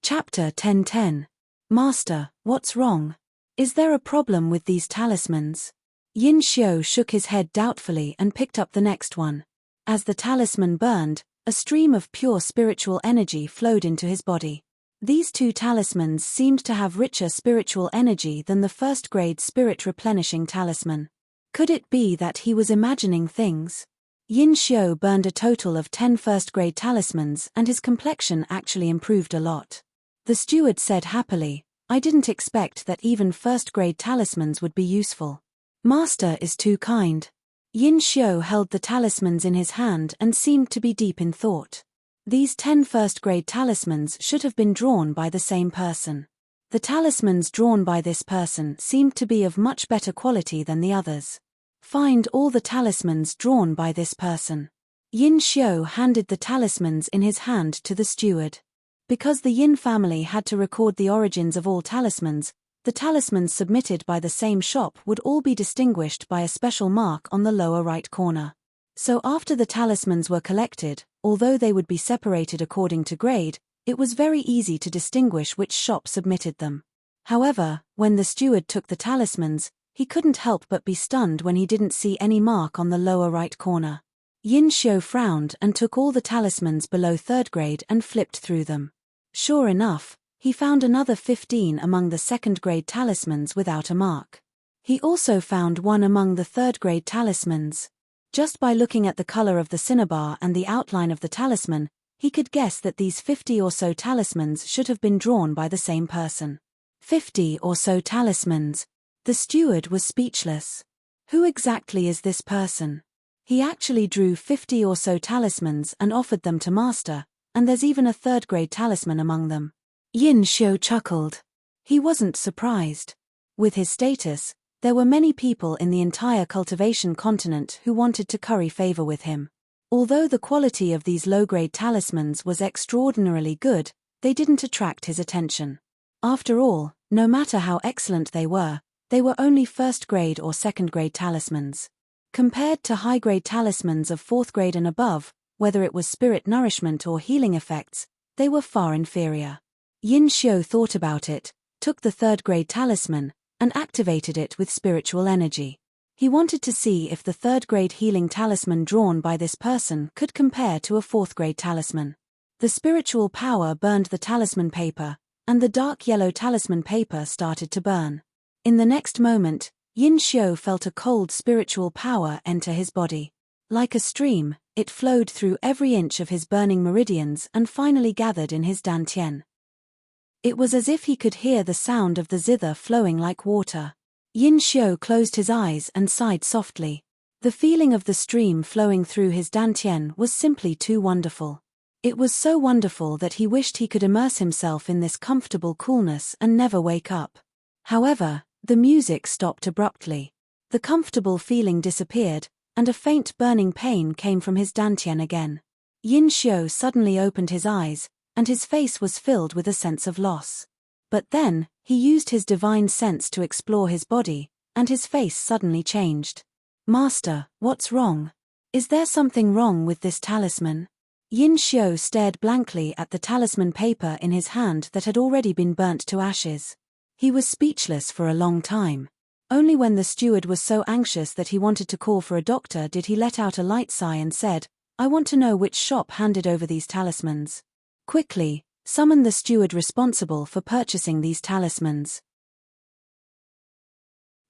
Chapter 10:10. Master, what's wrong? Is there a problem with these talismans? Yin Xiu shook his head doubtfully and picked up the next one. As the talisman burned, a stream of pure spiritual energy flowed into his body. These two talismans seemed to have richer spiritual energy than the first-grade spirit-replenishing talisman. Could it be that he was imagining things? Yin Xiu burned a total of 10 first-grade talismans and his complexion actually improved a lot. The steward said happily, I didn't expect that even first-grade talismans would be useful. Master is too kind. Yin Xiu held the talismans in his hand and seemed to be deep in thought. These 10 first-grade talismans should have been drawn by the same person. The talismans drawn by this person seemed to be of much better quality than the others. Find all the talismans drawn by this person. Yin Xiu handed the talismans in his hand to the steward. Because the Yin family had to record the origins of all talismans, the talismans submitted by the same shop would all be distinguished by a special mark on the lower right corner. So after the talismans were collected, although they would be separated according to grade, it was very easy to distinguish which shop submitted them. However, when the steward took the talismans, he couldn't help but be stunned when he didn't see any mark on the lower right corner. Yin Xiu frowned and took all the talismans below 3rd grade and flipped through them. Sure enough, he found another 15 among the 2nd grade talismans without a mark. He also found one among the 3rd grade talismans. Just by looking at the color of the cinnabar and the outline of the talisman, he could guess that these 50 or so talismans should have been drawn by the same person. 50 or so talismans. The steward was speechless. Who exactly is this person? He actually drew 50 or so talismans and offered them to Master, and there's even a 3rd grade talisman among them. Yin Xiu chuckled. He wasn't surprised. With his status, there were many people in the entire cultivation continent who wanted to curry favor with him. Although the quality of these low-grade talismans was extraordinarily good, they didn't attract his attention. After all, no matter how excellent they were only 1st grade or 2nd grade talismans. Compared to high-grade talismans of 4th grade and above, whether it was spirit nourishment or healing effects, they were far inferior. Yin Xiu thought about it, took the 3rd grade talisman, and activated it with spiritual energy. He wanted to see if the 3rd grade healing talisman drawn by this person could compare to a 4th grade talisman. The spiritual power burned the talisman paper, and the dark yellow talisman paper started to burn. In the next moment, Yin Xiu felt a cold spiritual power enter his body. Like a stream, it flowed through every inch of his burning meridians and finally gathered in his dantian. It was as if he could hear the sound of the zither flowing like water. Yin Xiu closed his eyes and sighed softly. The feeling of the stream flowing through his dantian was simply too wonderful. It was so wonderful that he wished he could immerse himself in this comfortable coolness and never wake up. However, the music stopped abruptly. The comfortable feeling disappeared, and a faint burning pain came from his dantian again. Yin Xiu suddenly opened his eyes, and his face was filled with a sense of loss. But then, he used his divine sense to explore his body, and his face suddenly changed. Master, what's wrong? Is there something wrong with this talisman? Yin Xiu stared blankly at the talisman paper in his hand that had already been burnt to ashes. He was speechless for a long time. Only when the steward was so anxious that he wanted to call for a doctor did he let out a light sigh and said, I want to know which shop handed over these talismans. Quickly, summon the steward responsible for purchasing these talismans.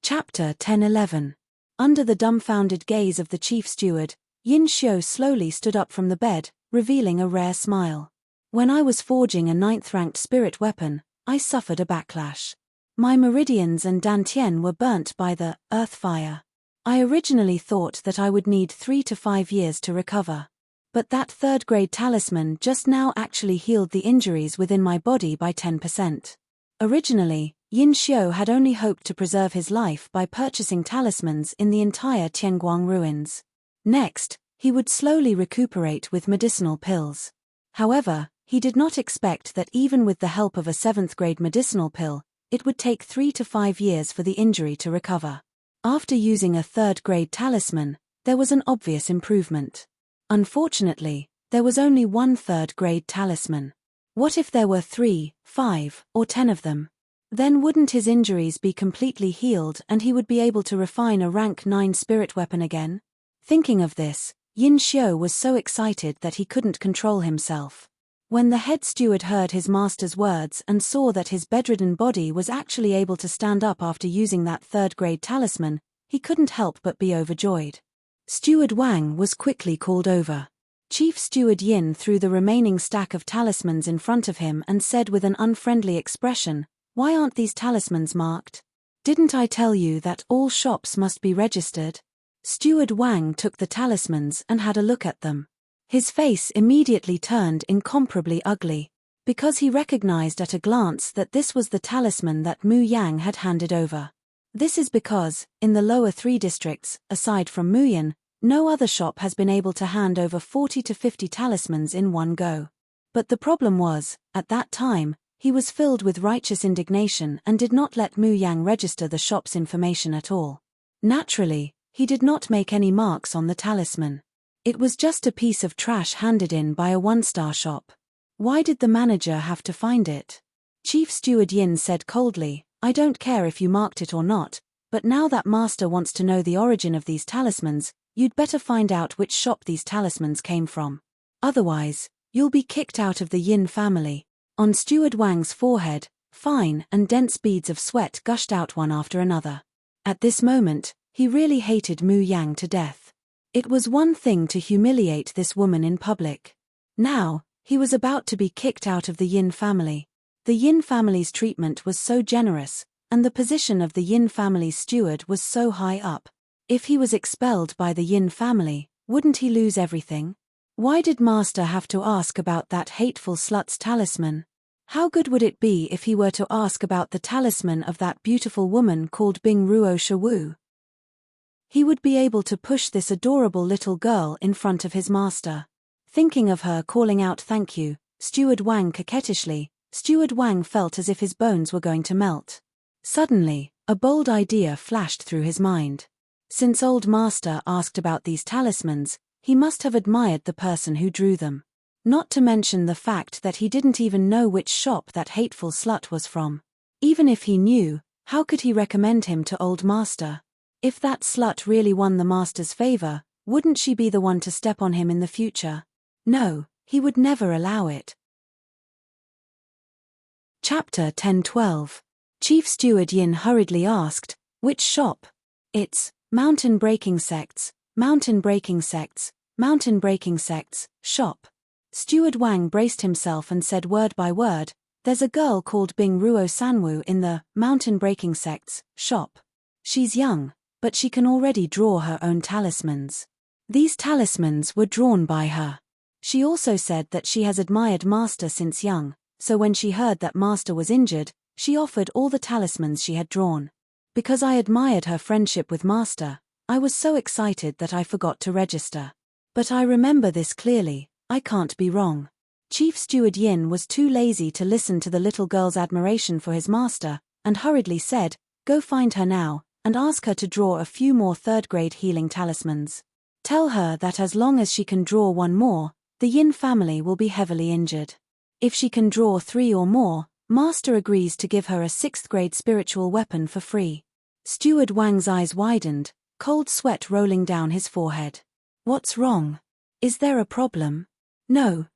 Chapter 10:11. Under the dumbfounded gaze of the chief steward, Yin Xiu slowly stood up from the bed, revealing a rare smile. When I was forging a 9th-ranked spirit weapon, I suffered a backlash. My meridians and dantian were burnt by the earth fire. I originally thought that I would need 3 to 5 years to recover. But that 3rd grade talisman just now actually healed the injuries within my body by 10%. Originally, Yin Xiu had only hoped to preserve his life by purchasing talismans in the entire Tianguang ruins. Next, he would slowly recuperate with medicinal pills. However, he did not expect that even with the help of a 7th grade medicinal pill, it would take 3 to 5 years for the injury to recover. After using a 3rd grade talisman, there was an obvious improvement. Unfortunately, there was only one 3rd grade talisman. What if there were 3, 5, or 10 of them? Then wouldn't his injuries be completely healed and he would be able to refine a rank 9 spirit weapon again? Thinking of this, Yin Xiu was so excited that he couldn't control himself. When the head steward heard his master's words and saw that his bedridden body was actually able to stand up after using that third-grade talisman, he couldn't help but be overjoyed. Steward Wang was quickly called over. Chief Steward Yin threw the remaining stack of talismans in front of him and said with an unfriendly expression, "Why aren't these talismans marked? Didn't I tell you that all shops must be registered?" Steward Wang took the talismans and had a look at them. His face immediately turned incomparably ugly, because he recognized at a glance that this was the talisman that Mu Yang had handed over. This is because, in the lower 3 districts, aside from Muyan, no other shop has been able to hand over 40 to 50 talismans in one go. But the problem was, at that time, he was filled with righteous indignation and did not let Mu Yang register the shop's information at all. Naturally, he did not make any marks on the talisman. It was just a piece of trash handed in by a 1-star shop. Why did the manager have to find it? Chief Steward Yin said coldly, "I don't care if you marked it or not, but now that master wants to know the origin of these talismans, you'd better find out which shop these talismans came from. Otherwise, you'll be kicked out of the Yin family." On Steward Wang's forehead, fine and dense beads of sweat gushed out one after another. At this moment, he really hated Mu Yang to death. It was one thing to humiliate this woman in public. Now, he was about to be kicked out of the Yin family. The Yin family's treatment was so generous, and the position of the Yin family's steward was so high up. If he was expelled by the Yin family, wouldn't he lose everything? Why did master have to ask about that hateful slut's talisman? How good would it be if he were to ask about the talisman of that beautiful woman called Bing Ruo Shawu? He would be able to push this adorable little girl in front of his master. Thinking of her calling out "thank you, Steward Wang" coquettishly, Steward Wang felt as if his bones were going to melt. Suddenly, a bold idea flashed through his mind. Since old master asked about these talismans, he must have admired the person who drew them. Not to mention the fact that he didn't even know which shop that hateful slut was from. Even if he knew, how could he recommend him to old master? If that slut really won the master's favor, wouldn't she be the one to step on him in the future? No, he would never allow it. Chapter 10-12. Chief Steward Yin hurriedly asked, "Which shop?" "It's Mountain Breaking Sects, Mountain Breaking Sects, Mountain Breaking Sects, shop." Steward Wang braced himself and said word by word, "There's a girl called Bing Ruo Sanwu in the Mountain Breaking Sects shop. She's young, but she can already draw her own talismans. These talismans were drawn by her. She also said that she has admired master since young, so when she heard that master was injured, she offered all the talismans she had drawn. Because I admired her friendship with master, I was so excited that I forgot to register. But I remember this clearly, I can't be wrong." Chief Steward Yin was too lazy to listen to the little girl's admiration for his master, and hurriedly said, "Go find her now, and ask her to draw a few more third-grade healing talismans. Tell her that as long as she can draw one more, the Yin family will be heavily injured. If she can draw 3 or more, master agrees to give her a 6th-grade spiritual weapon for free." Steward Wang's eyes widened, cold sweat rolling down his forehead. "What's wrong? Is there a problem?" No,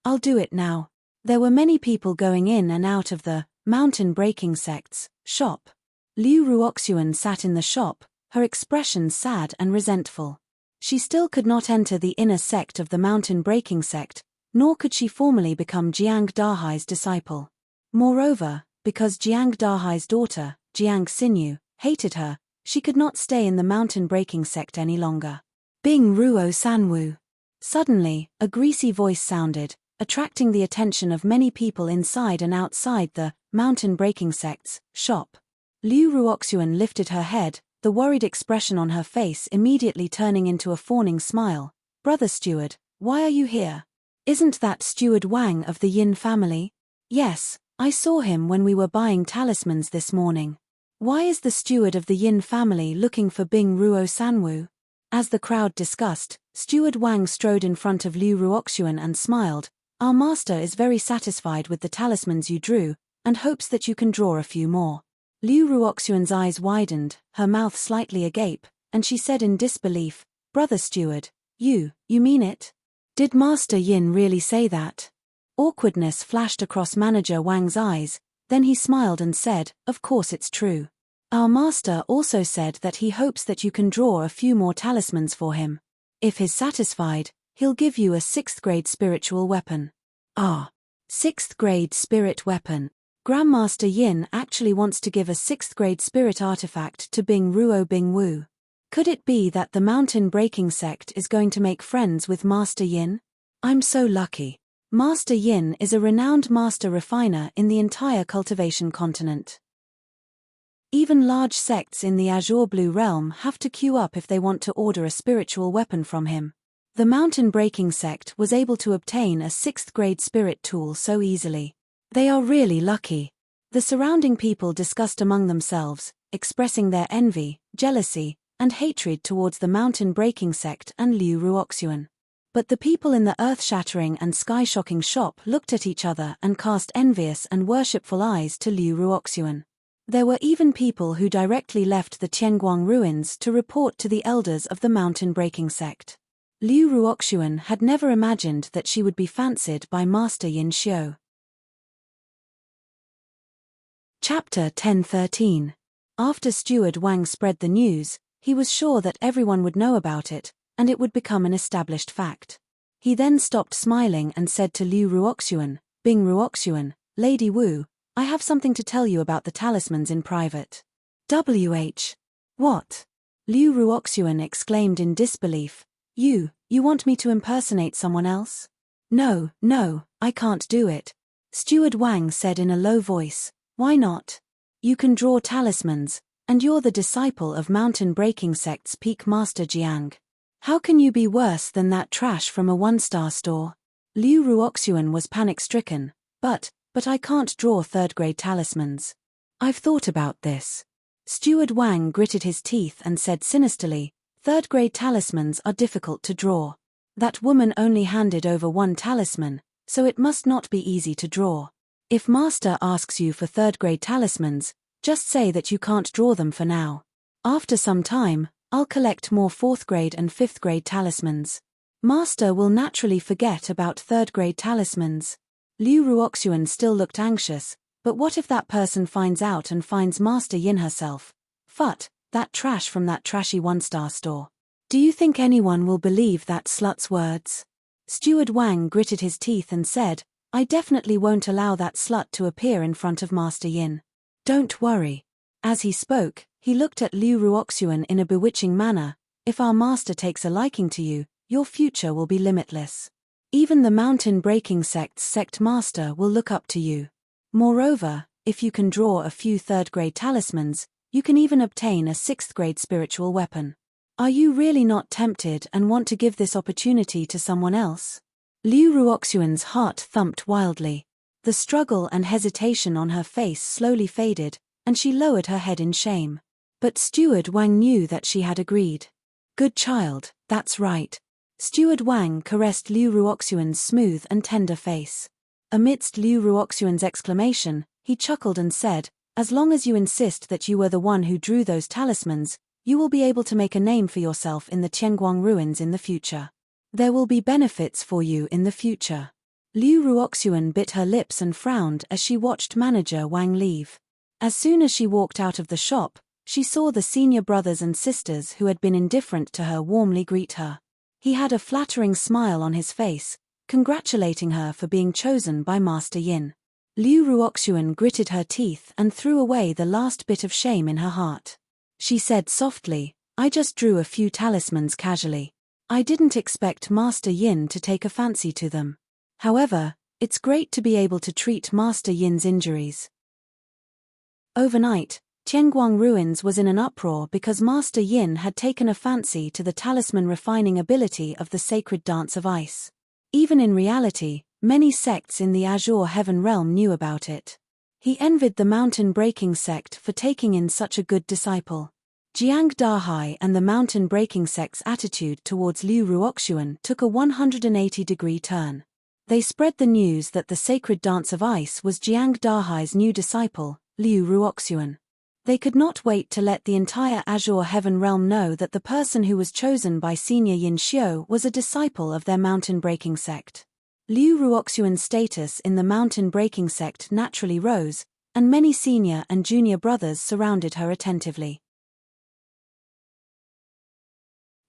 I'll do it now." There were many people going in and out of the Mountain Breaking Sects shop. Liu Ruoxuan sat in the shop, her expression sad and resentful. She still could not enter the inner sect of the Mountain Breaking Sect, nor could she formally become Jiang Dahai's disciple. Moreover, because Jiang Dahai's daughter, Jiang Xinyu, hated her, she could not stay in the Mountain Breaking Sect any longer. Bing Ruo Sanwu. Suddenly, a greasy voice sounded, attracting the attention of many people inside and outside the Mountain Breaking Sects shop. Liu Ruoxuan lifted her head, the worried expression on her face immediately turning into a fawning smile. "Brother Steward, why are you here? Isn't that Steward Wang of the Yin family?" "Yes, I saw him when we were buying talismans this morning." "Why is the steward of the Yin family looking for Bing Ruo Sanwu?" As the crowd discussed, Steward Wang strode in front of Liu Ruoxuan and smiled, Our master is very satisfied with the talismans you drew, and hopes that you can draw a few more. Liu Ruoxuan's eyes widened, her mouth slightly agape, and she said in disbelief, Brother Steward, you mean it? Did Master Yin really say that? Awkwardness flashed across Manager Wang's eyes, then he smiled and said, Of course it's true. Our master also said that he hopes that you can draw a few more talismans for him. If he's satisfied, he'll give you a 6th grade spiritual weapon. 6th grade spirit weapon. Grandmaster Yin actually wants to give a 6th grade spirit artifact to Bing Ruo Bing Wu. Could it be that the mountain breaking sect is going to make friends with Master Yin? I'm so lucky. Master Yin is a renowned master refiner in the entire cultivation continent. Even large sects in the Azure Blue Realm have to queue up if they want to order a spiritual weapon from him. The mountain breaking sect was able to obtain a 6th grade spirit tool so easily. They are really lucky. The surrounding people discussed among themselves, expressing their envy, jealousy, and hatred towards the mountain breaking sect and Liu Ruoxuan. But the people in the earth-shattering and sky-shocking shop looked at each other and cast envious and worshipful eyes to Liu Ruoxuan. There were even people who directly left the Tianguang ruins to report to the elders of the mountain breaking sect. Liu Ruoxuan had never imagined that she would be fancied by Master Yin Xiu. Chapter 10:13. After Steward Wang spread the news, he was sure that everyone would know about it, and it would become an established fact. He then stopped smiling and said to Liu Ruoxuan, Bing Ruoxuan, Lady Wu, I have something to tell you about the talismans in private. What? Liu Ruoxuan exclaimed in disbelief. You want me to impersonate someone else? No, I can't do it. Steward Wang said in a low voice. Why not? You can draw talismans, and you're the disciple of mountain breaking sect's peak master Jiang. How can you be worse than that trash from a one-star store? Liu Ruoxuan was panic-stricken. But I can't draw 3rd grade talismans. I've thought about this. Steward Wang gritted his teeth and said sinisterly, 3rd grade talismans are difficult to draw. That woman only handed over 1 talisman, so it must not be easy to draw. If Master asks you for 3rd grade talismans, just say that you can't draw them for now. After some time, I'll collect more 4th grade and 5th grade talismans. Master will naturally forget about 3rd grade talismans. Liu Ruoxuan still looked anxious, but what if that person finds out and finds Master Yin herself? That trash from that trashy one-star store. Do you think anyone will believe that slut's words? Steward Wang gritted his teeth and said, I definitely won't allow that slut to appear in front of Master Yin. Don't worry. As he spoke, he looked at Liu Ruoxuan in a bewitching manner. If our master takes a liking to you, your future will be limitless. Even the mountain breaking sect's sect master will look up to you. Moreover, if you can draw a few 3rd grade talismans, you can even obtain a 6th grade spiritual weapon. Are you really not tempted and want to give this opportunity to someone else? Liu Ruoxuan's heart thumped wildly. The struggle and hesitation on her face slowly faded, and she lowered her head in shame. But Steward Wang knew that she had agreed. Good child, that's right. Steward Wang caressed Liu Ruoxuan's smooth and tender face. Amidst Liu Ruoxuan's exclamation, he chuckled and said, As long as you insist that you were the one who drew those talismans, you will be able to make a name for yourself in the Tianguang ruins in the future. There will be benefits for you in the future. Liu Ruoxuan bit her lips and frowned as she watched Manager Wang leave. As soon as she walked out of the shop, she saw the senior brothers and sisters who had been indifferent to her warmly greet her. He had a flattering smile on his face, congratulating her for being chosen by Master Yin. Liu Ruoxuan gritted her teeth and threw away the last bit of shame in her heart. She said softly, I just drew a few talismans casually. I didn't expect Master Yin to take a fancy to them. However, it's great to be able to treat Master Yin's injuries. Overnight, Tianguang Ruins was in an uproar because Master Yin had taken a fancy to the talisman refining ability of the sacred dance of ice. Even in reality, many sects in the Azure Heaven realm knew about it. He envied the mountain breaking sect for taking in such a good disciple. Jiang Dahai and the mountain breaking sect's attitude towards Liu Ruoxuan took a 180-degree turn. They spread the news that the sacred dance of ice was Jiang Dahai's new disciple, Liu Ruoxuan. They could not wait to let the entire Azure Heaven realm know that the person who was chosen by senior Yin Xiu was a disciple of their mountain-breaking sect. Liu Ruoxuan's status in the mountain-breaking sect naturally rose, and many senior and junior brothers surrounded her attentively.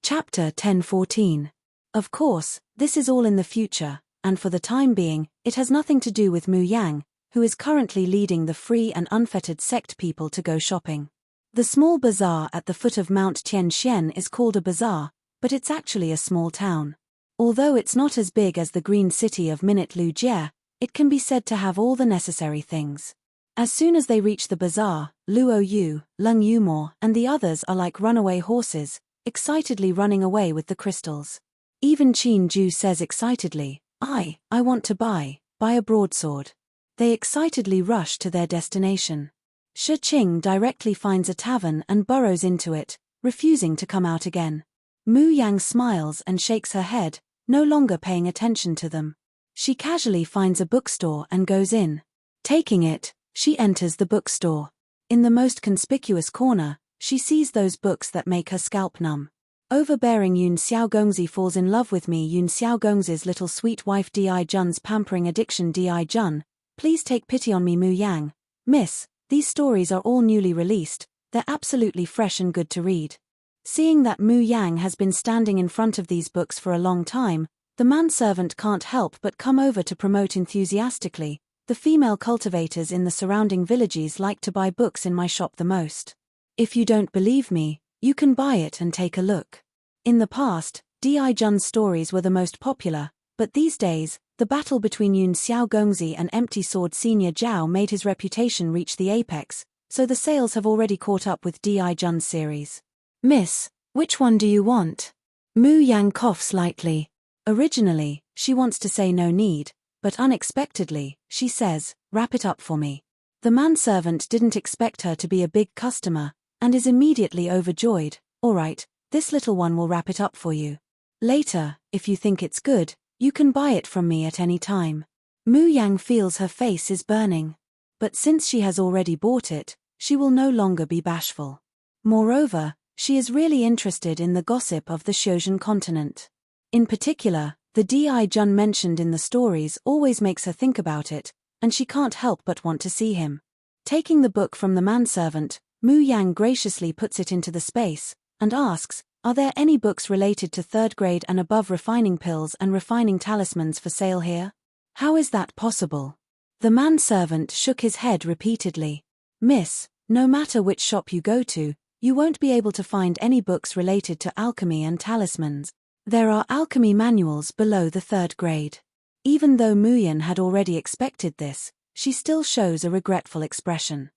Chapter 10:14. Of course, this is all in the future, and for the time being, it has nothing to do with Mu Yang, who is currently leading the free and unfettered sect people to go shopping. The small bazaar at the foot of Mount Tianxian is called a bazaar, but it's actually a small town. Although it's not as big as the green city of Minute Lu Jie, it can be said to have all the necessary things. As soon as they reach the bazaar, Luo Yu, Lung Yumor, and the others are like runaway horses, excitedly running away with the crystals. Even Qin Ju says excitedly, I want to buy a broadsword. They excitedly rush to their destination. Shi Qing directly finds a tavern and burrows into it, refusing to come out again. Mu Yang smiles and shakes her head, no longer paying attention to them. She casually finds a bookstore and goes in. Taking it, she enters the bookstore. In the most conspicuous corner, she sees those books that make her scalp numb. Overbearing Yun Xiaogongzi falls in love with me. Yun Xiaogongzi's little sweet wife Di Jun's pampering addiction. Di Jun, please take pity on me. Mu Yang, miss, these stories are all newly released, they're absolutely fresh and good to read. Seeing that Mu Yang has been standing in front of these books for a long time, the manservant can't help but come over to promote enthusiastically. The female cultivators in the surrounding villages like to buy books in my shop the most. If you don't believe me, you can buy it and take a look. In the past, Di Jun's stories were the most popular, but these days, the battle between Yun Xiaogongzi and Empty Sword Senior Zhao made his reputation reach the apex, so the sales have already caught up with Di Jun's series. Miss, which one do you want? Mu Yang coughs lightly. Originally, she wants to say no need, but unexpectedly, she says, wrap it up for me. The manservant didn't expect her to be a big customer, and is immediately overjoyed. All right, this little one will wrap it up for you. Later, if you think it's good, you can buy it from me at any time. Mu Yang feels her face is burning. But since she has already bought it, she will no longer be bashful. Moreover, she is really interested in the gossip of the Xiuzhen continent. In particular, the Di Jun mentioned in the stories always makes her think about it, and she can't help but want to see him. Taking the book from the manservant, Mu Yang graciously puts it into the space, and asks, are there any books related to third grade and above refining pills and refining talismans for sale here? How is that possible? The manservant shook his head repeatedly. Miss, no matter which shop you go to, you won't be able to find any books related to alchemy and talismans. There are alchemy manuals below the third grade. Even though Mu Yan had already expected this, she still shows a regretful expression.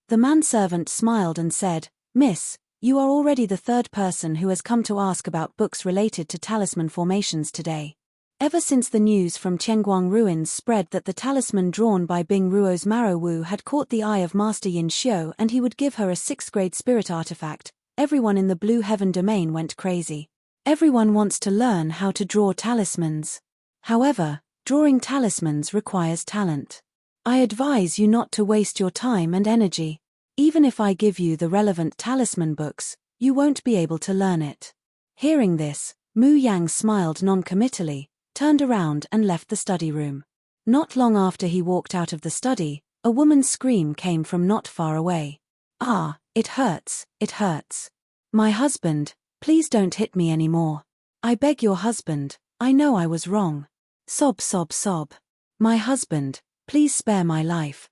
The manservant smiled and said, Miss, you are already the third person who has come to ask about books related to talisman formations today. Ever since the news from Tianguang ruins spread that the talisman drawn by Bing Ruo's Marrow Wu had caught the eye of Master Yin Xiu and he would give her a 6th grade spirit artifact, everyone in the Blue Heaven domain went crazy. Everyone wants to learn how to draw talismans. However, drawing talismans requires talent. I advise you not to waste your time and energy. Even if I give you the relevant talisman books, you won't be able to learn it. Hearing this, Mu Yang smiled non-committally, turned around and left the study room. Not long after he walked out of the study, a woman's scream came from not far away. Ah, it hurts, it hurts. My husband, please don't hit me anymore. I beg your husband, I know I was wrong. Sob, sob, sob. My husband, please spare my life.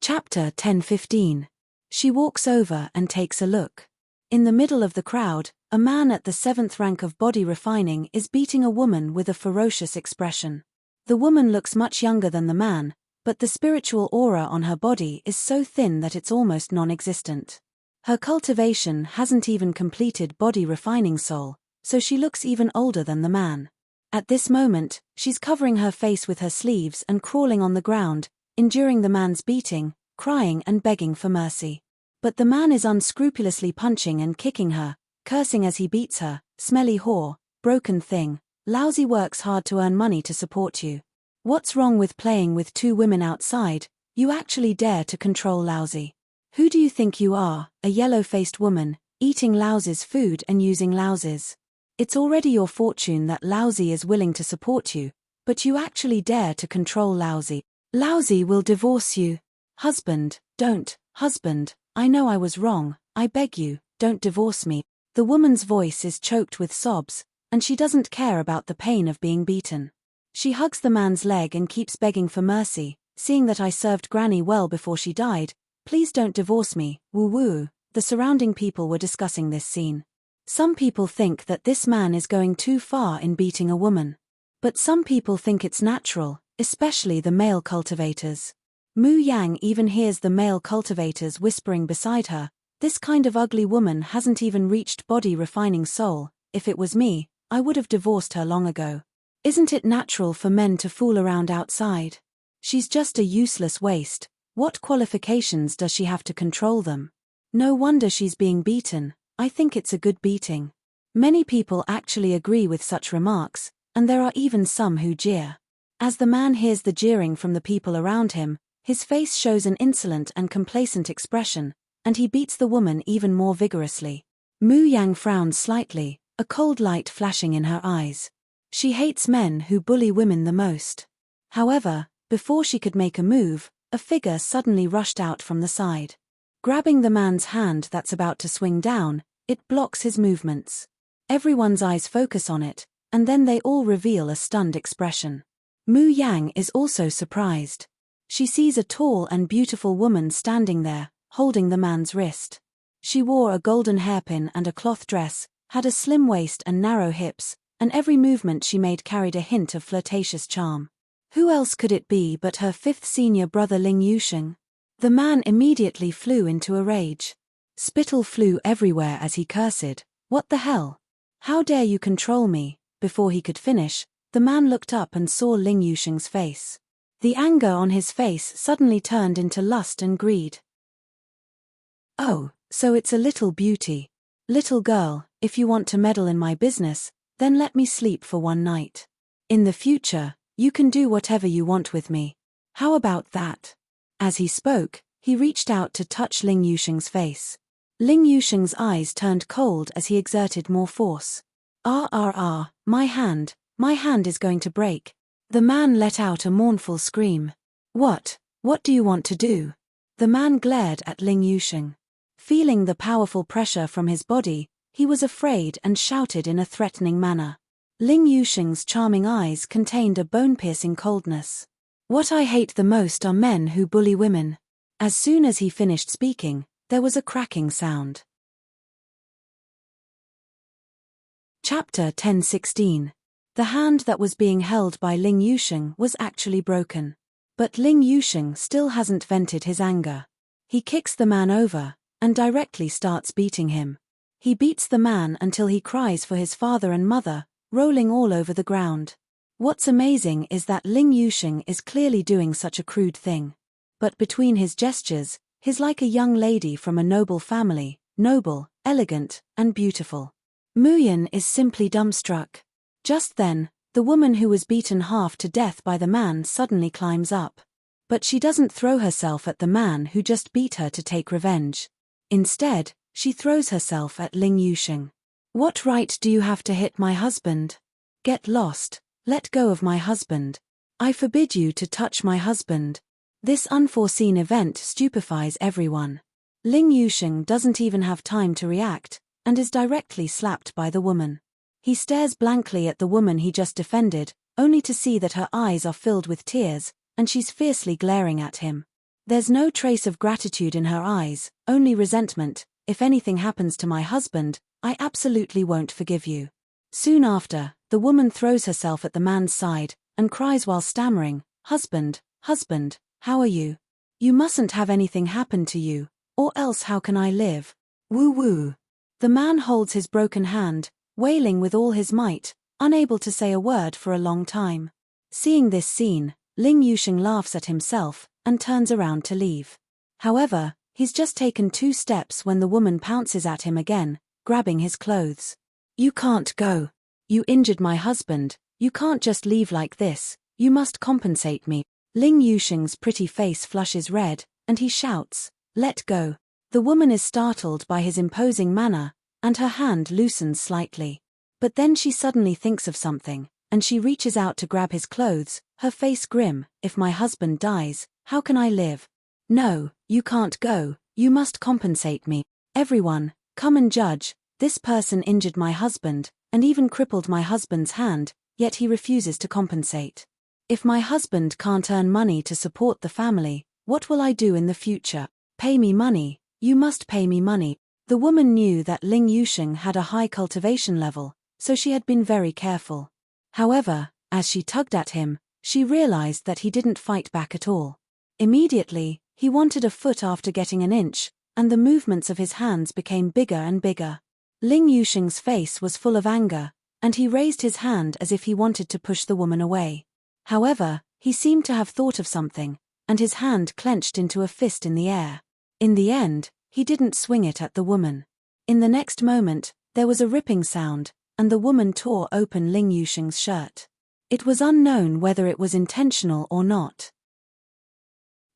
Chapter 10:15. She walks over and takes a look. In the middle of the crowd, a man at the 7th rank of body refining is beating a woman with a ferocious expression. The woman looks much younger than the man, but the spiritual aura on her body is so thin that it's almost non-existent. Her cultivation hasn't even completed body refining soul, so she looks even older than the man. At this moment, she's covering her face with her sleeves and crawling on the ground, enduring the man's beating, crying and begging for mercy. But the man is unscrupulously punching and kicking her, cursing as he beats her, smelly whore, broken thing, lousy works hard to earn money to support you. What's wrong with playing with two women outside? You actually dare to control lousy. Who do you think you are, a yellow-faced woman, eating lousy's food and using lousy's? It's already your fortune that lousy is willing to support you, but you actually dare to control lousy. Lousy will divorce you. Husband, don't, husband, I know I was wrong, I beg you, don't divorce me. The woman's voice is choked with sobs, and she doesn't care about the pain of being beaten. She hugs the man's leg and keeps begging for mercy, seeing that I served Granny well before she died. Please don't divorce me, woo-woo. The surrounding people were discussing this scene. Some people think that this man is going too far in beating a woman. But some people think it's natural, especially the male cultivators. Mu Yang even hears the male cultivators whispering beside her, "This kind of ugly woman hasn't even reached body-refining soul. If it was me, I would have divorced her long ago. Isn't it natural for men to fool around outside? She's just a useless waste. What qualifications does she have to control them? No wonder she's being beaten. I think it's a good beating." Many people actually agree with such remarks, and there are even some who jeer. As the man hears the jeering from the people around him, his face shows an insolent and complacent expression, and he beats the woman even more vigorously. Mu Yang frowns slightly, a cold light flashing in her eyes. She hates men who bully women the most. However, before she could make a move, a figure suddenly rushed out from the side. Grabbing the man's hand that's about to swing down, it blocks his movements. Everyone's eyes focus on it, and then they all reveal a stunned expression. Mu Yang is also surprised. She sees a tall and beautiful woman standing there, holding the man's wrist. She wore a golden hairpin and a cloth dress, had a slim waist and narrow hips, and every movement she made carried a hint of flirtatious charm. Who else could it be but her fifth senior brother Ling Yusheng? The man immediately flew into a rage. Spittle flew everywhere as he cursed, "What the hell? How dare you control me?" Before he could finish, the man looked up and saw Ling Yusheng's face. The anger on his face suddenly turned into lust and greed. "Oh, so it's a little beauty. Little girl, if you want to meddle in my business, then let me sleep for one night. In the future, you can do whatever you want with me. How about that?" As he spoke, he reached out to touch Ling Yusheng's face. Ling Yusheng's eyes turned cold as he exerted more force. My hand is going to break." The man let out a mournful scream. What do you want to do?" The man glared at Ling Yusheng. Feeling the powerful pressure from his body, he was afraid and shouted in a threatening manner. Ling Yusheng's charming eyes contained a bone-piercing coldness. "What I hate the most are men who bully women." As soon as he finished speaking, there was a cracking sound. Chapter 10:16. The hand that was being held by Ling Yusheng was actually broken. But Ling Yusheng still hasn't vented his anger. He kicks the man over, and directly starts beating him. He beats the man until he cries for his father and mother, rolling all over the ground. What's amazing is that Ling Yusheng is clearly doing such a crude thing. But between his gestures, he's like a young lady from a noble family, noble, elegant, and beautiful. Muyan is simply dumbstruck. Just then, the woman who was beaten half to death by the man suddenly climbs up. But she doesn't throw herself at the man who just beat her to take revenge. Instead, she throws herself at Ling Yusheng. "What right do you have to hit my husband? Get lost, let go of my husband. I forbid you to touch my husband." This unforeseen event stupefies everyone. Ling Yusheng doesn't even have time to react, and is directly slapped by the woman. He stares blankly at the woman he just defended, only to see that her eyes are filled with tears, and she's fiercely glaring at him. There's no trace of gratitude in her eyes, only resentment. "If anything happens to my husband, I absolutely won't forgive you." Soon after, the woman throws herself at the man's side, and cries while stammering, "Husband, husband, how are you? You mustn't have anything happen to you, or else how can I live? Woo-woo." The man holds his broken hand, wailing with all his might, unable to say a word for a long time. Seeing this scene, Ling Yusheng laughs at himself, and turns around to leave. However, he's just taken 2 steps when the woman pounces at him again, grabbing his clothes. "You can't go. You injured my husband, you can't just leave like this, you must compensate me. Ling Yusheng's pretty face flushes red, and he shouts, "Let go." The woman is startled by his imposing manner, and her hand loosens slightly. But then she suddenly thinks of something, and she reaches out to grab his clothes, her face grim. "If my husband dies, how can I live?" "No, you can't go, you must compensate me. Everyone, come and judge, this person injured my husband, and even crippled my husband's hand, yet he refuses to compensate. If my husband can't earn money to support the family, what will I do in the future? Pay me money, you must pay me money." The woman knew that Ling Yusheng had a high cultivation level, so she had been very careful. However, as she tugged at him, she realized that he didn't fight back at all. Immediately, he wanted a foot after getting an inch, and the movements of his hands became bigger and bigger. Ling Yusheng's face was full of anger, and he raised his hand as if he wanted to push the woman away. However, he seemed to have thought of something, and his hand clenched into a fist in the air. In the end, he didn't swing it at the woman. In the next moment, there was a ripping sound, and the woman tore open Ling Yusheng's shirt. It was unknown whether it was intentional or not.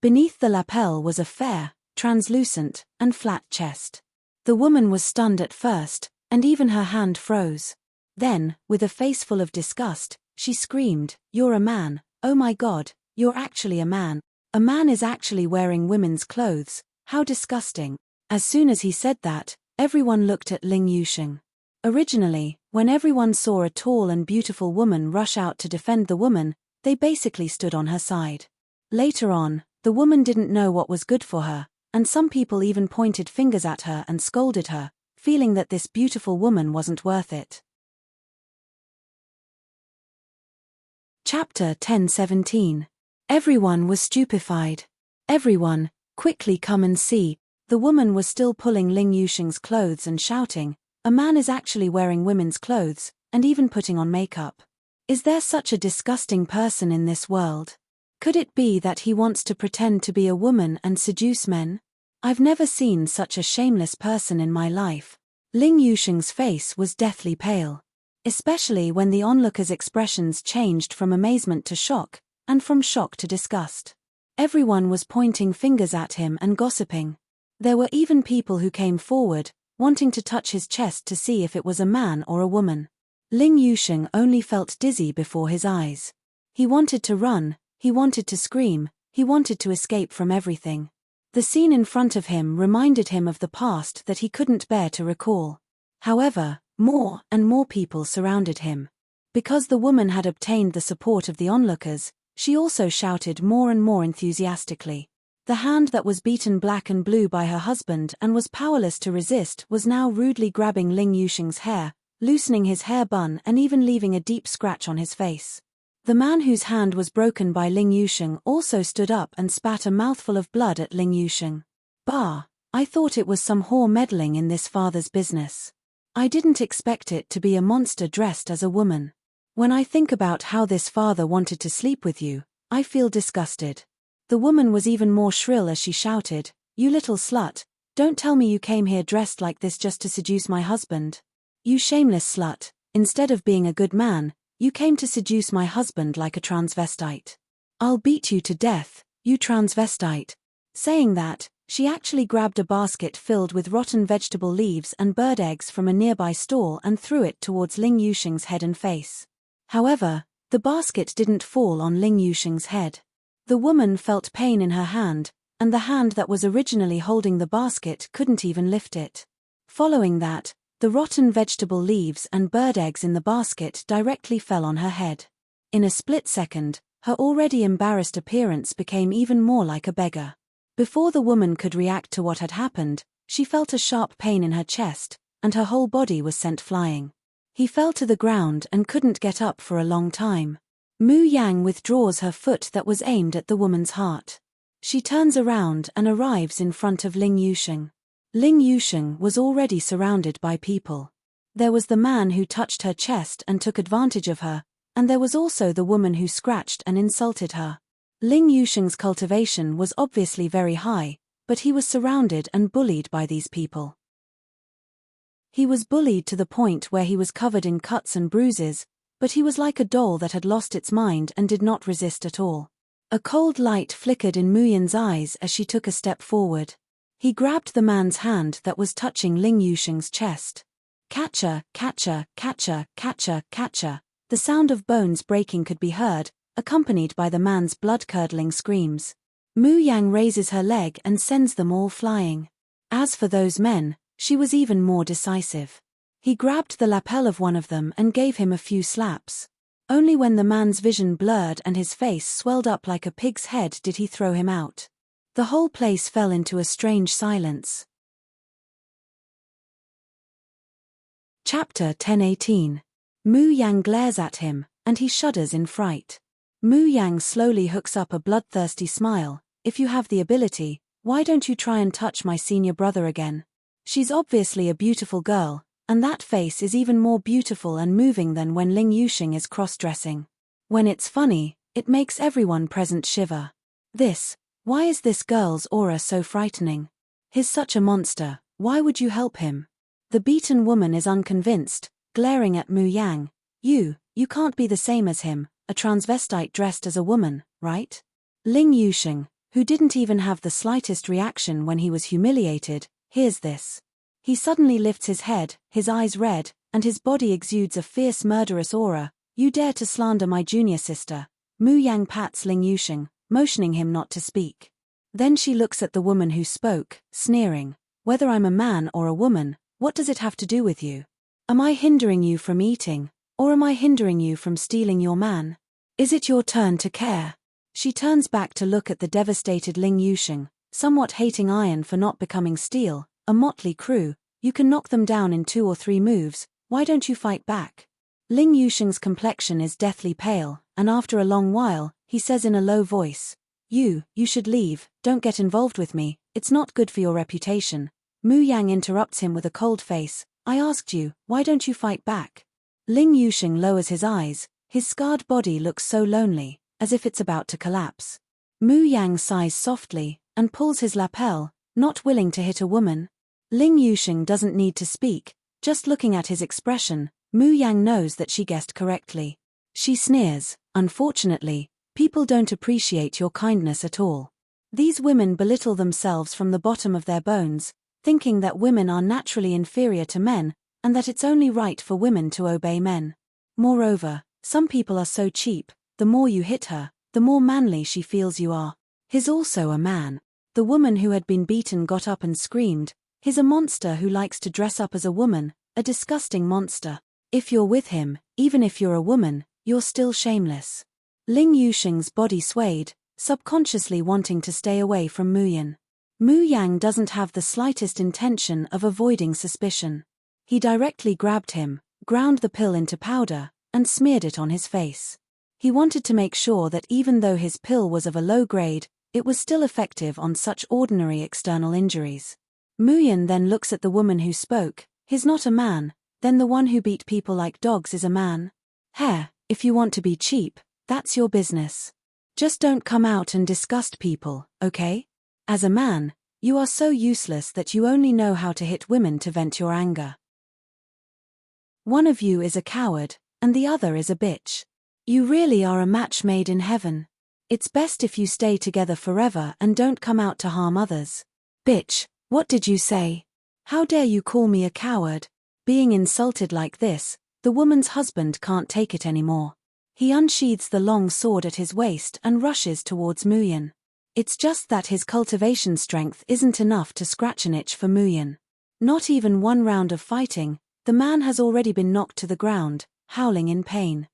Beneath the lapel was a fair, translucent, and flat chest. The woman was stunned at first, and even her hand froze. Then, with a face full of disgust, she screamed, "You're a man, oh my God, you're actually a man. A man is actually wearing women's clothes, how disgusting." As soon as he said that, everyone looked at Ling Yusheng. Originally, when everyone saw a tall and beautiful woman rush out to defend the woman, they basically stood on her side. Later on, the woman didn't know what was good for her, and some people even pointed fingers at her and scolded her, feeling that this beautiful woman wasn't worth it. Chapter 10:17. Everyone was stupefied. "Everyone, quickly come and see." The woman was still pulling Ling Yusheng's clothes and shouting, "A man is actually wearing women's clothes, and even putting on makeup. Is there such a disgusting person in this world? Could it be that he wants to pretend to be a woman and seduce men? I've never seen such a shameless person in my life." Ling Yusheng's face was deathly pale. Especially when the onlookers' expressions changed from amazement to shock, and from shock to disgust. Everyone was pointing fingers at him and gossiping. There were even people who came forward, wanting to touch his chest to see if it was a man or a woman. Ling Yusheng only felt dizzy before his eyes. He wanted to run, he wanted to scream, he wanted to escape from everything. The scene in front of him reminded him of the past that he couldn't bear to recall. However, more and more people surrounded him. Because the woman had obtained the support of the onlookers, she also shouted more and more enthusiastically. The hand that was beaten black and blue by her husband and was powerless to resist was now rudely grabbing Ling Yusheng's hair, loosening his hair bun and even leaving a deep scratch on his face. The man whose hand was broken by Ling Yusheng also stood up and spat a mouthful of blood at Ling Yusheng. "Bah, I thought it was some whore meddling in this father's business. I didn't expect it to be a monster dressed as a woman. When I think about how this father wanted to sleep with you, I feel disgusted." The woman was even more shrill as she shouted, "You little slut, don't tell me you came here dressed like this just to seduce my husband. You shameless slut, instead of being a good man, you came to seduce my husband like a transvestite. I'll beat you to death, you transvestite." Saying that, she actually grabbed a basket filled with rotten vegetable leaves and bird eggs from a nearby stall and threw it towards Ling Yusheng's head and face. However, the basket didn't fall on Ling Yusheng's head. The woman felt pain in her hand, and the hand that was originally holding the basket couldn't even lift it. Following that, the rotten vegetable leaves and bird eggs in the basket directly fell on her head. In a split second, her already embarrassed appearance became even more like a beggar. Before the woman could react to what had happened, she felt a sharp pain in her chest, and her whole body was sent flying. He fell to the ground and couldn't get up for a long time. Mu Yang withdraws her foot that was aimed at the woman's heart. She turns around and arrives in front of Ling Yusheng. Ling Yusheng was already surrounded by people. There was the man who touched her chest and took advantage of her, and there was also the woman who scratched and insulted her. Ling Yusheng's cultivation was obviously very high, but he was surrounded and bullied by these people. He was bullied to the point where he was covered in cuts and bruises, but he was like a doll that had lost its mind and did not resist at all. A cold light flickered in Muyan's eyes as she took a step forward. He grabbed the man's hand that was touching Ling Yusheng's chest. Catcher, catcher, catcher, catcher, catcher. The sound of bones breaking could be heard, accompanied by the man's blood-curdling screams. Mu Yang raises her leg and sends them all flying. As for those men, she was even more decisive. He grabbed the lapel of one of them and gave him a few slaps. Only when the man's vision blurred and his face swelled up like a pig's head did he throw him out. The whole place fell into a strange silence. Chapter 10:18. Mu Yang glares at him, and he shudders in fright. Mu Yang slowly hooks up a bloodthirsty smile. If you have the ability, why don't you try and touch my senior brother again? She's obviously a beautiful girl, and that face is even more beautiful and moving than when Ling Yusheng is cross-dressing. When it's funny, it makes everyone present shiver. Why is this girl's aura so frightening? He's such a monster, why would you help him? The beaten woman is unconvinced, glaring at Mu Yang. You can't be the same as him, a transvestite dressed as a woman, right? Ling Yusheng, who didn't even have the slightest reaction when he was humiliated, hears this. He suddenly lifts his head, his eyes red, and his body exudes a fierce murderous aura. You dare to slander my junior sister. Mu Yang pats Ling Yusheng, motioning him not to speak. Then she looks at the woman who spoke, sneering. Whether I'm a man or a woman, what does it have to do with you? Am I hindering you from eating, or am I hindering you from stealing your man? Is it your turn to care? She turns back to look at the devastated Ling Yusheng, somewhat hating iron for not becoming steel. A motley crew, you can knock them down in 2 or 3 moves, why don't you fight back? Ling Yusheng's complexion is deathly pale, and after a long while, he says in a low voice, You should leave, don't get involved with me, it's not good for your reputation. Mu Yang interrupts him with a cold face, I asked you, why don't you fight back? Ling Yusheng lowers his eyes, his scarred body looks so lonely, as if it's about to collapse. Mu Yang sighs softly, and pulls his lapel, not willing to hit a woman. Ling Yusheng doesn't need to speak, just looking at his expression, Mu Yang knows that she guessed correctly. She sneers, unfortunately, people don't appreciate your kindness at all. These women belittle themselves from the bottom of their bones, thinking that women are naturally inferior to men, and that it's only right for women to obey men. Moreover, some people are so cheap, the more you hit her, the more manly she feels you are. He's also a man. The woman who had been beaten got up and screamed, he's a monster who likes to dress up as a woman, a disgusting monster. If you're with him, even if you're a woman, you're still shameless. Ling Yusheng's body swayed, subconsciously wanting to stay away from Mu Yan. Mu Yang doesn't have the slightest intention of avoiding suspicion. He directly grabbed him, ground the pill into powder, and smeared it on his face. He wanted to make sure that even though his pill was of a low grade, it was still effective on such ordinary external injuries. Mu Yan then looks at the woman who spoke, he's not a man, then the one who beat people like dogs is a man? If you want to be cheap, that's your business. Just don't come out and disgust people, okay? As a man, you are so useless that you only know how to hit women to vent your anger. One of you is a coward, and the other is a bitch. You really are a match made in heaven. It's best if you stay together forever and don't come out to harm others. Bitch, what did you say? How dare you call me a coward? Being insulted like this, the woman's husband can't take it anymore. He unsheathes the long sword at his waist and rushes towards Mu Yan. It's just that his cultivation strength isn't enough to scratch an itch for Mu Yan. Not even one round of fighting, the man has already been knocked to the ground, howling in pain.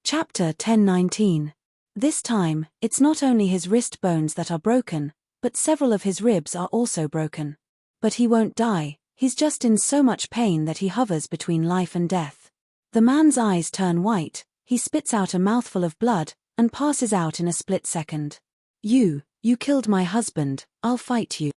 Chapter 10:19. This time, it's not only his wrist bones that are broken, but several of his ribs are also broken. But he won't die, he's just in so much pain that he hovers between life and death. The man's eyes turn white, he spits out a mouthful of blood, and passes out in a split second. You killed my husband, I'll fight you.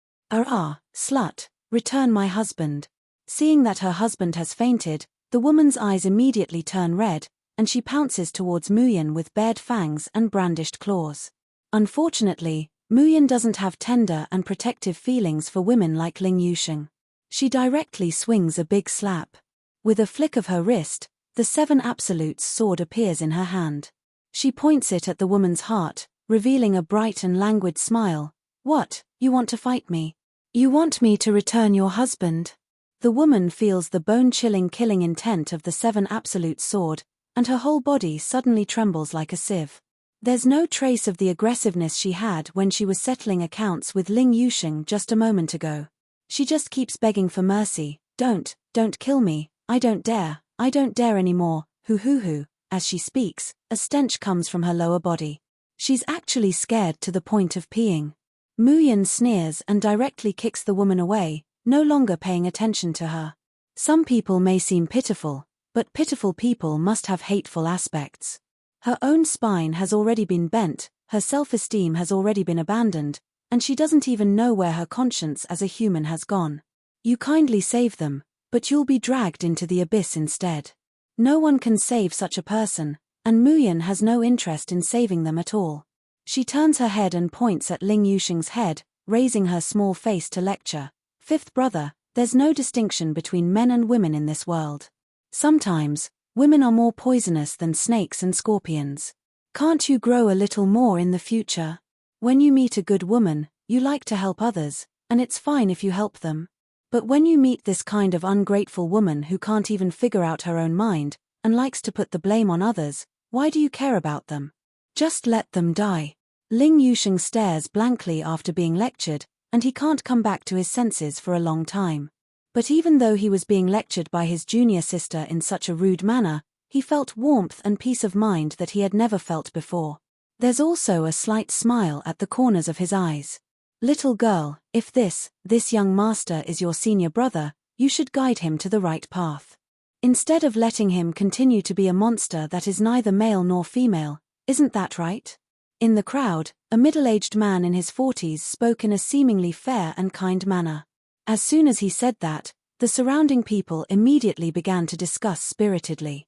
Slut, return my husband. Seeing that her husband has fainted, the woman's eyes immediately turn red, and she pounces towards Mu Yan with bared fangs and brandished claws. Unfortunately, Muyan doesn't have tender and protective feelings for women like Ling Yusheng. She directly swings a big slap. With a flick of her wrist, the Seven Absolutes sword appears in her hand. She points it at the woman's heart, revealing a bright and languid smile. What, you want to fight me? You want me to return your husband? The woman feels the bone-chilling killing intent of the Seven Absolute sword, and her whole body suddenly trembles like a sieve. There's no trace of the aggressiveness she had when she was settling accounts with Ling Yusheng just a moment ago. She just keeps begging for mercy. Don't kill me, I don't dare anymore, hoo. As she speaks, a stench comes from her lower body. She's actually scared to the point of peeing. Muyan sneers and directly kicks the woman away, no longer paying attention to her. Some people may seem pitiful, but pitiful people must have hateful aspects. Her own spine has already been bent, her self-esteem has already been abandoned, and she doesn't even know where her conscience as a human has gone. You kindly save them, but you'll be dragged into the abyss instead. No one can save such a person, and Muyan has no interest in saving them at all. She turns her head and points at Ling Yusheng's head, raising her small face to lecture. Fifth brother, there's no distinction between men and women in this world. Sometimes, women are more poisonous than snakes and scorpions. Can't you grow a little more in the future? When you meet a good woman, you like to help others, and it's fine if you help them. But when you meet this kind of ungrateful woman who can't even figure out her own mind, and likes to put the blame on others, why do you care about them? Just let them die. Ling Yusheng stares blankly after being lectured, and he can't come back to his senses for a long time. But even though he was being lectured by his junior sister in such a rude manner, he felt warmth and peace of mind that he had never felt before. There's also a slight smile at the corners of his eyes. Little girl, if this young master is your senior brother, you should guide him to the right path. Instead of letting him continue to be a monster that is neither male nor female, isn't that right? In the crowd, a middle-aged man in his 40s spoke in a seemingly fair and kind manner. As soon as he said that, the surrounding people immediately began to discuss spiritedly.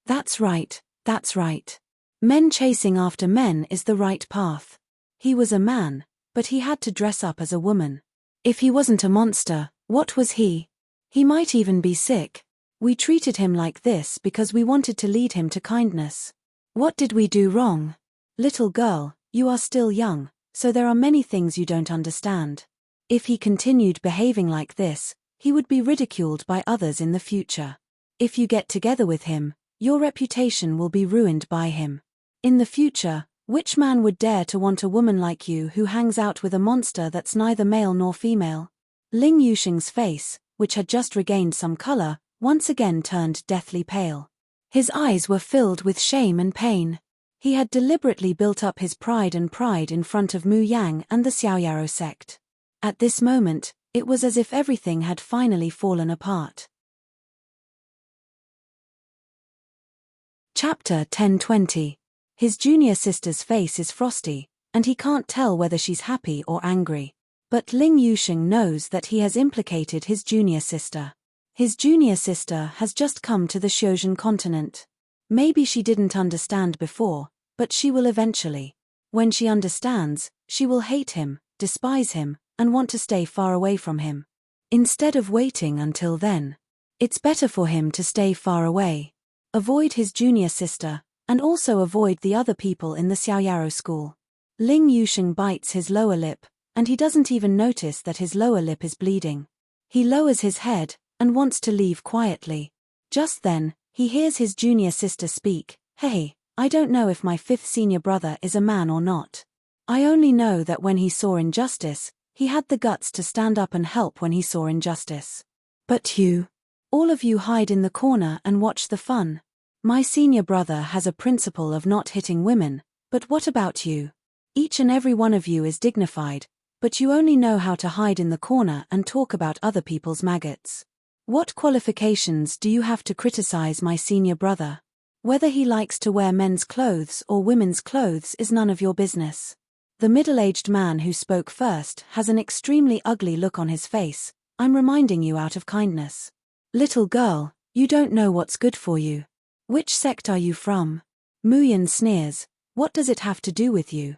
That's right. Men chasing after men is the right path. He was a man, but he had to dress up as a woman. If he wasn't a monster, what was he? He might even be sick. We treated him like this because we wanted to lead him to kindness. What did we do wrong? Little girl, you are still young, so there are many things you don't understand. If he continued behaving like this, he would be ridiculed by others in the future. If you get together with him, your reputation will be ruined by him. In the future, which man would dare to want a woman like you who hangs out with a monster that's neither male nor female? Ling Yusheng's face, which had just regained some color, once again turned deathly pale. His eyes were filled with shame and pain. He had deliberately built up his pride in front of Mu Yang and the Xiaoyaro sect. At this moment, it was as if everything had finally fallen apart. Chapter 10:20. His junior sister's face is frosty, and he can't tell whether she's happy or angry. But Ling Yusheng knows that he has implicated his junior sister. His junior sister has just come to the Xiozhen continent. Maybe she didn't understand before, but she will eventually. When she understands, she will hate him, despise him, and want to stay far away from him. Instead of waiting until then, it's better for him to stay far away. Avoid his junior sister, and also avoid the other people in the Xiaoyaro school. Ling Yusheng bites his lower lip, and he doesn't even notice that his lower lip is bleeding. He lowers his head, and wants to leave quietly. Just then, he hears his junior sister speak. Hey, I don't know if my fifth senior brother is a man or not. I only know that when he saw injustice, he had the guts to stand up and help when he saw injustice. But you, all of you hide in the corner and watch the fun. My senior brother has a principle of not hitting women, but what about you? Each and every one of you is dignified, but you only know how to hide in the corner and talk about other people's maggots. What qualifications do you have to criticize my senior brother? Whether he likes to wear men's clothes or women's clothes is none of your business. The middle-aged man who spoke first has an extremely ugly look on his face. I'm reminding you out of kindness. Little girl, you don't know what's good for you. Which sect are you from? Muyan sneers. What does it have to do with you?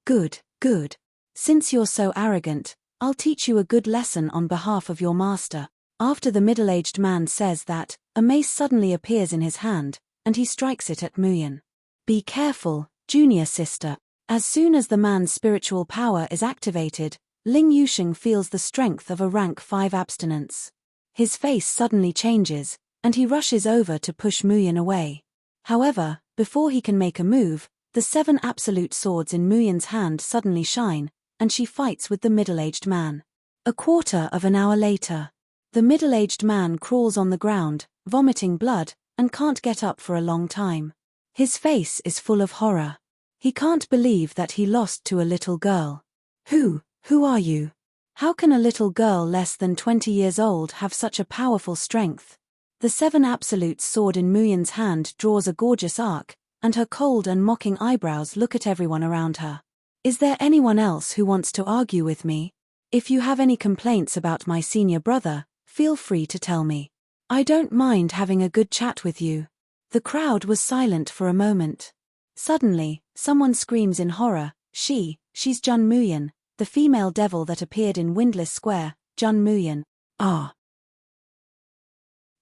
Good, good. Since you're so arrogant, I'll teach you a good lesson on behalf of your master. After the middle-aged man says that, a mace suddenly appears in his hand, and he strikes it at Muyin. Be careful, junior sister. As soon as the man's spiritual power is activated, Ling Yusheng feels the strength of a rank 5 abstinence. His face suddenly changes, and he rushes over to push Muyin away. However, before he can make a move, the 7 absolute swords in Muyin's hand suddenly shine, and she fights with the middle-aged man. A quarter of an hour later, the middle-aged man crawls on the ground, vomiting blood, and can't get up for a long time. His face is full of horror. He can't believe that he lost to a little girl. Who are you? How can a little girl less than 20 years old have such a powerful strength? The 7 absolute sword in Muyin's hand draws a gorgeous arc, and her cold and mocking eyebrows look at everyone around her. Is there anyone else who wants to argue with me? If you have any complaints about my senior brother, feel free to tell me. I don't mind having a good chat with you. The crowd was silent for a moment. Suddenly, someone screams in horror, she's Jun Muyin, the female devil that appeared in Windless Square, Jun Muyin. Ah.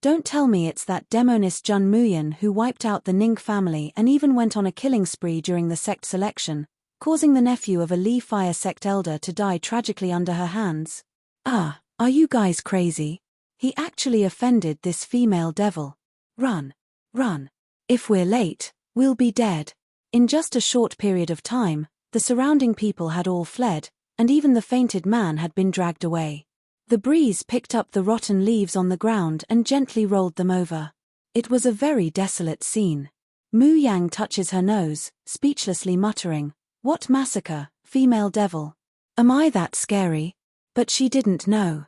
Don't tell me it's that demonist Jun Muyin who wiped out the Ning family and even went on a killing spree during the sect selection, causing the nephew of a Li Fire sect elder to die tragically under her hands. Ah, are you guys crazy? He actually offended this female devil. Run. If we're late, we'll be dead. In just a short period of time, the surrounding people had all fled, and even the fainted man had been dragged away. The breeze picked up the rotten leaves on the ground and gently rolled them over. It was a very desolate scene. Mu Yang touches her nose, speechlessly muttering, "What massacre, female devil? Am I that scary?" But she didn't know.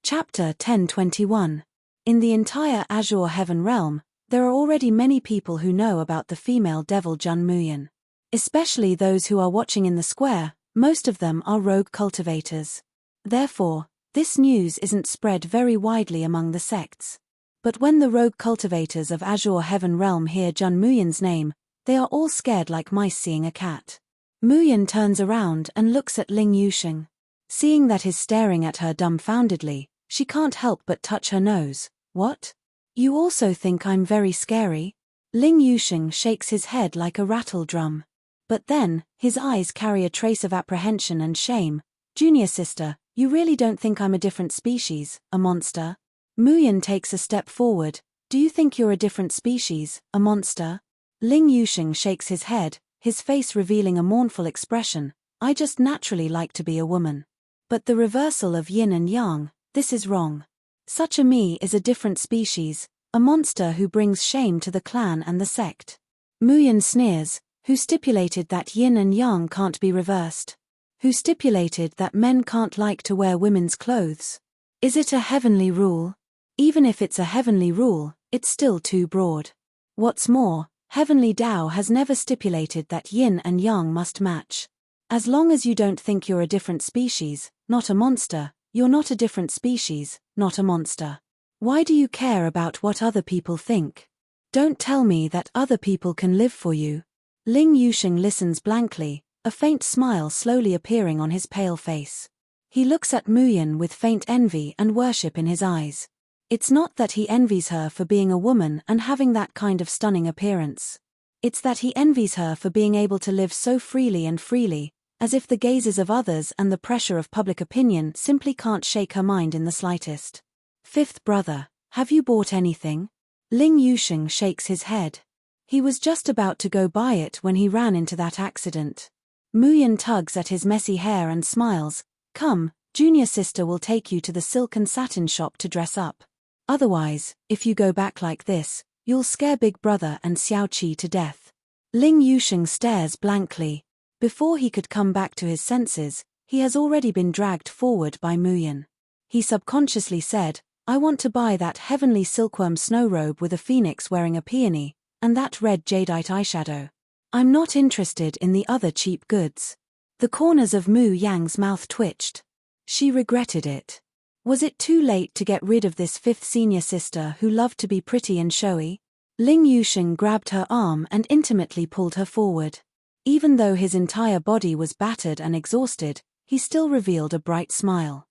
Chapter 1021. In the entire Azure Heaven realm, there are already many people who know about the female devil Jun Muyin. Especially those who are watching in the square, most of them are rogue cultivators. Therefore, this news isn't spread very widely among the sects. But when the rogue cultivators of Azure Heaven realm hear Jun Muyin's name, they are all scared like mice seeing a cat. Muyin turns around and looks at Ling Yusheng. Seeing that he's staring at her dumbfoundedly, she can't help but touch her nose. What? You also think I'm very scary? Ling Yusheng shakes his head like a rattle drum. But then, his eyes carry a trace of apprehension and shame. Junior sister, you really don't think I'm a different species, a monster? Muyin takes a step forward. Do you think you're a different species, a monster? Ling Yusheng shakes his head, his face revealing a mournful expression. I just naturally like to be a woman. But the reversal of yin and yang, this is wrong. Such a me is a different species, a monster who brings shame to the clan and the sect. Muyin sneers. Who stipulated that yin and yang can't be reversed? Who stipulated that men can't like to wear women's clothes? Is it a heavenly rule? Even if it's a heavenly rule, it's still too broad. What's more, heavenly Tao has never stipulated that yin and yang must match. As long as you don't think you're a different species, not a monster, you're not a different species, not a monster. Why do you care about what other people think? Don't tell me that other people can live for you. Ling Yusheng listens blankly, a faint smile slowly appearing on his pale face. He looks at Muyin with faint envy and worship in his eyes. It's not that he envies her for being a woman and having that kind of stunning appearance. It's that he envies her for being able to live so freely, as if the gazes of others and the pressure of public opinion simply can't shake her mind in the slightest. Fifth brother, have you bought anything? Ling Yusheng shakes his head. He was just about to go buy it when he ran into that accident. Muyin tugs at his messy hair and smiles. Come, junior sister will take you to the silk and satin shop to dress up. Otherwise, if you go back like this, you'll scare big brother and Xiao Qi to death. Ling Yusheng stares blankly. Before he could come back to his senses, he has already been dragged forward by Muyin. He subconsciously said, I want to buy that heavenly silkworm snow robe with a phoenix wearing a peony, and that red jadeite eyeshadow. I'm not interested in the other cheap goods. The corners of Mu Yang's mouth twitched. She regretted it. Was it too late to get rid of this fifth senior sister who loved to be pretty and showy? Ling Yusheng grabbed her arm and intimately pulled her forward. Even though his entire body was battered and exhausted, he still revealed a bright smile.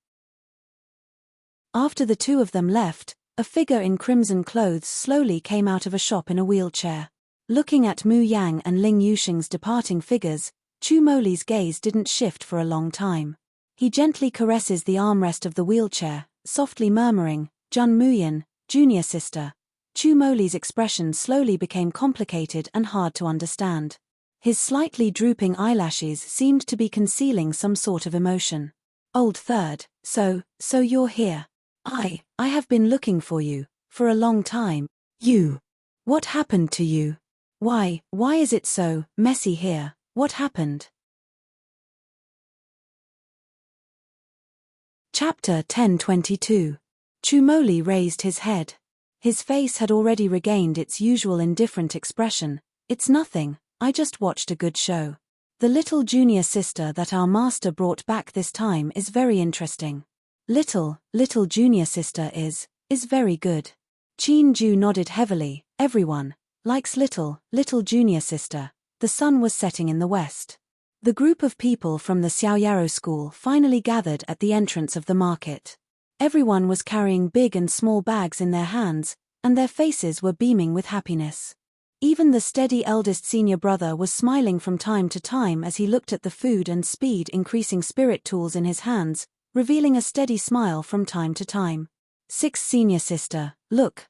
After the two of them left, a figure in crimson clothes slowly came out of a shop in a wheelchair. Looking at Mu Yang and Ling Yusheng's departing figures, Chu Moli's gaze didn't shift for a long time. He gently caresses the armrest of the wheelchair, softly murmuring, "Jun Muyin, junior sister." Chu Moli's expression slowly became complicated and hard to understand. His slightly drooping eyelashes seemed to be concealing some sort of emotion. "Old third, so you're here. I have been looking for you, for a long time. You. What happened to you? Why is it so messy here? What happened?" Chapter 10:22. Chu Moli raised his head. His face had already regained its usual indifferent expression. "It's nothing, I just watched a good show. The little junior sister that our master brought back this time is very interesting. Little junior sister is very good." Qin Ju nodded heavily. "Everyone likes little junior sister." The sun was setting in the west. The group of people from the Xiaoyaro school finally gathered at the entrance of the market. Everyone was carrying big and small bags in their hands, and their faces were beaming with happiness. Even the steady eldest senior brother was smiling from time to time as he looked at the food and speed-increasing spirit tools in his hands, revealing a steady smile from time to time. "Sixth senior sister, look,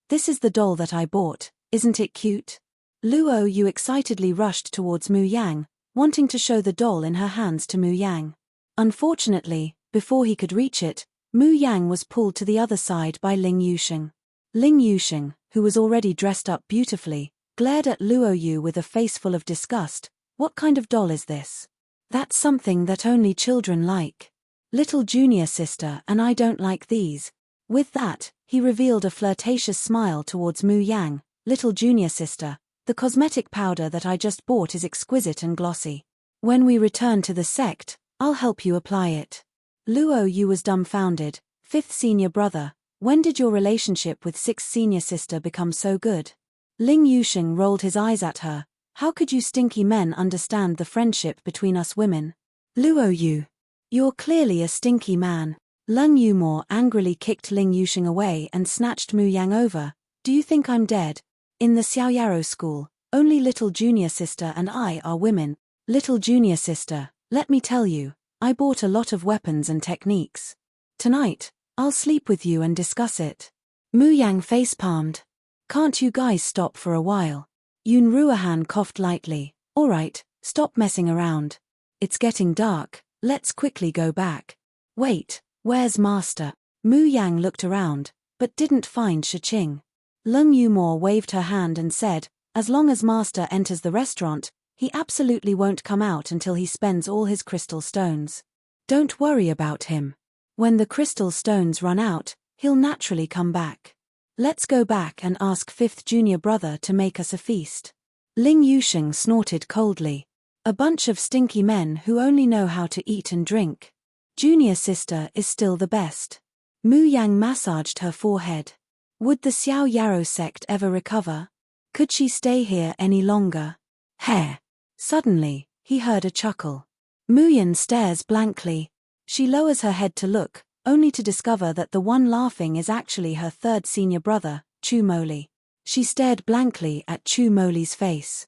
this is the doll that I bought, isn't it cute?" Luo Yu excitedly rushed towards Mu Yang, wanting to show the doll in her hands to Mu Yang. Unfortunately, before he could reach it, Mu Yang was pulled to the other side by Ling Yusheng. Ling Yusheng, who was already dressed up beautifully, glared at Luo Yu with a face full of disgust. "What kind of doll is this? That's something that only children like. Little junior sister and I don't like these." With that, he revealed a flirtatious smile towards Mu Yang. "Little junior sister, the cosmetic powder that I just bought is exquisite and glossy. When we return to the sect, I'll help you apply it." Luo Yu was dumbfounded. "Fifth senior brother, when did your relationship with sixth senior sister become so good?" Ling Yusheng rolled his eyes at her. "How could you stinky men understand the friendship between us women?" "Luo Yu, you're clearly a stinky man." Lung Yumor angrily kicked Ling Yusheng away and snatched Mu Yang over. "Do you think I'm dead? In the Xiaoyaro school, only little junior sister and I are women. Little junior sister, let me tell you, I bought a lot of weapons and techniques. Tonight, I'll sleep with you and discuss it." Mu Yang facepalmed. "Can't you guys stop for a while?" Yun Ruohan coughed lightly. "All right, stop messing around. It's getting dark, let's quickly go back." "Wait, where's master?" Mu Yang looked around, but didn't find Shiqing. Lung Yumor waved her hand and said, "As long as master enters the restaurant, he absolutely won't come out until he spends all his crystal stones. Don't worry about him. When the crystal stones run out, he'll naturally come back. Let's go back and ask fifth junior brother to make us a feast." Ling Yusheng snorted coldly. "A bunch of stinky men who only know how to eat and drink. Junior sister is still the best." Mu Yang massaged her forehead. Would the Xiaoyaro sect ever recover? Could she stay here any longer? Heh! Suddenly, he heard a chuckle. Muyin stares blankly. She lowers her head to look, only to discover that the one laughing is actually her third senior brother, Chu Moli. She stared blankly at Chu Moli's face.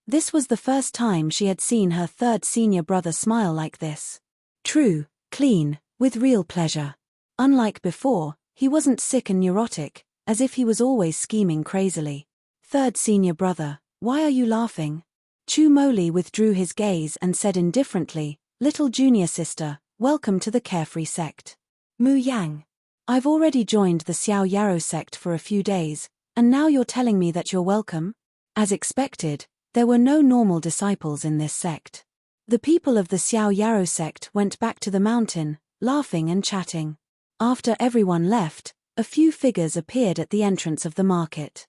This was the first time she had seen her third senior brother smile like this. True, clean, with real pleasure. Unlike before, he wasn't sick and neurotic, as if he was always scheming crazily. "Third senior brother, why are you laughing?" Chu Moli withdrew his gaze and said indifferently, "Little junior sister, welcome to the carefree sect." Mu Yang, "I've already joined the Xiaoyaro sect for a few days, and now you're telling me that you're welcome?" As expected, there were no normal disciples in this sect. The people of the Xiaoyaro sect went back to the mountain, laughing and chatting. After everyone left, a few figures appeared at the entrance of the market.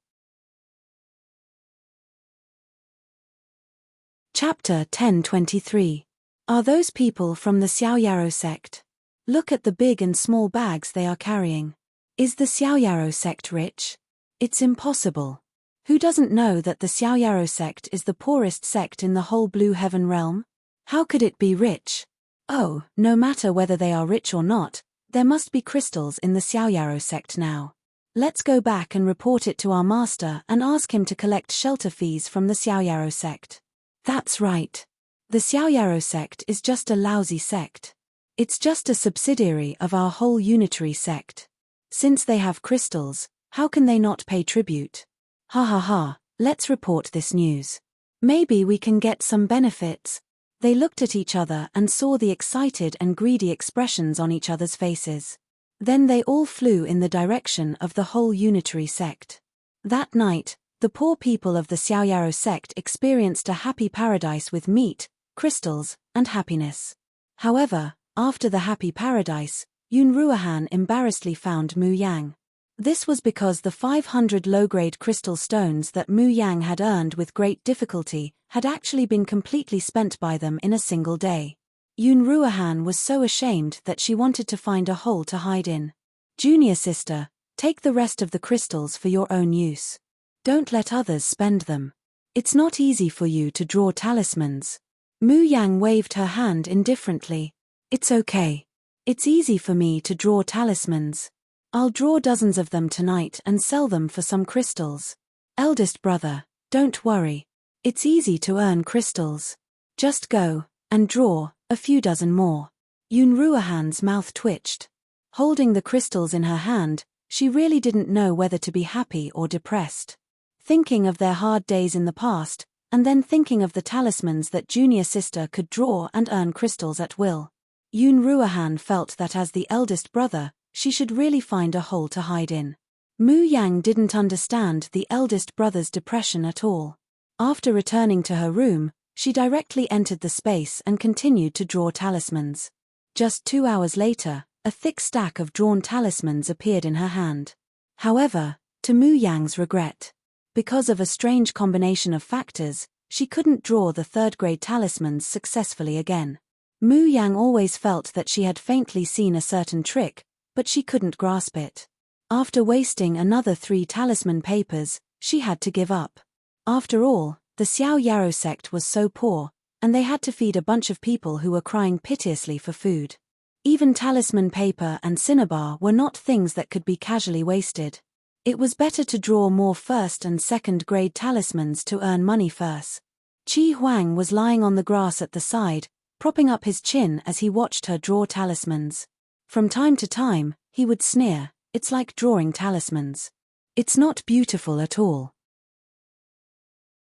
Chapter 10:23. Are those people from the Xiaoyaro sect? Look at the big and small bags they are carrying. Is the Xiaoyaro sect rich? It's impossible. Who doesn't know that the Xiaoyaro sect is the poorest sect in the whole Blue Heaven realm? How could it be rich? Oh, no matter whether they are rich or not, there must be crystals in the Xiaoyaro sect now. Let's go back and report it to our master and ask him to collect shelter fees from the Xiaoyaro sect. That's right. The Xiaoyaro sect is just a lousy sect. It's just a subsidiary of our whole unitary sect. Since they have crystals, how can they not pay tribute? Ha ha ha, let's report this news. Maybe we can get some benefits. They looked at each other and saw the excited and greedy expressions on each other's faces. Then they all flew in the direction of the whole unitary sect. That night, the poor people of the Xiaoyaro sect experienced a happy paradise with meat, crystals, and happiness. However, after the happy paradise, Yun Ruohan embarrassedly found Mu Yang. This was because the 500 low-grade crystal stones that Mu Yang had earned with great difficulty had actually been completely spent by them in a single day. Yun Ruohan was so ashamed that she wanted to find a hole to hide in. Junior sister, take the rest of the crystals for your own use. Don't let others spend them. It's not easy for you to draw talismans. Mu Yang waved her hand indifferently. It's okay. It's easy for me to draw talismans. I'll draw dozens of them tonight and sell them for some crystals. Eldest brother, don't worry. It's easy to earn crystals. Just go and draw a few dozen more. Yun Ruohan's mouth twitched. Holding the crystals in her hand, she really didn't know whether to be happy or depressed. Thinking of their hard days in the past, and then thinking of the talismans that junior sister could draw and earn crystals at will. Yun Ruohan felt that as the eldest brother, she should really find a hole to hide in. Mu Yang didn't understand the eldest brother's depression at all. After returning to her room, she directly entered the space and continued to draw talismans. Just 2 hours later, a thick stack of drawn talismans appeared in her hand. However, to Mu Yang's regret, because of a strange combination of factors, she couldn't draw the third-grade talismans successfully again. Mu Yang always felt that she had faintly seen a certain trick, but she couldn't grasp it. After wasting another 3 talisman papers, she had to give up. After all, the Xiaoyaro sect was so poor, and they had to feed a bunch of people who were crying piteously for food. Even talisman paper and cinnabar were not things that could be casually wasted. It was better to draw more first and second grade talismans to earn money first. Qi Huang was lying on the grass at the side, propping up his chin as he watched her draw talismans. From time to time, he would sneer, "It's like drawing talismans. It's not beautiful at all.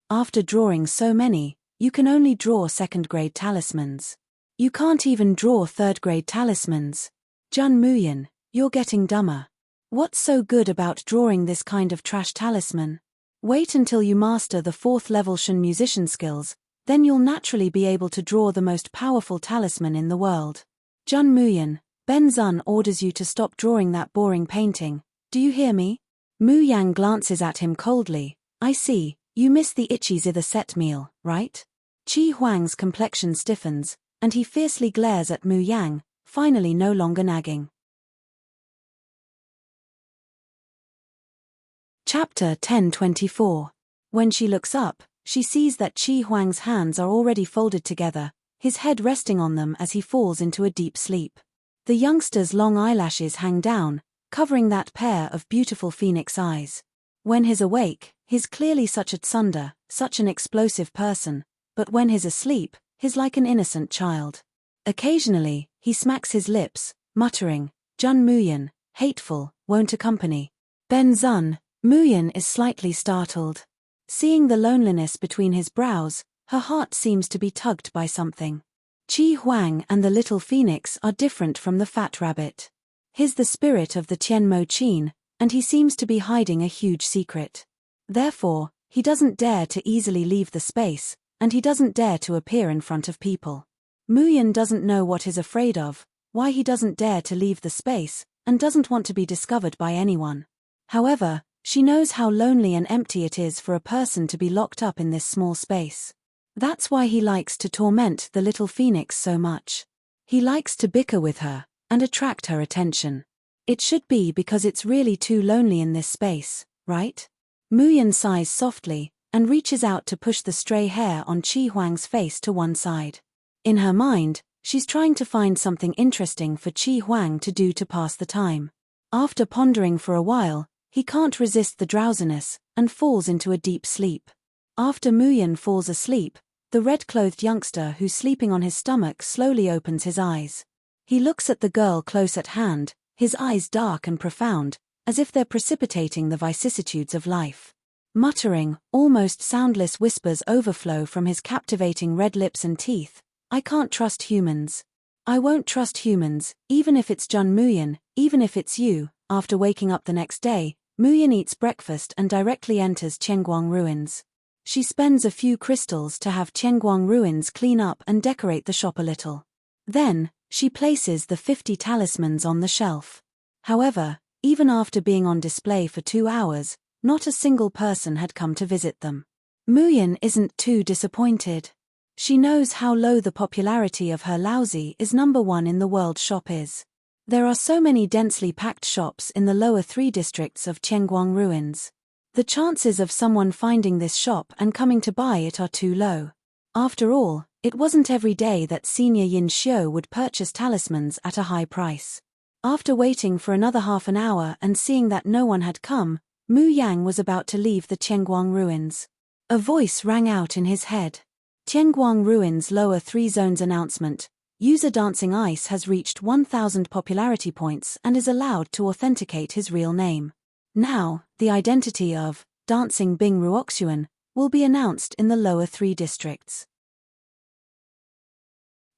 After drawing so many, you can only draw second-grade talismans. You can't even draw third-grade talismans. Jun Muyan, you're getting dumber. What's so good about drawing this kind of trash talisman? Wait until you master the 4th level Shun musician skills, then you'll naturally be able to draw the most powerful talisman in the world. Jun Muyan, Ben Zun orders you to stop drawing that boring painting. Do you hear me?" Mu Yang glances at him coldly. "I see, you miss the itchy zither set meal, right?" Qi Huang's complexion stiffens, and he fiercely glares at Mu Yang, finally no longer nagging. Chapter 10:24. When she looks up, she sees that Qi Huang's hands are already folded together, his head resting on them as he falls into a deep sleep. The youngster's long eyelashes hang down, covering that pair of beautiful phoenix eyes. When he's awake, he's clearly such a tsunda, such an explosive person, but when he's asleep, he's like an innocent child. Occasionally, he smacks his lips, muttering, "Jun Muyan, hateful, won't accompany." Ben Zun, Muyan is slightly startled. Seeing the loneliness between his brows, her heart seems to be tugged by something. Qi Huang and the little phoenix are different from the fat rabbit. He's the spirit of the Tianmo Qin, and he seems to be hiding a huge secret. Therefore, he doesn't dare to easily leave the space, and he doesn't dare to appear in front of people. Muyan doesn't know what he's afraid of, why he doesn't dare to leave the space, and doesn't want to be discovered by anyone. However, she knows how lonely and empty it is for a person to be locked up in this small space. That's why he likes to torment the little phoenix so much. He likes to bicker with her, and attract her attention. It should be because it's really too lonely in this space, right? Muyan sighs softly, and reaches out to push the stray hair on Qi Huang's face to one side. In her mind, she's trying to find something interesting for Qi Huang to do to pass the time. After pondering for a while, he can't resist the drowsiness, and falls into a deep sleep. After Muyan falls asleep, the red-clothed youngster who's sleeping on his stomach slowly opens his eyes. He looks at the girl close at hand, his eyes dark and profound, as if they're precipitating the vicissitudes of life. Muttering, almost soundless whispers overflow from his captivating red lips and teeth. I can't trust humans. I won't trust humans, even if it's Jun Muyan, even if it's you. After waking up the next day, Muyan eats breakfast and directly enters Qianguang Ruins. She spends a few crystals to have Qianguang Ruins clean up and decorate the shop a little. Then, she places the 50 talismans on the shelf. However, even after being on display for 2 hours, not a single person had come to visit them. Muyan isn't too disappointed. She knows how low the popularity of her lousy is #1 in the world shop is. There are so many densely packed shops in the lower 3 districts of Qianguang Ruins. The chances of someone finding this shop and coming to buy it are too low. After all, it wasn't every day that Senior Yin Xiu would purchase talismans at a high price. After waiting for another half an hour and seeing that no one had come, Mu Yang was about to leave the Qianguang Ruins. A voice rang out in his head. Qianguang Ruins Lower 3 Zones announcement. User Dancing Ice has reached 1000 popularity points and is allowed to authenticate his real name. Now, the identity of Dancing Bing Ruoxuan will be announced in the lower 3 districts.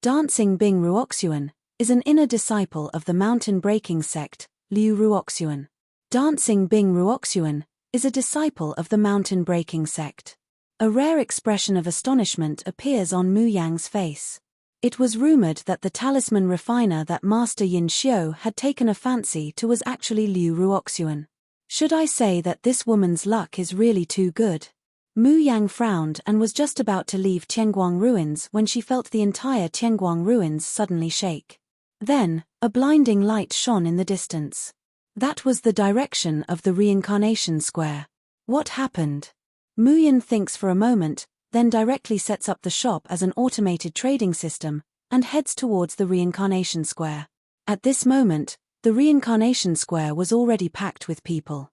Dancing Bing Ruoxuan is an inner disciple of the mountain-breaking sect, Liu Ruoxuan. Dancing Bing Ruoxuan is a disciple of the mountain-breaking sect. A rare expression of astonishment appears on Mu Yang's face. It was rumored that the talisman refiner that Master Yin Xiu had taken a fancy to was actually Liu Ruoxuan. Should I say that this woman's luck is really too good? Mu Yang frowned and was just about to leave Qianguang Ruins when she felt the entire Qianguang Ruins suddenly shake. Then, a blinding light shone in the distance. That was the direction of the reincarnation square. What happened? Muyan thinks for a moment, then directly sets up the shop as an automated trading system, and heads towards the reincarnation square. At this moment, the reincarnation square was already packed with people.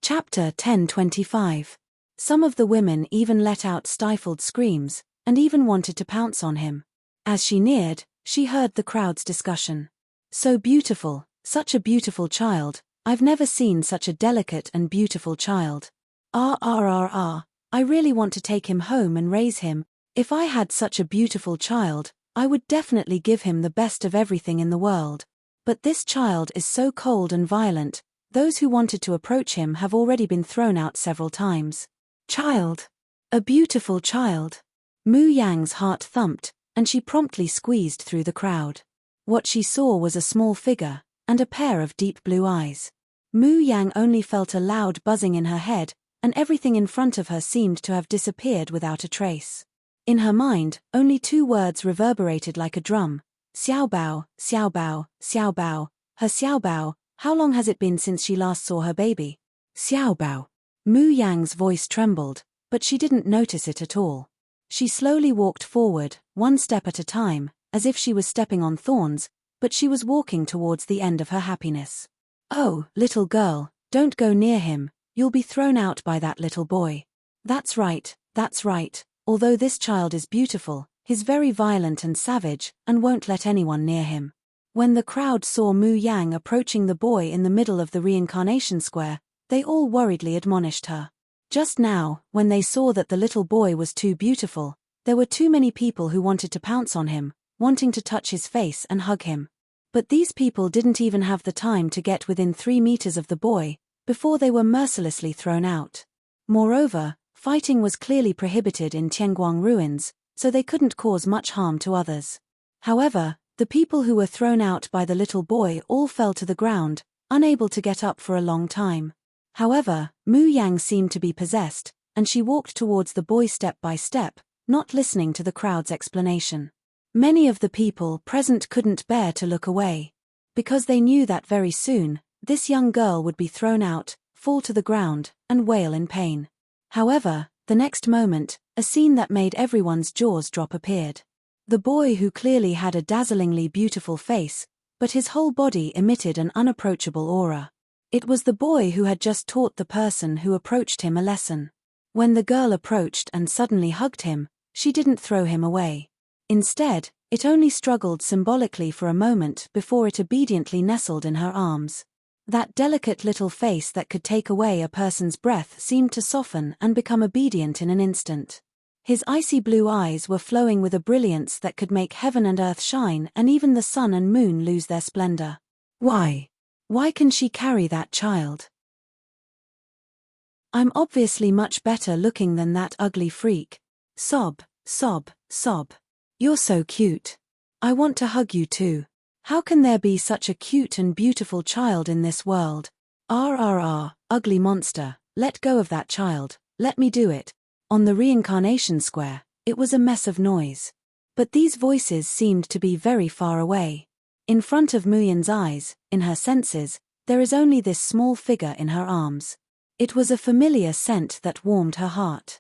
Chapter 1025. Some of the women even let out stifled screams, and even wanted to pounce on him. As she neared, she heard the crowd's discussion. So beautiful, such a beautiful child. I've never seen such a delicate and beautiful child. I really want to take him home and raise him. If I had such a beautiful child, I would definitely give him the best of everything in the world. But this child is so cold and violent, those who wanted to approach him have already been thrown out several times. Child. A beautiful child. Mu Yang's heart thumped, and she promptly squeezed through the crowd. What she saw was a small figure, and a pair of deep blue eyes. Mu Yang only felt a loud buzzing in her head, and everything in front of her seemed to have disappeared without a trace. In her mind, only 2 words reverberated like a drum. Xiaobao, Xiaobao, Xiaobao, her Xiaobao, how long has it been since she last saw her baby? Xiaobao. Mu Yang's voice trembled, but she didn't notice it at all. She slowly walked forward, 1 step at a time, as if she was stepping on thorns, but she was walking towards the end of her happiness. Oh, little girl, don't go near him, you'll be thrown out by that little boy. That's right, although this child is beautiful, he's very violent and savage, and won't let anyone near him. When the crowd saw Mu Yang approaching the boy in the middle of the reincarnation square, they all worriedly admonished her. Just now, when they saw that the little boy was too beautiful, there were too many people who wanted to pounce on him, wanting to touch his face and hug him. But these people didn't even have the time to get within 3 meters of the boy, before they were mercilessly thrown out. Moreover, fighting was clearly prohibited in Qianguang Ruins, so they couldn't cause much harm to others. However, the people who were thrown out by the little boy all fell to the ground, unable to get up for a long time. However, Mu Yang seemed to be possessed, and she walked towards the boy step by step, not listening to the crowd's explanation. Many of the people present couldn't bear to look away. because they knew that very soon, this young girl would be thrown out, fall to the ground, and wail in pain. However, the next moment, a scene that made everyone's jaws drop appeared. The boy, who clearly had a dazzlingly beautiful face, but his whole body emitted an unapproachable aura. It was the boy who had just taught the person who approached him a lesson. When the girl approached and suddenly hugged him, she didn't throw him away. Instead, it only struggled symbolically for a moment before it obediently nestled in her arms. That delicate little face that could take away a person's breath seemed to soften and become obedient in an instant. His icy blue eyes were flowing with a brilliance that could make heaven and earth shine and even the sun and moon lose their splendor. Why? Why can she carry that child? I'm obviously much better looking than that ugly freak. Sob, sob, sob. You're so cute. I want to hug you too. How can there be such a cute and beautiful child in this world? Ugly monster, let go of that child, let me do it. On the reincarnation square, it was a mess of noise. But these voices seemed to be very far away. In front of Muyen's eyes, in her senses, there is only this small figure in her arms. It was a familiar scent that warmed her heart.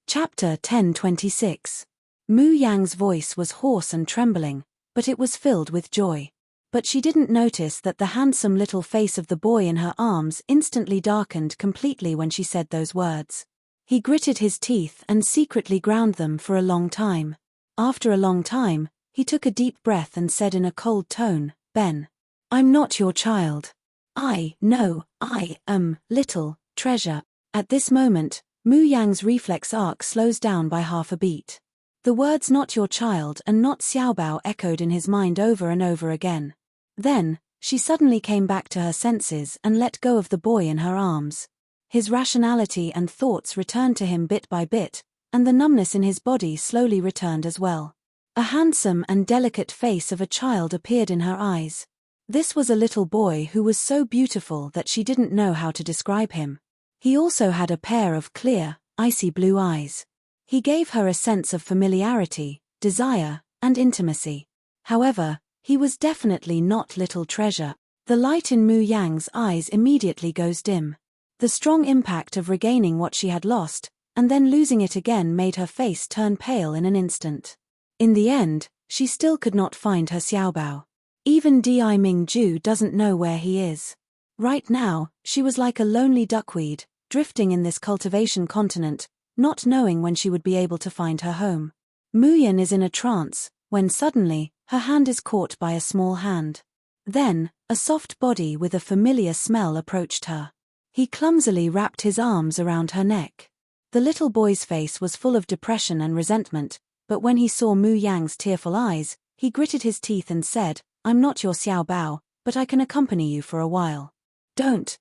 Chapter 10:26. Mu Yang's voice was hoarse and trembling, but it was filled with joy. But she didn't notice that the handsome little face of the boy in her arms instantly darkened completely when she said those words. He gritted his teeth and secretly ground them for a long time. After a long time, he took a deep breath and said in a cold tone, "Ben, I'm not your child. I am little treasure." At this moment, Mu Yang's reflex arc slows down by half a beat. The words "not your child" and "not Xiaobao" echoed in his mind over and over again. Then, she suddenly came back to her senses and let go of the boy in her arms. His rationality and thoughts returned to him bit by bit, and the numbness in his body slowly returned as well. A handsome and delicate face of a child appeared in her eyes. This was a little boy who was so beautiful that she didn't know how to describe him. He also had a pair of clear, icy blue eyes. He gave her a sense of familiarity, desire, and intimacy. However, he was definitely not little treasure. The light in Mu Yang's eyes immediately goes dim. The strong impact of regaining what she had lost, and then losing it again, made her face turn pale in an instant. In the end, she still could not find her Xiaobao. Even Di Mingju doesn't know where he is. Right now, she was like a lonely duckweed, drifting in this cultivation continent, not knowing when she would be able to find her home. Muyan is in a trance, when suddenly, her hand is caught by a small hand. Then, a soft body with a familiar smell approached her. He clumsily wrapped his arms around her neck. The little boy's face was full of depression and resentment, but when he saw Mu Yang's tearful eyes, he gritted his teeth and said, "I'm not your Xiaobao, but I can accompany you for a while. Don't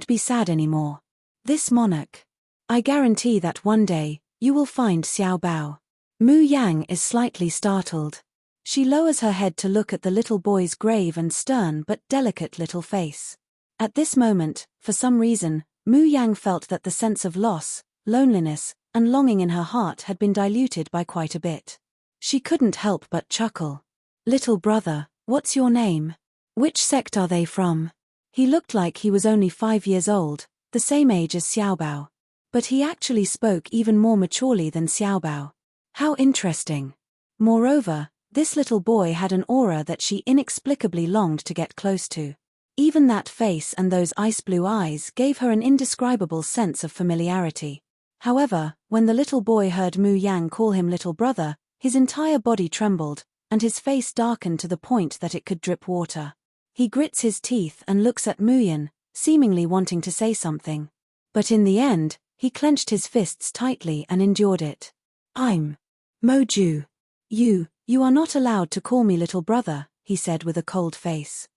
be sad anymore. This monarch. I guarantee that one day, you will find Xiaobao." Mu Yang is slightly startled. She lowers her head to look at the little boy's grave and stern but delicate little face. At this moment, for some reason, Mu Yang felt that the sense of loss, loneliness, and longing in her heart had been diluted by quite a bit. She couldn't help but chuckle. "Little brother, what's your name? Which sect are they from?" He looked like he was only 5 years old, the same age as Xiaobao. But he actually spoke even more maturely than Xiaobao. How interesting. Moreover, this little boy had an aura that she inexplicably longed to get close to. Even that face and those ice-blue eyes gave her an indescribable sense of familiarity. However, when the little boy heard Mu Yang call him little brother, his entire body trembled, and his face darkened to the point that it could drip water. He grits his teeth and looks at Muyan, seemingly wanting to say something. But in the end, he clenched his fists tightly and endured it. "I'm Moju. You are not allowed to call me little brother," he said with a cold face.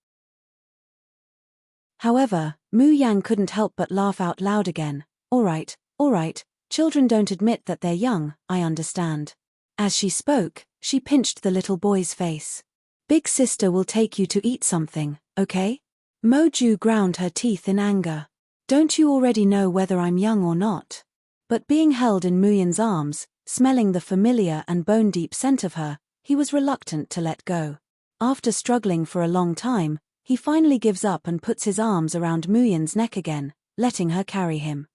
However, Mu Yang couldn't help but laugh out loud again. All right, children don't admit that they're young, I understand." As she spoke, she pinched the little boy's face. "Big sister will take you to eat something, okay?" Moju ground her teeth in anger. "Don't you already know whether I'm young or not?" But being held in Muyan's arms, smelling the familiar and bone-deep scent of her, he was reluctant to let go. After struggling for a long time, he finally gives up and puts his arms around Muyan's neck again, letting her carry him.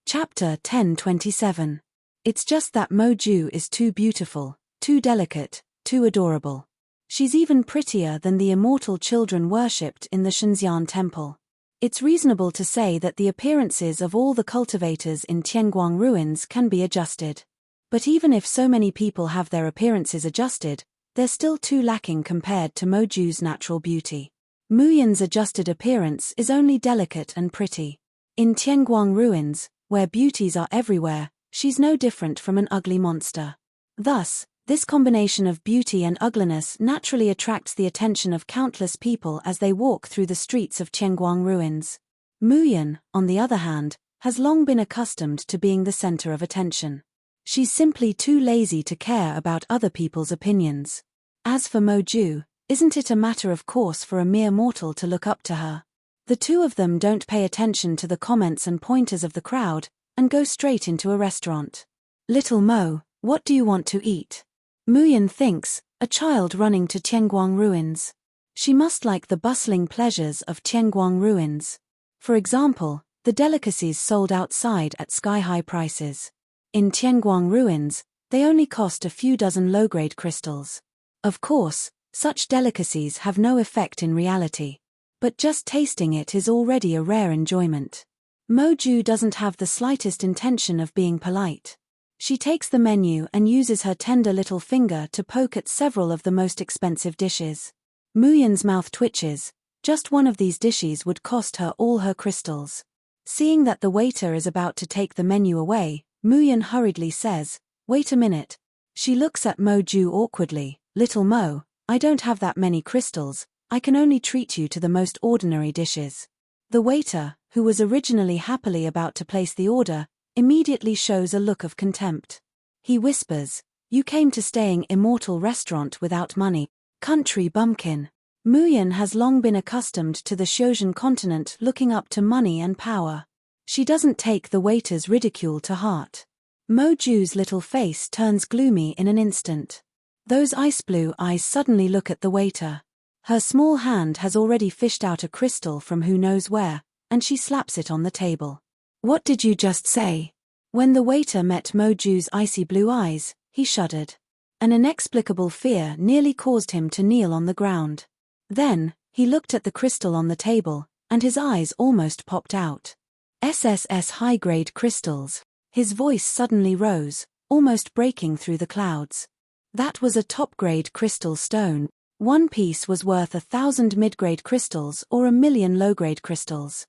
Chapter 10:27. It's just that Moju is too beautiful, too delicate, too adorable. She's even prettier than the immortal children worshipped in the Shenzhen temple. It's reasonable to say that the appearances of all the cultivators in Tianguang ruins can be adjusted. But even if so many people have their appearances adjusted, they're still too lacking compared to Moju's natural beauty. Muyan's adjusted appearance is only delicate and pretty. In Tianguang ruins, where beauties are everywhere, she's no different from an ugly monster. Thus, this combination of beauty and ugliness naturally attracts the attention of countless people as they walk through the streets of Tianguang ruins. Muyan, on the other hand, has long been accustomed to being the center of attention. She's simply too lazy to care about other people's opinions. As for Moju, isn't it a matter of course for a mere mortal to look up to her? The two of them don't pay attention to the comments and pointers of the crowd, and go straight into a restaurant. Little Mo, what do you want to eat? Muyan thinks, a child running to Tianguang ruins. She must like the bustling pleasures of Tianguang ruins. For example, the delicacies sold outside at sky-high prices. In Tianguang ruins, they only cost a few dozen low-grade crystals. Of course, such delicacies have no effect in reality. But just tasting it is already a rare enjoyment. Moju doesn't have the slightest intention of being polite. She takes the menu and uses her tender little finger to poke at several of the most expensive dishes. Muyan's mouth twitches. Just one of these dishes would cost her all her crystals. Seeing that the waiter is about to take the menu away, Muyan hurriedly says, "Wait a minute." She looks at Moju awkwardly. "Little Mo, I don't have that many crystals, I can only treat you to the most ordinary dishes." The waiter, who was originally happily about to place the order, immediately shows a look of contempt. He whispers, "You came to staying immortal restaurant without money, country bumpkin." Muyan has long been accustomed to the Xiozhen continent looking up to money and power. She doesn't take the waiter's ridicule to heart. Moju's little face turns gloomy in an instant. Those ice blue eyes suddenly look at the waiter. Her small hand has already fished out a crystal from who knows where, and she slaps it on the table. "What did you just say?" When the waiter met Moju's icy blue eyes, he shuddered. An inexplicable fear nearly caused him to kneel on the ground. Then, he looked at the crystal on the table, and his eyes almost popped out. "SSS high-grade crystals." His voice suddenly rose, almost breaking through the clouds. That was a top-grade crystal stone. One piece was worth 1,000 mid-grade crystals or 1,000,000 low-grade crystals.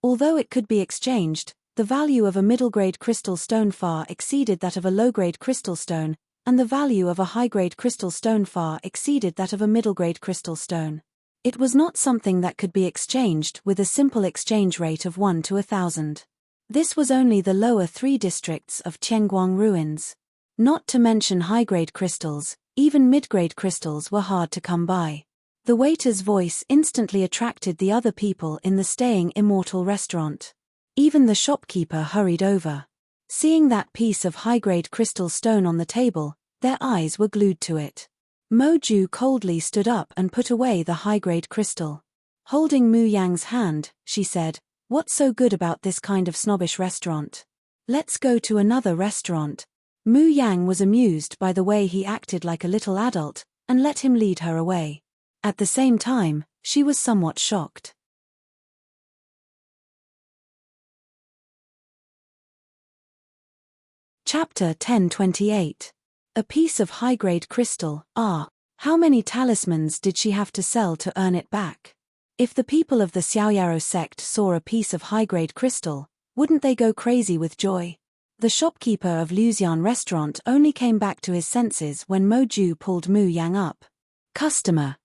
Although it could be exchanged, the value of a middle-grade crystal stone far exceeded that of a low-grade crystal stone, and the value of a high-grade crystal stone far exceeded that of a middle-grade crystal stone. It was not something that could be exchanged with a simple exchange rate of 1 to 1,000. This was only the lower 3 districts of Tianguang ruins. Not to mention high-grade crystals, even mid-grade crystals were hard to come by. The waiter's voice instantly attracted the other people in the staying immortal restaurant. Even the shopkeeper hurried over. Seeing that piece of high-grade crystal stone on the table, their eyes were glued to it. Moju coldly stood up and put away the high-grade crystal. Holding Mu Yang's hand, she said, "What's so good about this kind of snobbish restaurant? Let's go to another restaurant." Mu Yang was amused by the way he acted like a little adult, and let him lead her away. At the same time, she was somewhat shocked. Chapter 10:28. A piece of high-grade crystal. How many talismans did she have to sell to earn it back? If the people of the Xiaoyaro sect saw a piece of high-grade crystal, wouldn't they go crazy with joy? The shopkeeper of Luxian restaurant only came back to his senses when Moju pulled Mu Yang up. Customer,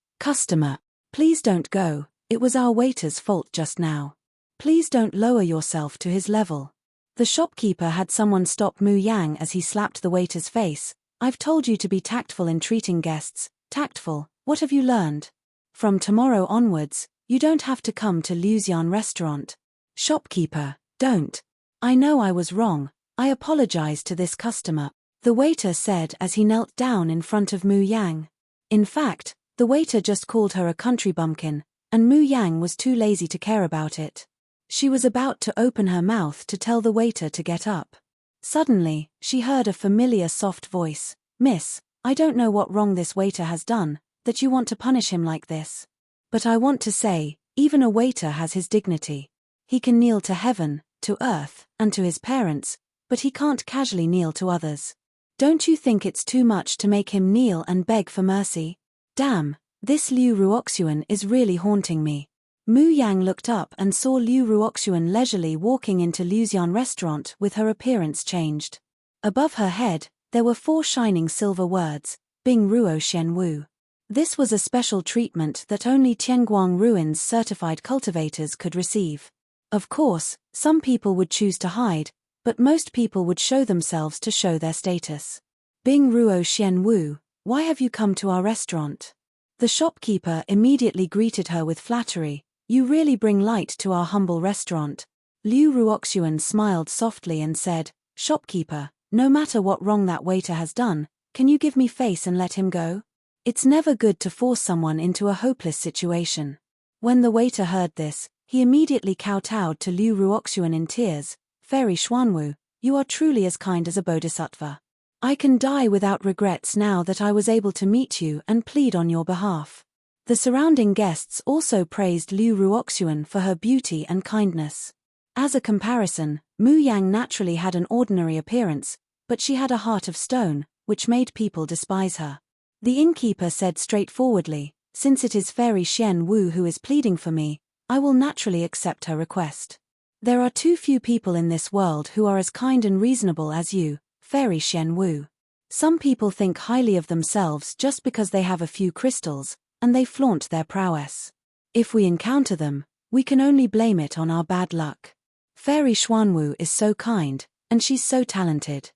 please don't go, it was our waiter's fault just now. Please don't lower yourself to his level." The shopkeeper had someone stop Mu Yang as he slapped the waiter's face. "I've told you to be tactful in treating guests." "Tactful, what have you learned? From tomorrow onwards, you don't have to come to Luxian restaurant." "Shopkeeper, don't." I know I was wrong. I apologize to this customer, the waiter said as he knelt down in front of Mu Yang. In fact, the waiter just called her a country bumpkin, and Mu Yang was too lazy to care about it. She was about to open her mouth to tell the waiter to get up. Suddenly, she heard a familiar soft voice. Miss, I don't know what wrong this waiter has done, that you want to punish him like this. But I want to say, even a waiter has his dignity. He can kneel to heaven, to earth, and to his parents, but he can't casually kneel to others. Don't you think it's too much to make him kneel and beg for mercy? Damn, this Liu Ruoxuan is really haunting me. Mu Yang looked up and saw Liu Ruoxuan leisurely walking into Luxian restaurant with her appearance changed. Above her head, there were 4 shining silver words, Bing Ruo Shen Wu. This was a special treatment that only Tianguang Ruins certified cultivators could receive. Of course, some people would choose to hide, but most people would show themselves to show their status. Bing Ruo Shen Wu, why have you come to our restaurant? The shopkeeper immediately greeted her with flattery. You really bring light to our humble restaurant. Liu Ruoxuan smiled softly and said, Shopkeeper, no matter what wrong that waiter has done, can you give me face and let him go? It's never good to force someone into a hopeless situation. When the waiter heard this, he immediately kowtowed to Liu Ruoxuan in tears. Fairy Xuanwu, you are truly as kind as a bodhisattva. I can die without regrets now that I was able to meet you and plead on your behalf. The surrounding guests also praised Liu Ruoxuan for her beauty and kindness. As a comparison, Mu Yang naturally had an ordinary appearance, but she had a heart of stone, which made people despise her. The innkeeper said straightforwardly, since it is Fairy Shen Wu who is pleading for me, I will naturally accept her request. There are too few people in this world who are as kind and reasonable as you, Fairy Shen Wu. Some people think highly of themselves just because they have a few crystals, and they flaunt their prowess. If we encounter them, we can only blame it on our bad luck. Fairy Xuanwu is so kind, and she's so talented.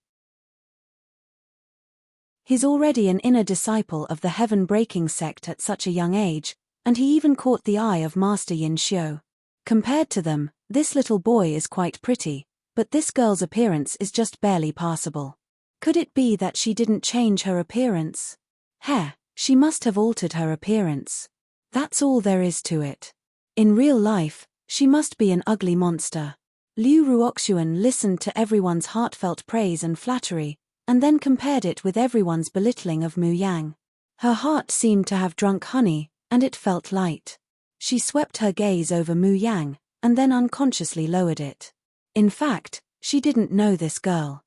He's already an inner disciple of the heaven-breaking sect at such a young age, and he even caught the eye of Master Yin Xiu. Compared to them, this little boy is quite pretty, but this girl's appearance is just barely passable. Could it be that she didn't change her appearance? She must have altered her appearance. That's all there is to it. In real life, she must be an ugly monster. Liu Ruoxuan listened to everyone's heartfelt praise and flattery, and then compared it with everyone's belittling of Mu Yang. Her heart seemed to have drunk honey, and it felt light. She swept her gaze over Mu Yang, and then unconsciously lowered it. In fact, she didn't know this girl.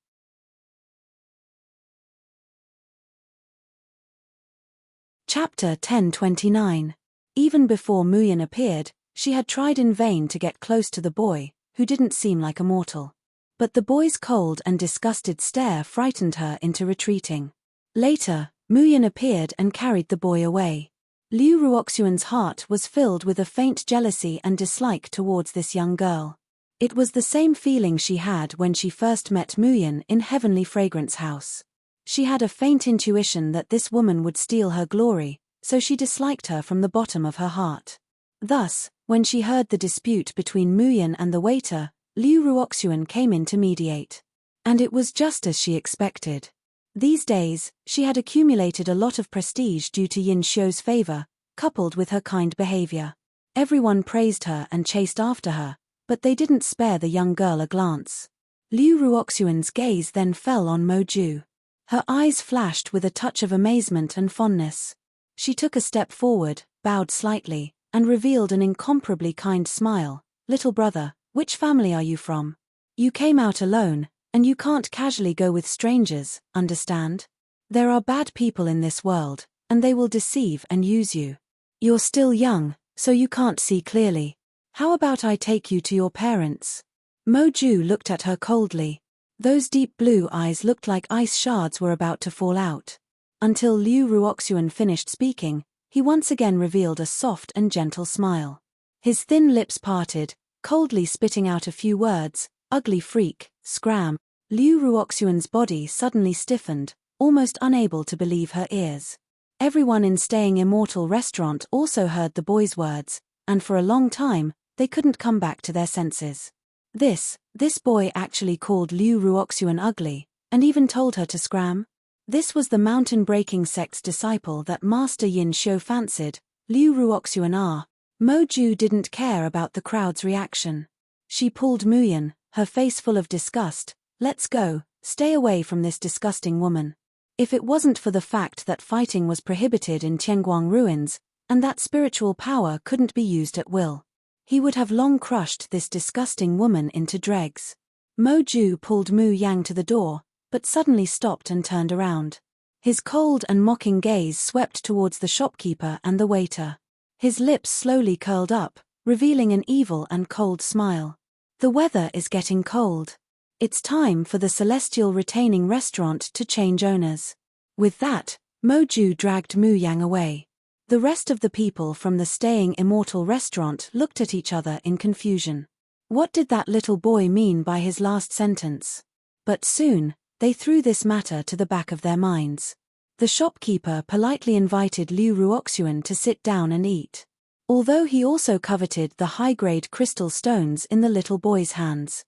Chapter 1029. Even before Muyan appeared, she had tried in vain to get close to the boy, who didn't seem like a mortal. But the boy's cold and disgusted stare frightened her into retreating. Later, Muyan appeared and carried the boy away. Liu Ruoxuan's heart was filled with a faint jealousy and dislike towards this young girl. It was the same feeling she had when she first met Muyan in Heavenly Fragrance House. She had a faint intuition that this woman would steal her glory, so she disliked her from the bottom of her heart. Thus, when she heard the dispute between Muyan and the waiter, Liu Ruoxuan came in to mediate. And it was just as she expected. These days, she had accumulated a lot of prestige due to Yin Xiu's favor, coupled with her kind behavior. Everyone praised her and chased after her, but they didn't spare the young girl a glance. Liu Ruoxuan's gaze then fell on Mo Ju. Her eyes flashed with a touch of amazement and fondness. She took a step forward, bowed slightly, and revealed an incomparably kind smile. Little brother, which family are you from? You came out alone, and you can't casually go with strangers, understand? There are bad people in this world, and they will deceive and use you. You're still young, so you can't see clearly. How about I take you to your parents? Mo Ju looked at her coldly. Those deep blue eyes looked like ice shards were about to fall out. Until Liu Ruoxuan finished speaking, he once again revealed a soft and gentle smile. His thin lips parted, coldly spitting out a few words, ugly freak, scram. Liu Ruoxuan's body suddenly stiffened, almost unable to believe her ears. Everyone in Staying Immortal restaurant also heard the boy's words, and for a long time, they couldn't come back to their senses. This boy actually called Liu Ruoxuan ugly, and even told her to scram? This was the mountain-breaking sect's disciple that Master Yin Xiu fancied, Liu Ruoxuan ah. Mo Ju didn't care about the crowd's reaction. She pulled Muyan, her face full of disgust. Let's go, stay away from this disgusting woman. If it wasn't for the fact that fighting was prohibited in Tianguang ruins, and that spiritual power couldn't be used at will, he would have long crushed this disgusting woman into dregs. Mo Ju pulled Mu Yang to the door, but suddenly stopped and turned around. His cold and mocking gaze swept towards the shopkeeper and the waiter. His lips slowly curled up, revealing an evil and cold smile. The weather is getting cold. It's time for the Celestial Retaining Restaurant to change owners. With that, Mo Ju dragged Mu Yang away. The rest of the people from the Staying Immortal restaurant looked at each other in confusion. What did that little boy mean by his last sentence? But soon, they threw this matter to the back of their minds. The shopkeeper politely invited Liu Ruoxuan to sit down and eat. Although he also coveted the high-grade crystal stones in the little boy's hands.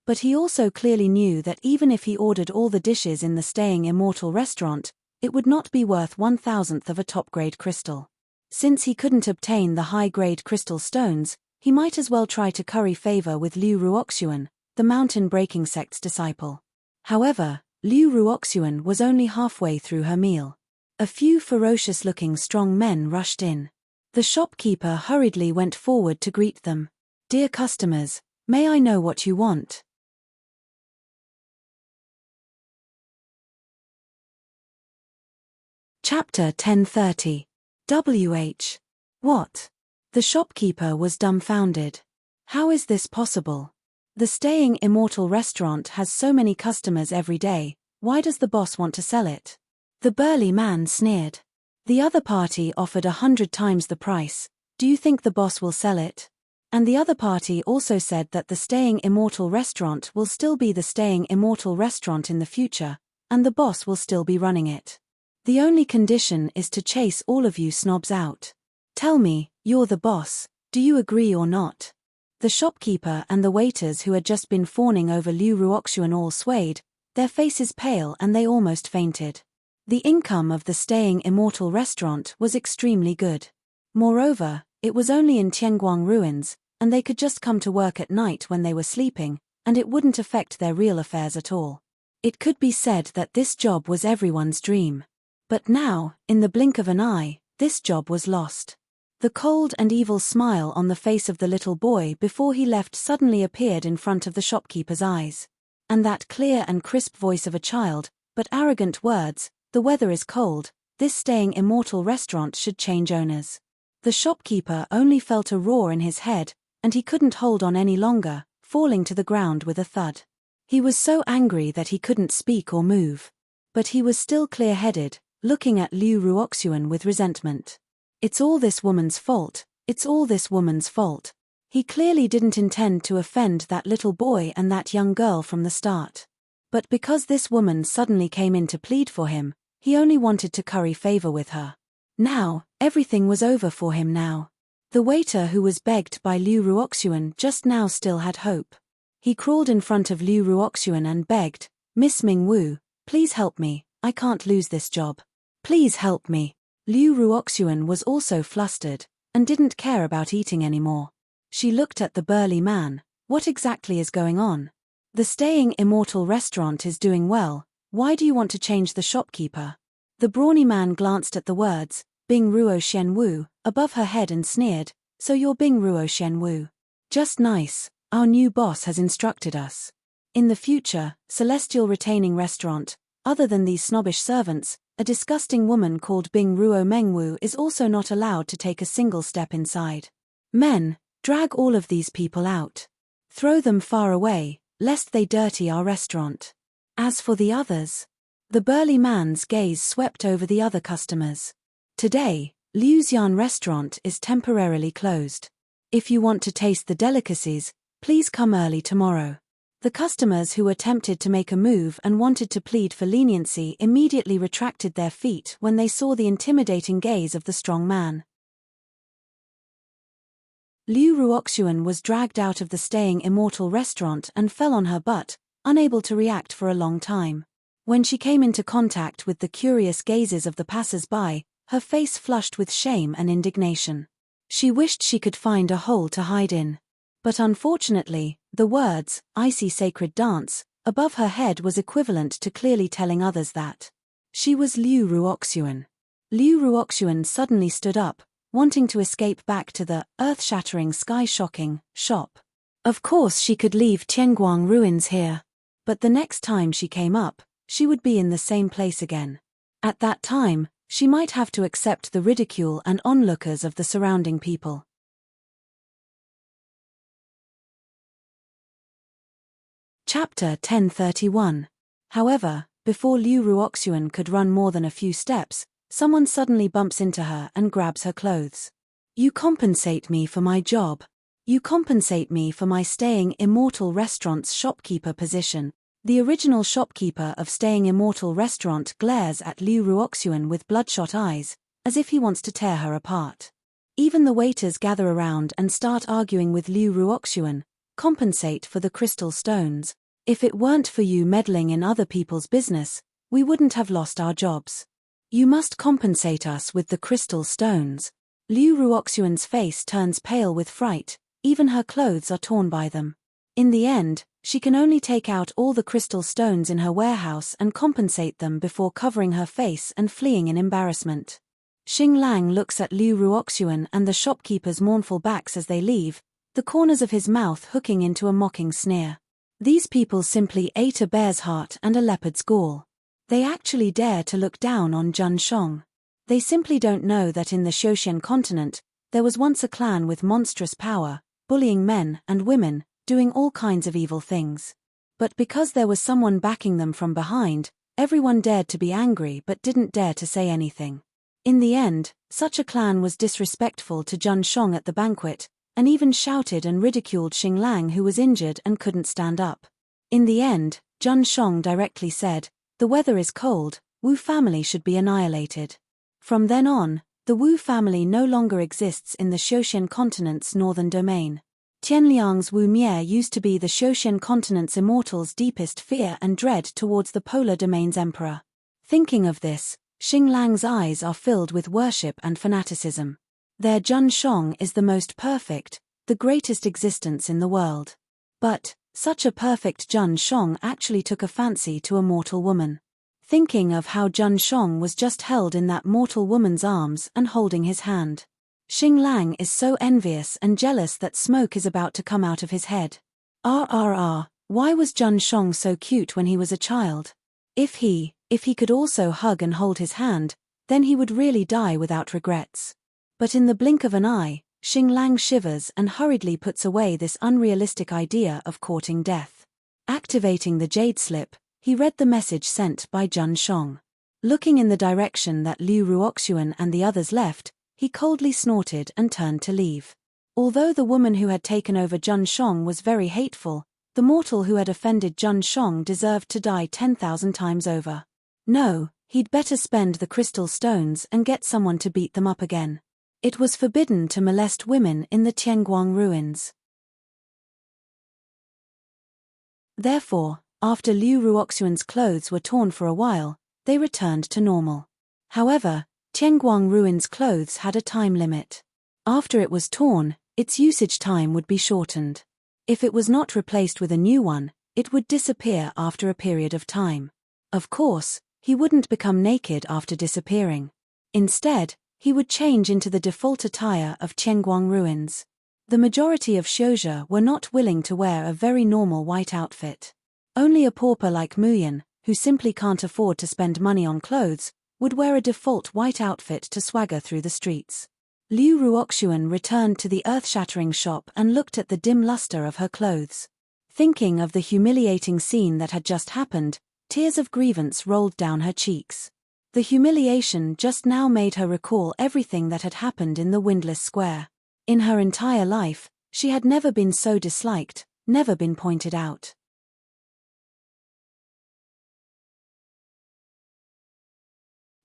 But he also clearly knew that even if he ordered all the dishes in the Staying Immortal restaurant, it would not be worth 1/1000th of a top-grade crystal. Since he couldn't obtain the high-grade crystal stones, he might as well try to curry favor with Liu Ruoxuan, the mountain-breaking sect's disciple. However, Liu Ruoxuan was only halfway through her meal. A few ferocious-looking strong men rushed in. The shopkeeper hurriedly went forward to greet them. "Dear customers, may I know what you want?" Chapter 1030. WH. What? The shopkeeper was dumbfounded. How is this possible? The Staying Immortal restaurant has so many customers every day, why does the boss want to sell it? The burly man sneered. The other party offered 100 times the price, do you think the boss will sell it? And the other party also said that the Staying Immortal restaurant will still be the Staying Immortal restaurant in the future, and the boss will still be running it. The only condition is to chase all of you snobs out. Tell me, you're the boss, do you agree or not? The shopkeeper and the waiters who had just been fawning over Liu Ruoxuan all swayed, their faces pale and they almost fainted. The income of the Staying Immortal restaurant was extremely good. Moreover, it was only in Tianguang ruins, and they could just come to work at night when they were sleeping, and it wouldn't affect their real affairs at all. It could be said that this job was everyone's dream. But now, in the blink of an eye, this job was lost. The cold and evil smile on the face of the little boy before he left suddenly appeared in front of the shopkeeper's eyes. And that clear and crisp voice of a child, but arrogant words, "The weather is cold, this Staying Immortal restaurant should change owners." The shopkeeper only felt a roar in his head, and he couldn't hold on any longer, falling to the ground with a thud. He was so angry that he couldn't speak or move. But he was still clear-headed, looking at Liu Ruoxuan with resentment. It's all this woman's fault, it's all this woman's fault. He clearly didn't intend to offend that little boy and that young girl from the start. But because this woman suddenly came in to plead for him, he only wanted to curry favor with her. Now, everything was over for him now. The waiter who was begged by Liu Ruoxuan just now still had hope. He crawled in front of Liu Ruoxuan and begged, "Miss Ming Wu, please help me, I can't lose this job. Please help me." Liu Ruoxuan was also flustered, and didn't care about eating anymore. She looked at the burly man. What exactly is going on? The Staying Immortal restaurant is doing well, why do you want to change the shopkeeper? The brawny man glanced at the words, Bing Ruo Xian Wu, above her head and sneered, "So you're Bing Ruo Xian Wu. Just nice, our new boss has instructed us. In the future, Celestial Retaining Restaurant, other than these snobbish servants, a disgusting woman called Bing Ruo Mengwu is also not allowed to take a single step inside. Men, drag all of these people out. Throw them far away, lest they dirty our restaurant. As for the others..." The burly man's gaze swept over the other customers. "Today, Liuxian restaurant is temporarily closed. If you want to taste the delicacies, please come early tomorrow." The customers who were tempted to make a move and wanted to plead for leniency immediately retracted their feet when they saw the intimidating gaze of the strong man. Liu Ruoxuan was dragged out of the Staying Immortal restaurant and fell on her butt, unable to react for a long time. When she came into contact with the curious gazes of the passers-by, her face flushed with shame and indignation. She wished she could find a hole to hide in. But unfortunately, the words, "icy sacred dance," above her head was equivalent to clearly telling others that she was Liu Ruoxuan. Liu Ruoxuan suddenly stood up, wanting to escape back to the earth-shattering, sky-shocking shop. Of course she could leave Tianguang ruins here. But the next time she came up, she would be in the same place again. At that time, she might have to accept the ridicule and onlookers of the surrounding people. Chapter 1031. However, before Liu Ruoxuan could run more than a few steps, someone suddenly bumps into her and grabs her clothes. "You compensate me for my job. You compensate me for my Staying Immortal restaurant's shopkeeper position." The original shopkeeper of Staying Immortal restaurant glares at Liu Ruoxuan with bloodshot eyes, as if he wants to tear her apart. Even the waiters gather around and start arguing with Liu Ruoxuan. "Compensate for the crystal stones. If it weren't for you meddling in other people's business, we wouldn't have lost our jobs. You must compensate us with the crystal stones." Liu Ruoxuan's face turns pale with fright, even her clothes are torn by them. In the end, she can only take out all the crystal stones in her warehouse and compensate them before covering her face and fleeing in embarrassment. Xing Lang looks at Liu Ruoxuan and the shopkeeper's mournful backs as they leave, the corners of his mouth hooking into a mocking sneer. These people simply ate a bear's heart and a leopard's gall. They actually dare to look down on Zhang Shong. They simply don't know that in the Xiuxian continent, there was once a clan with monstrous power, bullying men and women, doing all kinds of evil things. But because there was someone backing them from behind, everyone dared to be angry but didn't dare to say anything. In the end, such a clan was disrespectful to Zhang Shong at the banquet, and even shouted and ridiculed Xing Lang, who was injured and couldn't stand up. In the end, Zhang Shong directly said, "The weather is cold, Wu family should be annihilated." From then on, the Wu family no longer exists in the Xiuxian continent's northern domain. Tianliang's Wu Mie used to be the Xiuxian continent's immortals' deepest fear and dread towards the polar domain's emperor. Thinking of this, Xing Lang's eyes are filled with worship and fanaticism. Their Zhang Shong is the most perfect, the greatest existence in the world. But such a perfect Zhang Shong actually took a fancy to a mortal woman. Thinking of how Zhang Shong was just held in that mortal woman's arms and holding his hand, Xing Lang is so envious and jealous that smoke is about to come out of his head. Why was Zhang Shong so cute when he was a child? If he could also hug and hold his hand, then he would really die without regrets. But in the blink of an eye, Xing Lang shivers and hurriedly puts away this unrealistic idea of courting death. Activating the jade slip, he read the message sent by Zhang Shong. Looking in the direction that Liu Ruoxuan and the others left, he coldly snorted and turned to leave. Although the woman who had taken over Zhang Shong was very hateful, the mortal who had offended Zhang Shong deserved to die 10,000 times over. No, he'd better spend the crystal stones and get someone to beat them up again. It was forbidden to molest women in the Tianguang ruins. Therefore, after Liu Ruoxuan's clothes were torn for a while, they returned to normal. However, Tianguang ruins' clothes had a time limit. After it was torn, its usage time would be shortened. If it was not replaced with a new one, it would disappear after a period of time. Of course, he wouldn't become naked after disappearing. Instead, he would change into the default attire of Tianguang ruins. The majority of Xiuzhe were not willing to wear a very normal white outfit. Only a pauper like Muyan, who simply can't afford to spend money on clothes, would wear a default white outfit to swagger through the streets. Liu Ruoxuan returned to the earth-shattering shop and looked at the dim luster of her clothes. Thinking of the humiliating scene that had just happened, tears of grievance rolled down her cheeks. The humiliation just now made her recall everything that had happened in the windless square. In her entire life, she had never been so disliked, never been pointed out.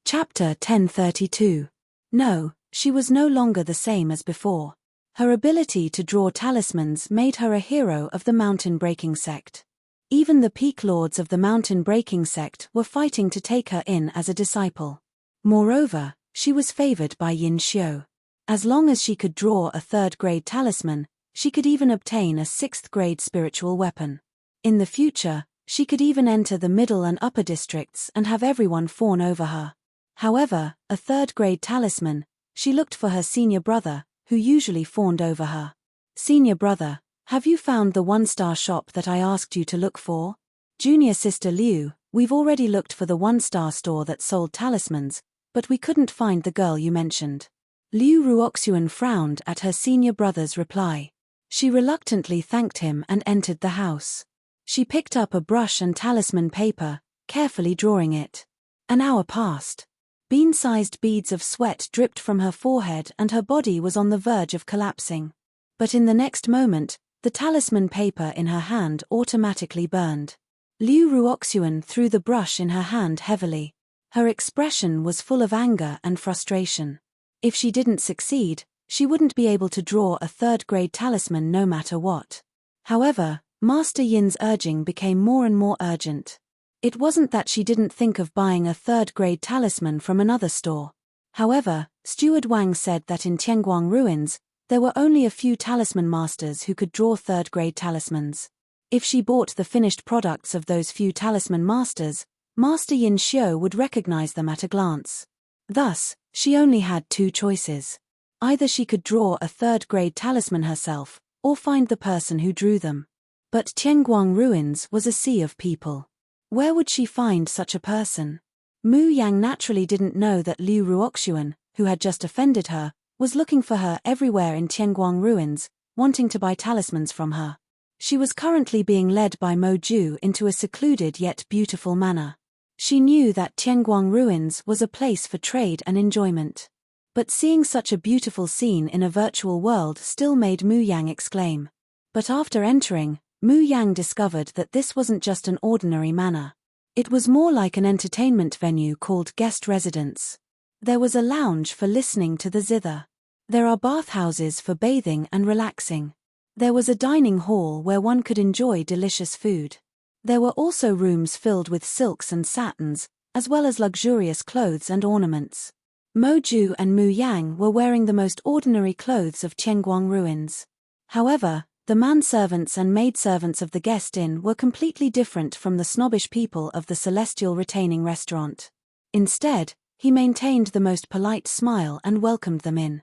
Chapter 1032. No, she was no longer the same as before. Her ability to draw talismans made her a hero of the mountain-breaking sect. Even the peak lords of the mountain-breaking sect were fighting to take her in as a disciple. Moreover, she was favored by Yin Xiu. As long as she could draw a third-grade talisman, she could even obtain a sixth-grade spiritual weapon. In the future, she could even enter the middle and upper districts and have everyone fawn over her. However, a third-grade talisman, she looked for her senior brother, who usually fawned over her. Senior brother, have you found the one-star shop that I asked you to look for? Junior sister Liu, we've already looked for the one-star store that sold talismans, but we couldn't find the girl you mentioned. Liu Ruoxuan frowned at her senior brother's reply. She reluctantly thanked him and entered the house. She picked up a brush and talisman paper, carefully drawing it. An hour passed. Bean-sized beads of sweat dripped from her forehead and her body was on the verge of collapsing. But in the next moment, the talisman paper in her hand automatically burned. Liu Ruoxuan threw the brush in her hand heavily. Her expression was full of anger and frustration. If she didn't succeed, she wouldn't be able to draw a third-grade talisman no matter what. However, Master Yin's urging became more and more urgent. It wasn't that she didn't think of buying a third-grade talisman from another store. However, Steward Wang said that in Tianguang ruins, there were only a few talisman masters who could draw third-grade talismans. If she bought the finished products of those few talisman masters, Master Yin Xiu would recognize them at a glance. Thus, she only had two choices. Either she could draw a third-grade talisman herself, or find the person who drew them. But Tianguang ruins was a sea of people. Where would she find such a person? Mu Yang naturally didn't know that Liu Ruoxuan, who had just offended her, was looking for her everywhere in Tianguang ruins, wanting to buy talismans from her. She was currently being led by Mo Ju into a secluded yet beautiful manor. She knew that Tianguang ruins was a place for trade and enjoyment. But seeing such a beautiful scene in a virtual world still made Mu Yang exclaim. But after entering, Mu Yang discovered that this wasn't just an ordinary manor. It was more like an entertainment venue called guest residence. There was a lounge for listening to the zither. There are bathhouses for bathing and relaxing. There was a dining hall where one could enjoy delicious food. There were also rooms filled with silks and satins, as well as luxurious clothes and ornaments. Mo Ju and Mu Yang were wearing the most ordinary clothes of Tianguang ruins. However, the manservants and maidservants of the guest inn were completely different from the snobbish people of the Celestial Retaining Restaurant. Instead, he maintained the most polite smile and welcomed them in.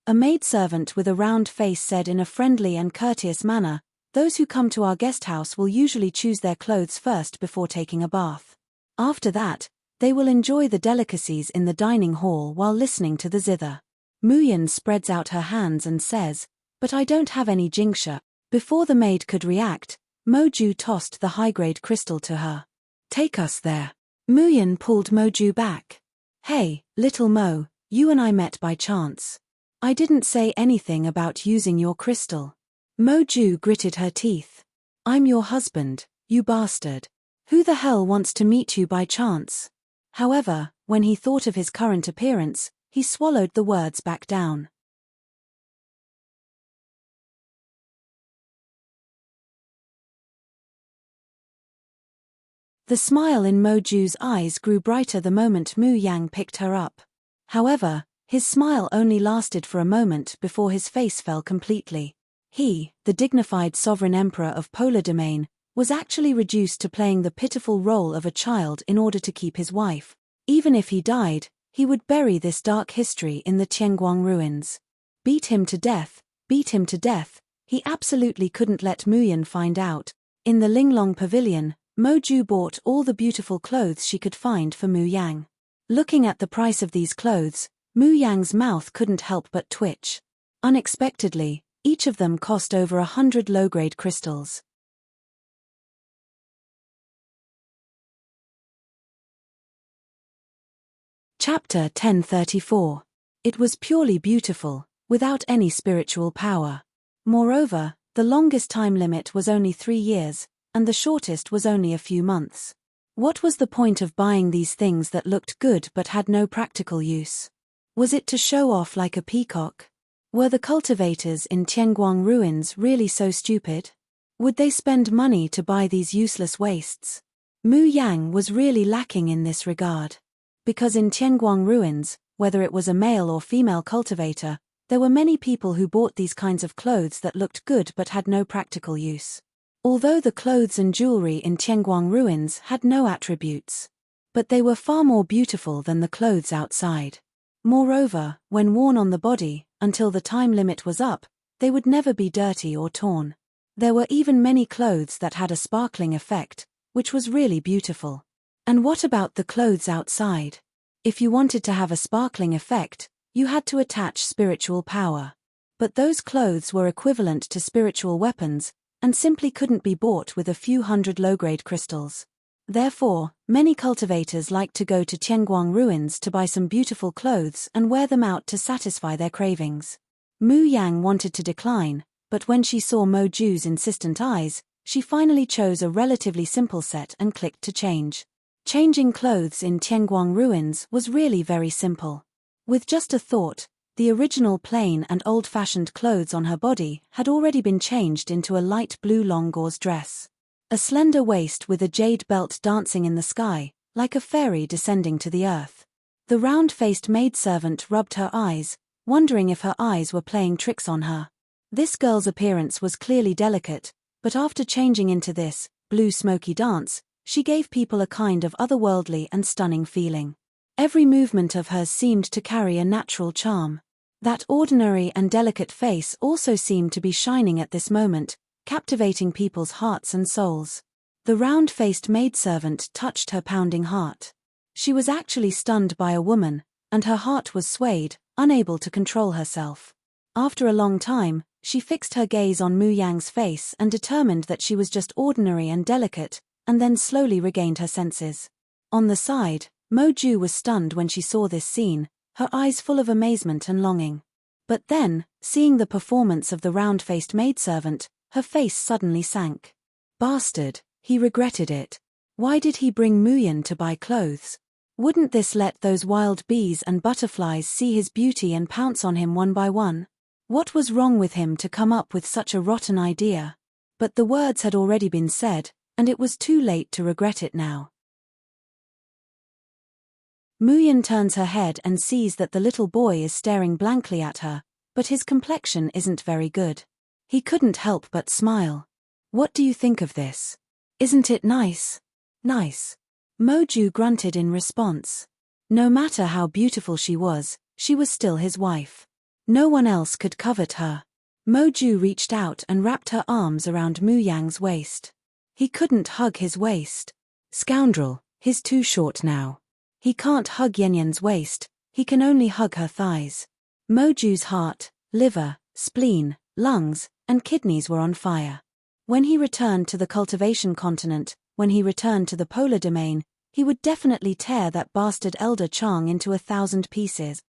A maidservant with a round face said in a friendly and courteous manner, "Those who come to our guest house will usually choose their clothes first before taking a bath. After that, they will enjoy the delicacies in the dining hall while listening to the zither." Muyan spreads out her hands and says, "But I don't have any jinxia." Before the maid could react, Mo Ju tossed the high-grade crystal to her. "Take us there." Muyan pulled Mo Ju back. "Hey, little Mo, you and I met by chance. I didn't say anything about using your crystal." Mo Ju gritted her teeth. "I'm your husband, you bastard. Who the hell wants to meet you by chance?" However, when he thought of his current appearance, he swallowed the words back down. The smile in Mo Ju's eyes grew brighter the moment Mu Yang picked her up. However, his smile only lasted for a moment before his face fell completely. He, the dignified sovereign emperor of Polar Domain, was actually reduced to playing the pitiful role of a child in order to keep his wife. Even if he died, he would bury this dark history in the Tianguang ruins. Beat him to death, beat him to death. He absolutely couldn't let Muyan find out. In the Linglong Pavilion, Mo Ju bought all the beautiful clothes she could find for Mu Yang. Looking at the price of these clothes, Mu Yang's mouth couldn't help but twitch. Unexpectedly, each of them cost over 100 low-grade crystals. Chapter 1034. It was purely beautiful, without any spiritual power. Moreover, the longest time limit was only 3 years, and the shortest was only a few months. What was the point of buying these things that looked good but had no practical use? Was it to show off like a peacock? Were the cultivators in Tianguang ruins really so stupid? Would they spend money to buy these useless wastes? Mu Yang was really lacking in this regard. Because in Tianguang ruins, whether it was a male or female cultivator, there were many people who bought these kinds of clothes that looked good but had no practical use. Although the clothes and jewelry in Tianguang ruins had no attributes. But they were far more beautiful than the clothes outside. Moreover, when worn on the body, until the time limit was up, they would never be dirty or torn. There were even many clothes that had a sparkling effect, which was really beautiful. And what about the clothes outside? If you wanted to have a sparkling effect, you had to attach spiritual power. But those clothes were equivalent to spiritual weapons, and simply couldn't be bought with a few hundred low-grade crystals. Therefore, many cultivators liked to go to Tianguang ruins to buy some beautiful clothes and wear them out to satisfy their cravings. Mu Yang wanted to decline, but when she saw Mo Ju's insistent eyes, she finally chose a relatively simple set and clicked to change. Changing clothes in Tianguang ruins was really very simple. With just a thought, the original plain and old-fashioned clothes on her body had already been changed into a light blue long gauze dress. A slender waist with a jade belt dancing in the sky, like a fairy descending to the earth. The round-faced maidservant rubbed her eyes, wondering if her eyes were playing tricks on her. This girl's appearance was clearly delicate, but after changing into this blue smoky dance, she gave people a kind of otherworldly and stunning feeling. Every movement of hers seemed to carry a natural charm. That ordinary and delicate face also seemed to be shining at this moment, captivating people's hearts and souls. The round-faced maidservant touched her pounding heart. She was actually stunned by a woman, and her heart was swayed, unable to control herself. After a long time, she fixed her gaze on Mu Yang's face and determined that she was just ordinary and delicate, and then slowly regained her senses. On the side, Mo Ju was stunned when she saw this scene, her eyes full of amazement and longing. But then, seeing the performance of the round-faced maidservant, her face suddenly sank. Bastard, he regretted it. Why did he bring Muyan to buy clothes? Wouldn't this let those wild bees and butterflies see his beauty and pounce on him one by one? What was wrong with him to come up with such a rotten idea? But the words had already been said, and it was too late to regret it now. Muyan turns her head and sees that the little boy is staring blankly at her, but his complexion isn't very good. He couldn't help but smile. What do you think of this? Isn't it nice? Nice. Mo Ju grunted in response. No matter how beautiful she was still his wife. No one else could covet her. Mo Ju reached out and wrapped her arms around Mu Yang's waist. He couldn't hug his waist. Scoundrel, he's too short now. He can't hug Yanyan's waist, he can only hug her thighs. Mo Ju's heart, liver, spleen, lungs, and kidneys were on fire. When he returned to the cultivation continent, when he returned to the polar domain, he would definitely tear that bastard Elder Chang into 1,000 pieces.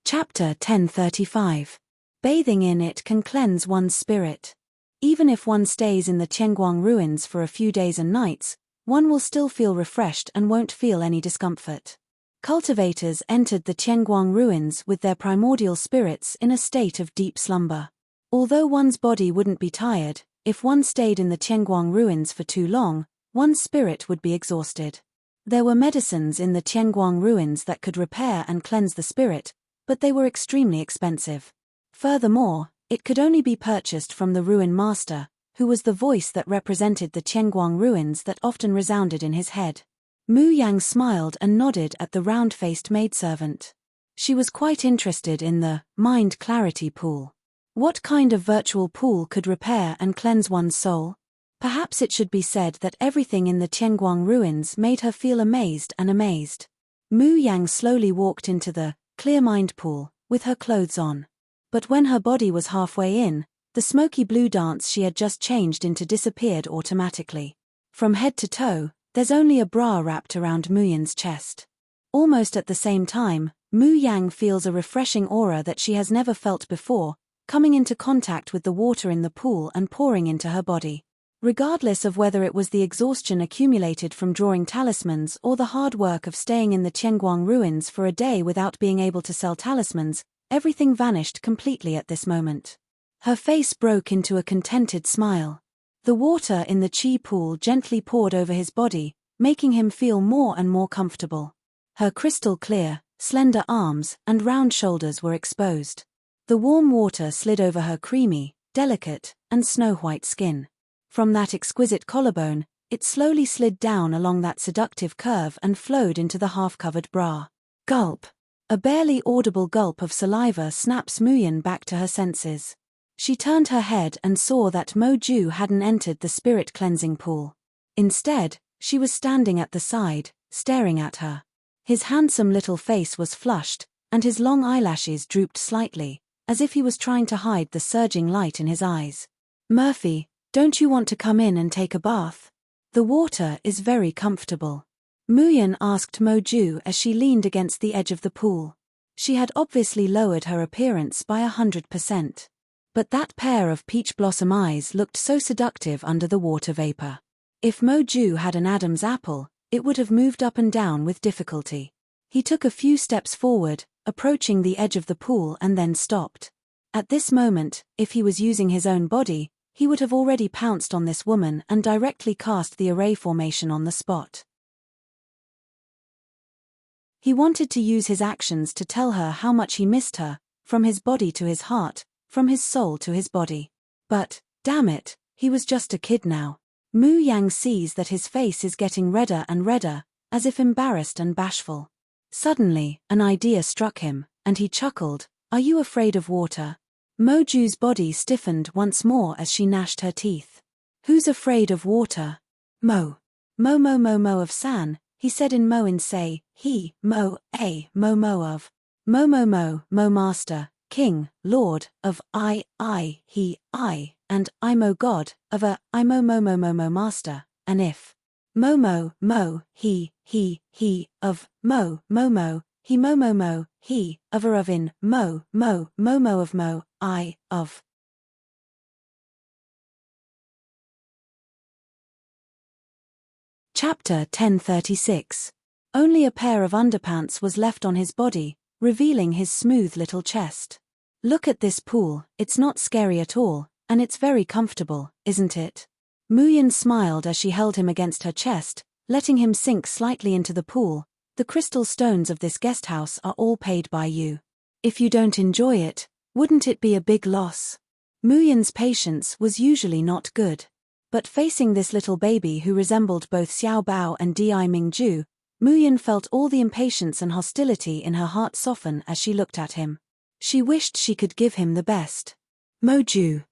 Chapter 1035. Bathing in it can cleanse one's spirit. Even if one stays in the Tianguang ruins for a few days and nights, one will still feel refreshed and won't feel any discomfort. Cultivators entered the Tianguang ruins with their primordial spirits in a state of deep slumber. Although one's body wouldn't be tired, if one stayed in the Tianguang ruins for too long, one's spirit would be exhausted. There were medicines in the Tianguang ruins that could repair and cleanse the spirit, but they were extremely expensive. Furthermore, it could only be purchased from the ruin master, who was the voice that represented the Tianguang ruins that often resounded in his head. Mu Yang smiled and nodded at the round-faced maidservant. She was quite interested in the mind clarity pool. What kind of virtual pool could repair and cleanse one's soul? Perhaps it should be said that everything in the Tianguang ruins made her feel amazed and amazed. Mu Yang slowly walked into the clear mind pool, with her clothes on. But when her body was halfway in, the smoky blue dance she had just changed into disappeared automatically. From head to toe, there's only a bra wrapped around Muyan's chest. Almost at the same time, Mu Yang feels a refreshing aura that she has never felt before, coming into contact with the water in the pool and pouring into her body. Regardless of whether it was the exhaustion accumulated from drawing talismans or the hard work of staying in the Tianguang ruins for a day without being able to sell talismans, everything vanished completely at this moment. Her face broke into a contented smile. The water in the qi pool gently poured over his body, making him feel more and more comfortable. Her crystal-clear, slender arms and round shoulders were exposed. The warm water slid over her creamy, delicate, and snow-white skin. From that exquisite collarbone, it slowly slid down along that seductive curve and flowed into the half-covered bra. Gulp! A barely audible gulp of saliva snaps Muyan back to her senses. She turned her head and saw that Mo Ju hadn't entered the spirit cleansing pool. Instead, she was standing at the side, staring at her. His handsome little face was flushed, and his long eyelashes drooped slightly, as if he was trying to hide the surging light in his eyes. "Murphy, don't you want to come in and take a bath? The water is very comfortable," Muyan asked Mo Ju as she leaned against the edge of the pool. She had obviously lowered her appearance by 100%. But that pair of peach blossom eyes looked so seductive under the water vapor. If Mo Ju had an Adam's apple, it would have moved up and down with difficulty. He took a few steps forward, approaching the edge of the pool and then stopped. At this moment, if he was using his own body, he would have already pounced on this woman and directly cast the array formation on the spot. He wanted to use his actions to tell her how much he missed her, from his body to his heart, from his soul to his body. But, damn it, he was just a kid now. Mu Yang sees that his face is getting redder and redder, as if embarrassed and bashful. Suddenly, an idea struck him, and he chuckled, "Are you afraid of water?" Mo Ju's body stiffened once more as she gnashed her teeth. "Who's afraid of water?" "Mo. Mo of San," he said in Mo in say, he, Mo, a, Mo of. Mo master, king, lord, of I, he, I, and I Mo god, of a, I Mo master, and if. Mo, he, of, Mo, he Mo, he, of a of in, Mo of Mo, I, of. Chapter 1036. Only a pair of underpants was left on his body, revealing his smooth little chest. "Look at this pool, it's not scary at all, and it's very comfortable, isn't it?" Muyan smiled as she held him against her chest, letting him sink slightly into the pool. "The crystal stones of this guest house are all paid by you. If you don't enjoy it, wouldn't it be a big loss?" Muyan's patience was usually not good. But facing this little baby who resembled both Xiao Bao and Di Mingju, Muyan felt all the impatience and hostility in her heart soften as she looked at him. She wished she could give him the best. Mo Ju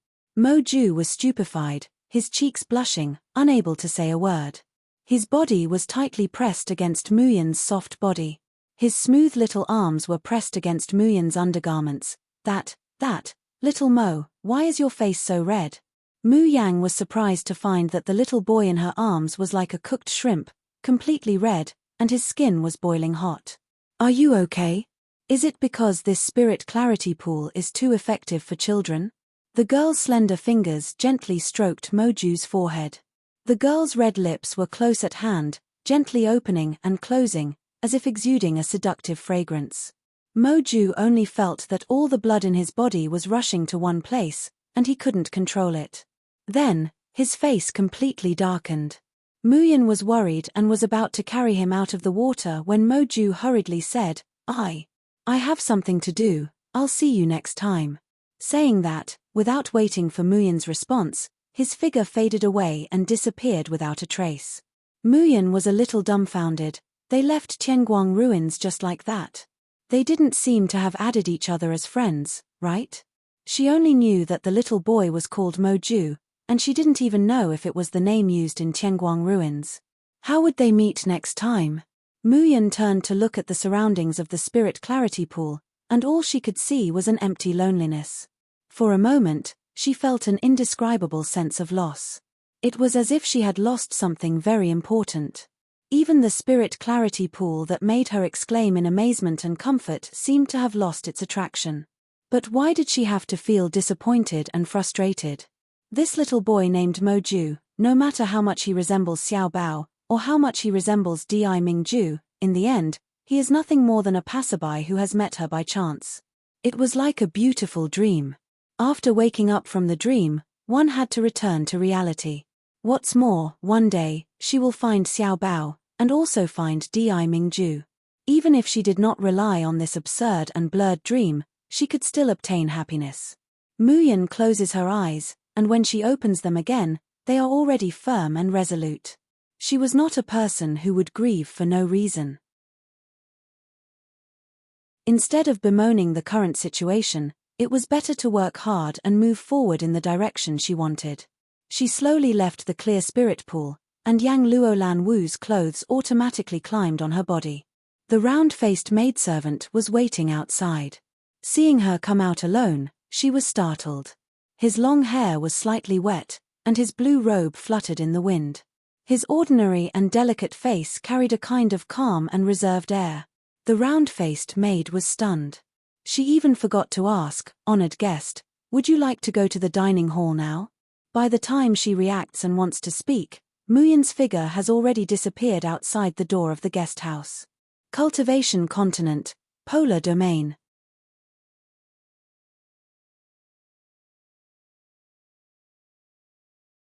was stupefied, his cheeks blushing, unable to say a word. His body was tightly pressed against Muyan's soft body. His smooth little arms were pressed against Muyan's undergarments. That, little Mo, why is your face so red?" Mu Yang was surprised to find that the little boy in her arms was like a cooked shrimp, completely red, and his skin was boiling hot. "Are you okay? Is it because this spirit clarity pool is too effective for children?" The girl's slender fingers gently stroked Mo Ju's forehead. The girl's red lips were close at hand, gently opening and closing, as if exuding a seductive fragrance. Mo Ju only felt that all the blood in his body was rushing to one place, and he couldn't control it. Then, his face completely darkened. Muyan was worried and was about to carry him out of the water when Mo Ju hurriedly said, I have something to do, I'll see you next time." Saying that, without waiting for Muyan's response, his figure faded away and disappeared without a trace. Muyan was a little dumbfounded. They left Tianguang ruins just like that. They didn't seem to have added each other as friends, right? She only knew that the little boy was called Mo Ju, and she didn't even know if it was the name used in Tianguang ruins. How would they meet next time? Muyan turned to look at the surroundings of the spirit clarity pool, and all she could see was an empty loneliness. For a moment, she felt an indescribable sense of loss. It was as if she had lost something very important. Even the spirit clarity pool that made her exclaim in amazement and comfort seemed to have lost its attraction. But why did she have to feel disappointed and frustrated? This little boy named Mo Ju, No matter how much he resembles Xiao Bao, or how much he resembles Di Mingju, in the end, he is nothing more than a passerby who has met her by chance. It was like a beautiful dream. After waking up from the dream, one had to return to reality. What's more, one day, she will find Xiao Bao, and also find Di Mingju. Even if she did not rely on this absurd and blurred dream, she could still obtain happiness. Muyan closes her eyes, and when she opens them again, they are already firm and resolute. She was not a person who would grieve for no reason. Instead of bemoaning the current situation, it was better to work hard and move forward in the direction she wanted. She slowly left the clear spirit pool, and Yang Luolan Wu's clothes automatically climbed on her body. The round-faced maidservant was waiting outside. Seeing her come out alone, she was startled. His long hair was slightly wet, and his blue robe fluttered in the wind. His ordinary and delicate face carried a kind of calm and reserved air. The round-faced maid was stunned. She even forgot to ask, honored guest, would you like to go to the dining hall now? By the time she reacts and wants to speak, Muyan's figure has already disappeared outside the door of the guest house. Cultivation Continent, Polar Domain.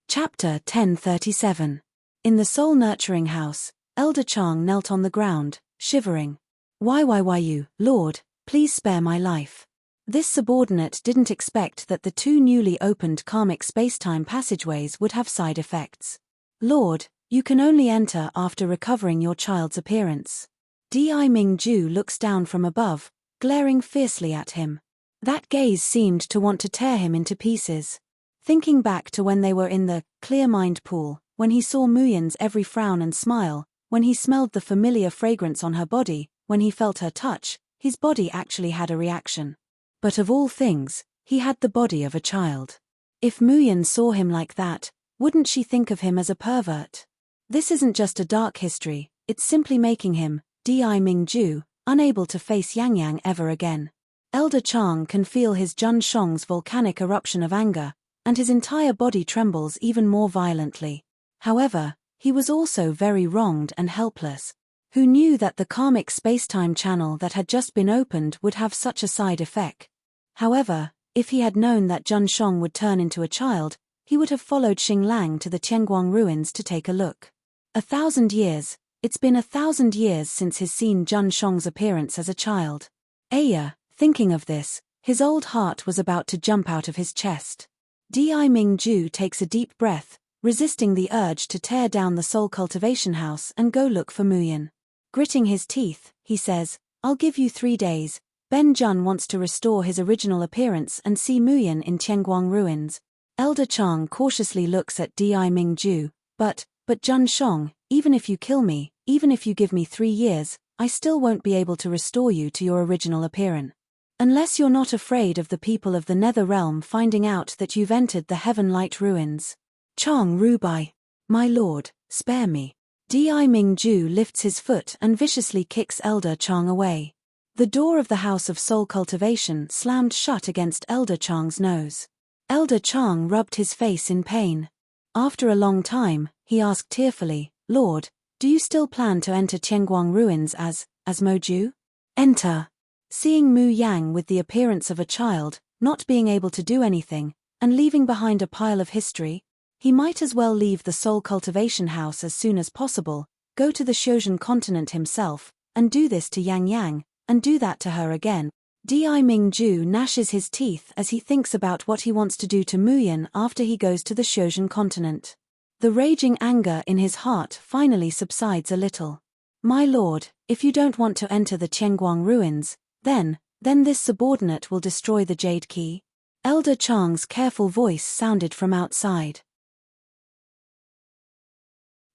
Chapter 1037. In the soul-nurturing house, Elder Chang knelt on the ground, shivering. Why you, Lord, please spare my life. This subordinate didn't expect that the two newly opened karmic spacetime passageways would have side effects. Lord, you can only enter after recovering your child's appearance. Di Mingju looks down from above, glaring fiercely at him. That gaze seemed to want to tear him into pieces. Thinking back to when they were in the clear mind pool, when he saw Muyan's every frown and smile, when he smelled the familiar fragrance on her body, when he felt her touch, his body actually had a reaction. But of all things, he had the body of a child. If Muyan saw him like that, wouldn't she think of him as a pervert? This isn't just a dark history, it's simply making him, Di Mingju, unable to face Yang Yang ever again. Elder Chang can feel his Jun Shong's volcanic eruption of anger, and his entire body trembles even more violently. However, he was also very wronged and helpless. Who knew that the karmic spacetime channel that had just been opened would have such a side effect? However, if he had known that Jun Shong would turn into a child, he would have followed Xing Lang to the Tianguang ruins to take a look. 1,000 years, it's been 1,000 years since he's seen Jun Shong's appearance as a child. Aya, thinking of this, his old heart was about to jump out of his chest. Di Mingju takes a deep breath, resisting the urge to tear down the soul cultivation house and go look for Muyan. Gritting his teeth, he says, I'll give you 3 days. Ben Jun wants to restore his original appearance and see Muyan in Tianguang ruins. Elder Chang cautiously looks at Di Mingju, but Jun Shong, even if you kill me, even if you give me 3 years, I still won't be able to restore you to your original appearance. Unless you're not afraid of the people of the Nether Realm finding out that you've entered the Heaven Light ruins. Chang Rubai. My lord, spare me. Di Mingju lifts his foot and viciously kicks Elder Chang away. The door of the House of Soul Cultivation slammed shut against Elder Chang's nose. Elder Chang rubbed his face in pain. After a long time, he asked tearfully, Lord, do you still plan to enter Tianguang ruins as Moju? Enter. Seeing Mu Yang with the appearance of a child, not being able to do anything, and leaving behind a pile of history, he might as well leave the soul cultivation house as soon as possible, go to the Xiozhen continent himself, and do this to Yang Yang, and do that to her again. Di Mingju gnashes his teeth as he thinks about what he wants to do to Muyan after he goes to the Xiozhen continent. The raging anger in his heart finally subsides a little. My lord, if you don't want to enter the Tianguang ruins, then this subordinate will destroy the Jade Key. Elder Chang's careful voice sounded from outside.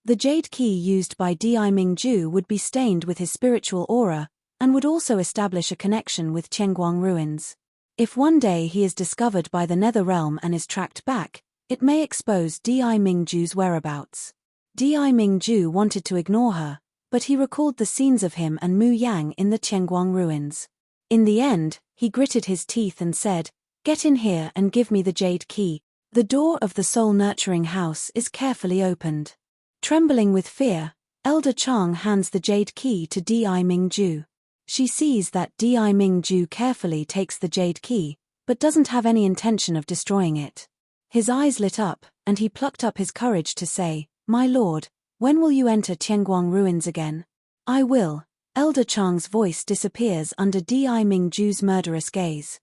The Jade Key used by Di Mingju would be stained with his spiritual aura, and would also establish a connection with Tianguang ruins. If one day he is discovered by the Nether Realm and is tracked back, it may expose Di Mingju's whereabouts. Di Mingju wanted to ignore her, but he recalled the scenes of him and Mu Yang in the Tianguang ruins. In the end, he gritted his teeth and said, Get in here and give me the Jade Key. The door of the soul-nurturing house is carefully opened. Trembling with fear, Elder Chang hands the jade key to Di Mingju. She sees that Di Mingju carefully takes the jade key, but doesn't have any intention of destroying it. His eyes lit up, and he plucked up his courage to say, "My lord, when will you enter Tianguang ruins again?" "I will." Elder Chang's voice disappears under Di Mingju's murderous gaze.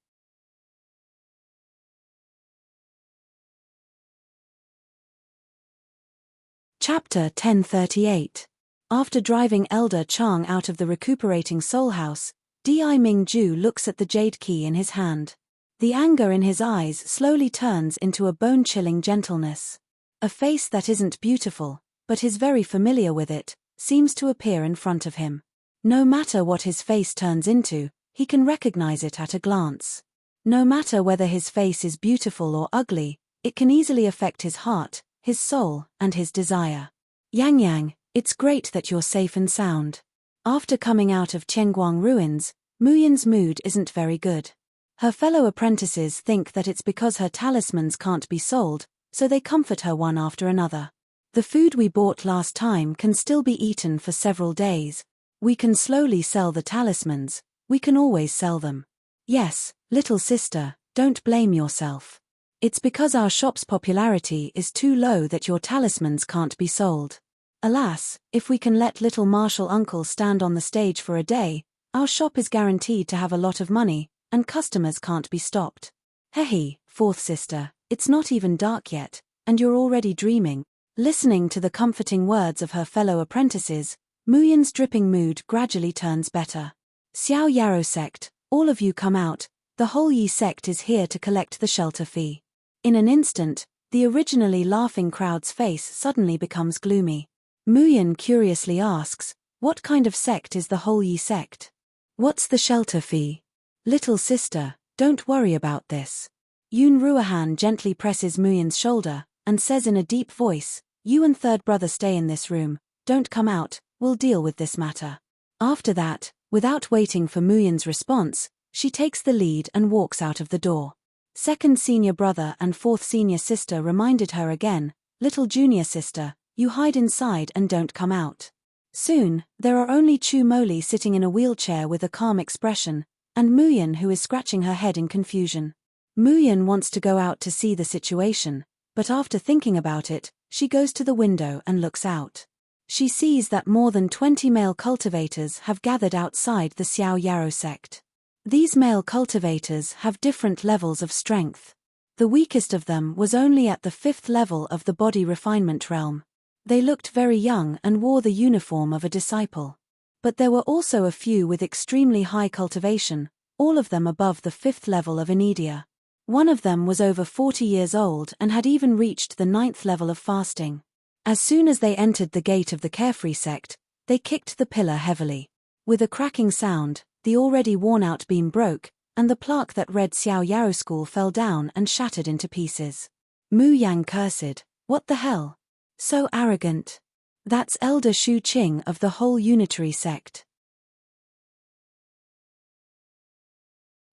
Chapter 1038. After driving Elder Chang out of the recuperating soul house, Di Mingju looks at the jade key in his hand. The anger in his eyes slowly turns into a bone-chilling gentleness. A face that isn't beautiful, but is very familiar with it, seems to appear in front of him. No matter what his face turns into, he can recognize it at a glance. No matter whether his face is beautiful or ugly, it can easily affect his heart, his soul, and his desire. "Yang Yang, it's great that you're safe and sound." After coming out of Tianguang ruins, Muyin's mood isn't very good. Her fellow apprentices think that it's because her talismans can't be sold, so they comfort her one after another. "The food we bought last time can still be eaten for several days. We can slowly sell the talismans, we can always sell them." "Yes, little sister, don't blame yourself. It's because our shop's popularity is too low that your talismans can't be sold. Alas, if we can let little Marshall Uncle stand on the stage for a day, our shop is guaranteed to have a lot of money, and customers can't be stopped." "Hehe, fourth sister, it's not even dark yet, and you're already dreaming." Listening to the comforting words of her fellow apprentices, Muyin's dripping mood gradually turns better. "Xiao Yarrow sect, all of you come out, the whole Yi sect is here to collect the shelter fee." In an instant, the originally laughing crowd's face suddenly becomes gloomy. Muyin curiously asks, "What kind of sect is the whole Yi sect? What's the shelter fee?" "Little sister, don't worry about this." Yun Ruahan gently presses Muyin's shoulder, and says in a deep voice, "You and third brother stay in this room, don't come out, we'll deal with this matter." After that, without waiting for Muyin's response, she takes the lead and walks out of the door. Second senior brother and fourth senior sister reminded her again, "Little junior sister, you hide inside and don't come out." Soon, there are only Chu Moli sitting in a wheelchair with a calm expression, and Muyin who is scratching her head in confusion. Muyin wants to go out to see the situation, but after thinking about it, she goes to the window and looks out. She sees that more than 20 male cultivators have gathered outside the Xiao Yarrow sect. These male cultivators have different levels of strength. The weakest of them was only at the 5th level of the body refinement realm. They looked very young and wore the uniform of a disciple. But there were also a few with extremely high cultivation, all of them above the 5th level of Anidia. One of them was over 40 years old and had even reached the 9th level of fasting. As soon as they entered the gate of the Carefree sect, they kicked the pillar heavily. With a cracking sound, the already worn-out beam broke, and the plaque that read Xiao Yarrow School fell down and shattered into pieces. Mu Yang cursed, "What the hell? So arrogant. That's Elder Shu Qing of the whole unitary sect."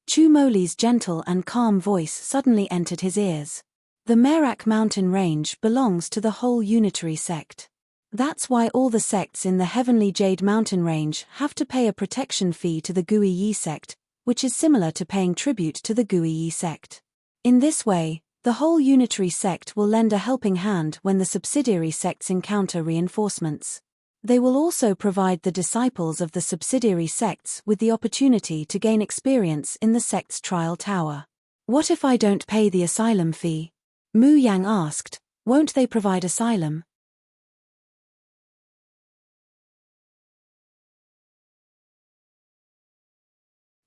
Chu Moli's gentle and calm voice suddenly entered his ears. "The Merak mountain range belongs to the whole unitary sect. That's why all the sects in the Heavenly Jade mountain range have to pay a protection fee to the Gui Yi sect, which is similar to paying tribute to the Gui Yi sect. In this way, the whole unitary sect will lend a helping hand when the subsidiary sects encounter reinforcements. They will also provide the disciples of the subsidiary sects with the opportunity to gain experience in the sect's trial tower." "What if I don't pay the asylum fee?" Mu Yang asked. "Won't they provide asylum?"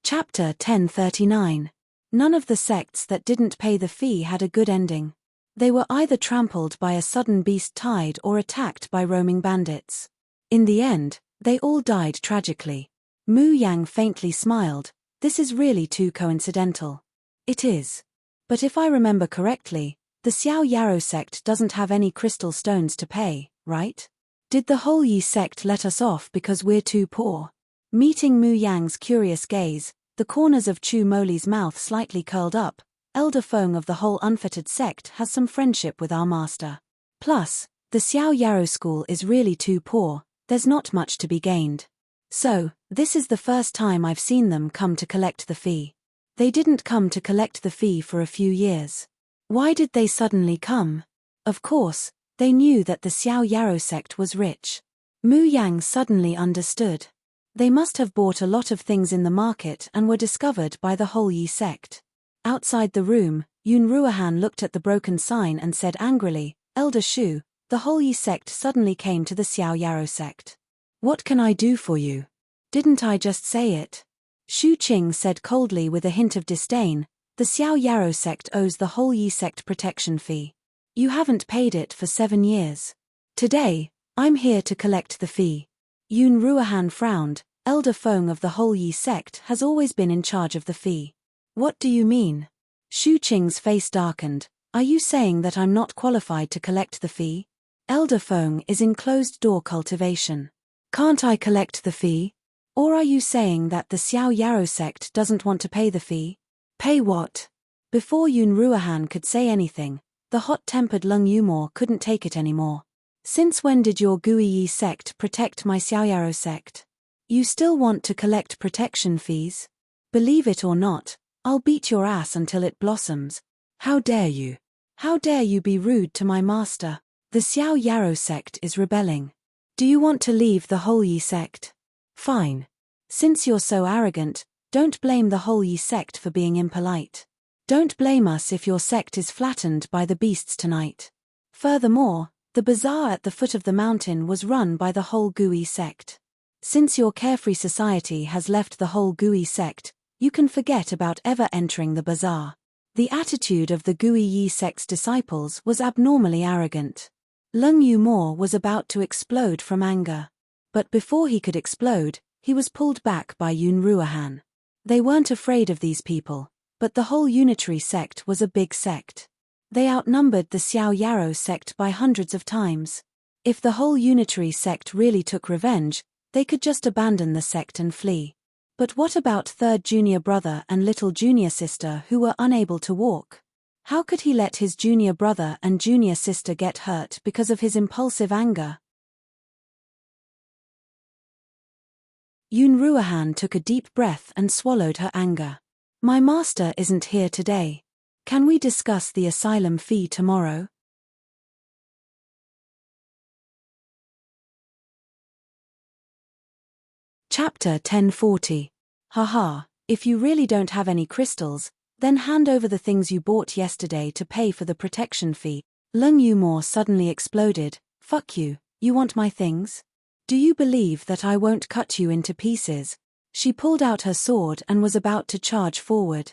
Chapter 1039. None of the sects that didn't pay the fee had a good ending. They were either trampled by a sudden beast tide or attacked by roaming bandits. In the end, they all died tragically. Mu Yang faintly smiled. "This is really too coincidental." "It is. But if I remember correctly, the Xiao Yarrow sect doesn't have any crystal stones to pay, right? Did the whole Yi sect let us off because we're too poor?" Meeting Mu Yang's curious gaze, the corners of Chu Moli's mouth slightly curled up. Elder Feng of the whole unfettered sect has some friendship with our master. Plus, the Xiao Yarrow school is really too poor, there's not much to be gained. So, this is the first time I've seen them come to collect the fee. They didn't come to collect the fee for a few years. Why did they suddenly come? Of course, they knew that the Xiao Yarrow sect was rich. Mu Yang suddenly understood. They must have bought a lot of things in the market and were discovered by the whole Yi sect. Outside the room, Yun Ruohan looked at the broken sign and said angrily, Elder Shu, the whole Yi sect suddenly came to the Xiao Yarrow sect. What can I do for you? Didn't I just say it? Shu Qing said coldly with a hint of disdain, the Xiao Yarrow sect owes the whole Yi sect protection fee. You haven't paid it for 7 years. Today, I'm here to collect the fee. Yun Ruohan frowned, Elder Feng of the whole Yi sect has always been in charge of the fee. What do you mean? Shu Qing's face darkened. Are you saying that I'm not qualified to collect the fee? Elder Feng is in closed-door cultivation. Can't I collect the fee? Or are you saying that the Xiao Yarrow sect doesn't want to pay the fee? Pay what? Before Yun Ruohan could say anything, the hot-tempered Lung Yumor couldn't take it anymore. Since when did your Gui Yi sect protect my Xiao Yarrow sect? You still want to collect protection fees? Believe it or not, I'll beat your ass until it blossoms. How dare you? How dare you be rude to my master? The Xiao Yarrow sect is rebelling. Do you want to leave the whole Yi sect? Fine. Since you're so arrogant, don't blame the whole Yi sect for being impolite. Don't blame us if your sect is flattened by the beasts tonight. Furthermore, the bazaar at the foot of the mountain was run by the whole Gui sect. Since your carefree society has left the whole Gui sect, you can forget about ever entering the bazaar. The attitude of the Gui Yi sect's disciples was abnormally arrogant. Lung Yumor was about to explode from anger. But before he could explode, he was pulled back by Yun Ruohan. They weren't afraid of these people, but the whole unitary sect was a big sect. They outnumbered the Xiao Yarrow sect by hundreds of times. If the whole unitary sect really took revenge, they could just abandon the sect and flee. But what about third junior brother and little junior sister who were unable to walk? How could he let his junior brother and junior sister get hurt because of his impulsive anger? Yun Ruohan took a deep breath and swallowed her anger. My master isn't here today. Can we discuss the asylum fee tomorrow? Chapter 1040. Haha, if you really don't have any crystals, then hand over the things you bought yesterday to pay for the protection fee. Lung Yumor suddenly exploded. Fuck you, you want my things? Do you believe that I won't cut you into pieces? She pulled out her sword and was about to charge forward.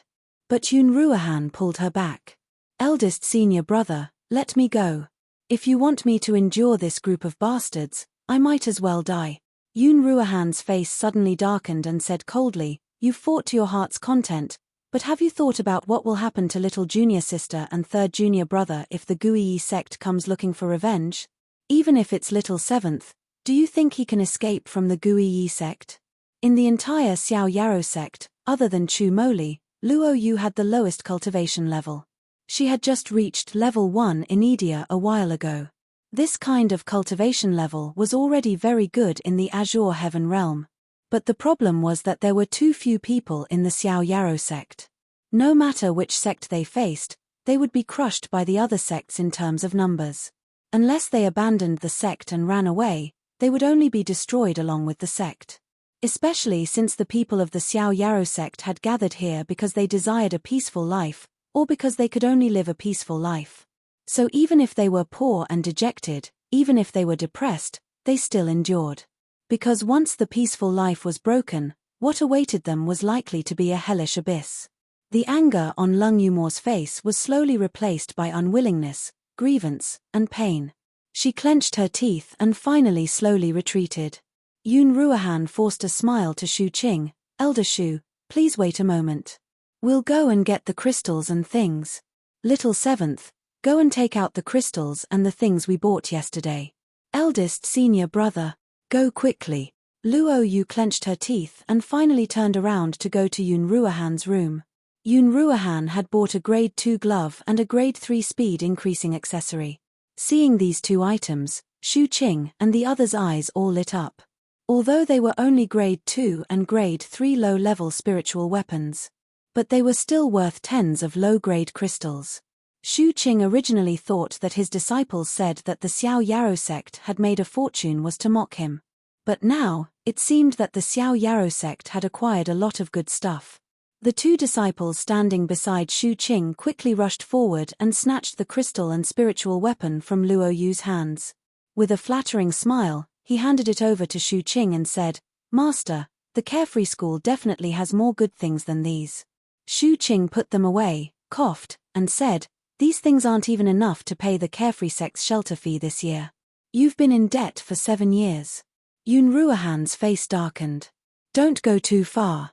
But Yun Ruohan pulled her back. Eldest senior brother, let me go. If you want me to endure this group of bastards, I might as well die. Yun Ruohan's face suddenly darkened and said coldly, you fought to your heart's content, but have you thought about what will happen to little junior sister and third junior brother if the Gui Yi sect comes looking for revenge? Even if it's little seventh, do you think he can escape from the Gui Yi sect? In the entire Xiao Yarrow sect, other than Chu Moli, Luo Yu had the lowest cultivation level. She had just reached level 1 in Edia a while ago. This kind of cultivation level was already very good in the Azure Heaven realm. But the problem was that there were too few people in the Xiao Yarrow sect. No matter which sect they faced, they would be crushed by the other sects in terms of numbers. Unless they abandoned the sect and ran away, they would only be destroyed along with the sect. Especially since the people of the Xiao Yarrow sect had gathered here because they desired a peaceful life, or because they could only live a peaceful life. So even if they were poor and dejected, even if they were depressed, they still endured. Because once the peaceful life was broken, what awaited them was likely to be a hellish abyss. The anger on Lung Yumor's face was slowly replaced by unwillingness, grievance, and pain. She clenched her teeth and finally slowly retreated. Yun Ruohan forced a smile to Shu Qing. Elder Shu, please wait a moment. We'll go and get the crystals and things. Little seventh, go and take out the crystals and the things we bought yesterday. Eldest senior brother, go quickly. Luo Yu clenched her teeth and finally turned around to go to Yun Ruohan's room. Yoon Ruohan had bought a grade 2 glove and a grade 3 speed increasing accessory. Seeing these two items, Shu Qing and the others' eyes all lit up. Although they were only grade 2 and grade 3 low-level spiritual weapons, but they were still worth tens of low-grade crystals. Shu Qing originally thought that his disciples said that the Xiao Yarrow sect had made a fortune was to mock him. But now, it seemed that the Xiao Yarrow sect had acquired a lot of good stuff. The two disciples standing beside Shu Qing quickly rushed forward and snatched the crystal and spiritual weapon from Luo Yu's hands. With a flattering smile, he handed it over to Shu Qing and said, "Master, the Carefree School definitely has more good things than these." Shu Qing put them away, coughed, and said, "These things aren't even enough to pay the Carefree sect's shelter fee this year. You've been in debt for 7 years. Yoon Ruohan's face darkened. "Don't go too far."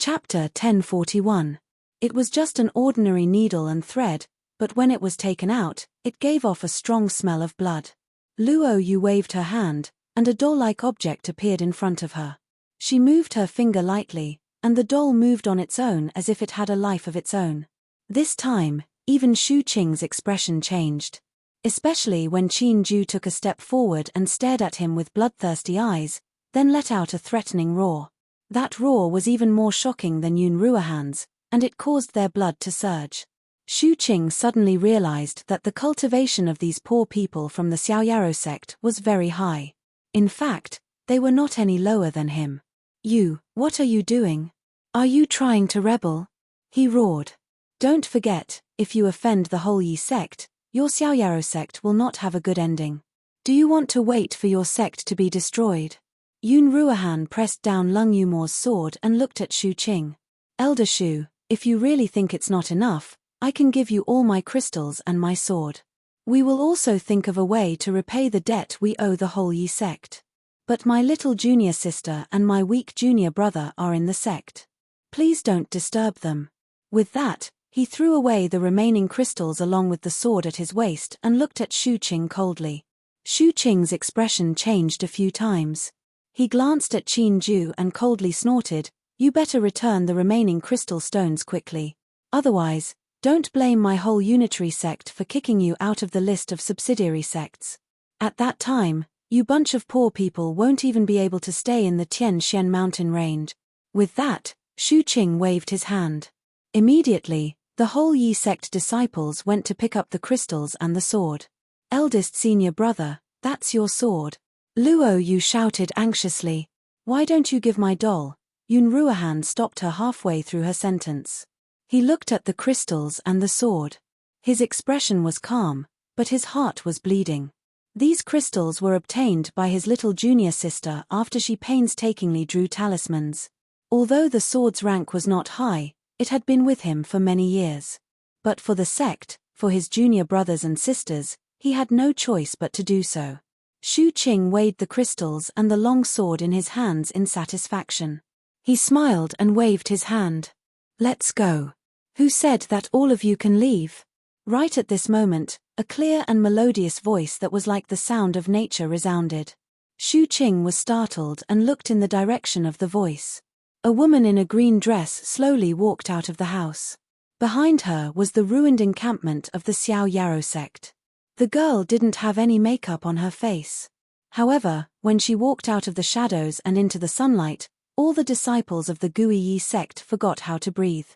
Chapter 1041. It was just an ordinary needle and thread, but when it was taken out, it gave off a strong smell of blood. Luo Yu waved her hand, and a doll-like object appeared in front of her. She moved her finger lightly, and the doll moved on its own as if it had a life of its own. This time, even Shu Qing's expression changed. Especially when Qin Ju took a step forward and stared at him with bloodthirsty eyes, then let out a threatening roar. That roar was even more shocking than Yoon Ruohan's, and it caused their blood to surge. Shu Qing suddenly realized that the cultivation of these poor people from the Xiao Yarrow sect was very high. In fact, they were not any lower than him. "You, what are you doing? Are you trying to rebel?" he roared. "Don't forget, if you offend the whole Yi sect, your Xiao Yarrow sect will not have a good ending. Do you want to wait for your sect to be destroyed?" Yoon Ruohan pressed down Lung Yumo's sword and looked at Shu Qing. "Elder Shu, if you really think it's not enough, I can give you all my crystals and my sword. We will also think of a way to repay the debt we owe the whole Yi sect. But my little junior sister and my weak junior brother are in the sect. Please don't disturb them." With that, he threw away the remaining crystals along with the sword at his waist and looked at Shu Qing coldly. Shu Qing's expression changed a few times. He glanced at Qin Ju and coldly snorted, "You better return the remaining crystal stones quickly. Otherwise, don't blame my whole unitary sect for kicking you out of the list of subsidiary sects. At that time, you bunch of poor people won't even be able to stay in the Tian Shen mountain range." With that, Shu Qing waved his hand. Immediately, the whole Yi sect disciples went to pick up the crystals and the sword. "Eldest senior brother, that's your sword." Luo Yu shouted anxiously. "Why don't you give my doll?" Yoon Ruohan stopped her halfway through her sentence. He looked at the crystals and the sword. His expression was calm, but his heart was bleeding. These crystals were obtained by his little junior sister after she painstakingly drew talismans. Although the sword's rank was not high, it had been with him for many years. But for the sect, for his junior brothers and sisters, he had no choice but to do so. Shu Qing weighed the crystals and the long sword in his hands in satisfaction. He smiled and waved his hand. "Let's go." "Who said that all of you can leave?" Right at this moment, a clear and melodious voice that was like the sound of nature resounded. Shu Qing was startled and looked in the direction of the voice. A woman in a green dress slowly walked out of the house. Behind her was the ruined encampment of the Xiao Yarrow sect. The girl didn't have any makeup on her face. However, when she walked out of the shadows and into the sunlight, all the disciples of the Gui Yi sect forgot how to breathe.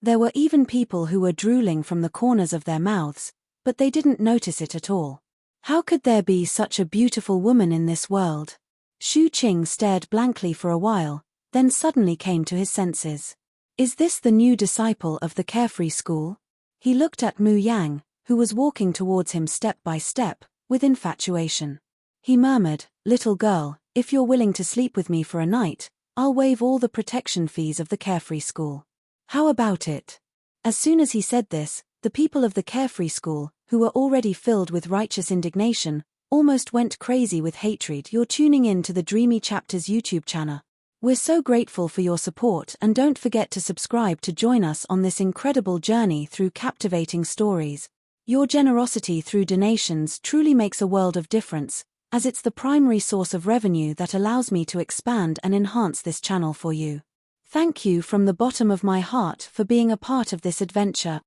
There were even people who were drooling from the corners of their mouths, but they didn't notice it at all. How could there be such a beautiful woman in this world? Shu Qing stared blankly for a while, then suddenly came to his senses. Is this the new disciple of the Carefree School? He looked at Mu Yang, who was walking towards him step by step, with infatuation. He murmured, "Little girl, if you're willing to sleep with me for a night, I'll waive all the protection fees of the Carefree School. How about it?" As soon as he said this, the people of the Carefree School, who were already filled with righteous indignation, almost went crazy with hatred. You're tuning in to the Dreamy Chapters YouTube channel. We're so grateful for your support, and don't forget to subscribe to join us on this incredible journey through captivating stories. Your generosity through donations truly makes a world of difference, as it's the primary source of revenue that allows me to expand and enhance this channel for you. Thank you from the bottom of my heart for being a part of this adventure.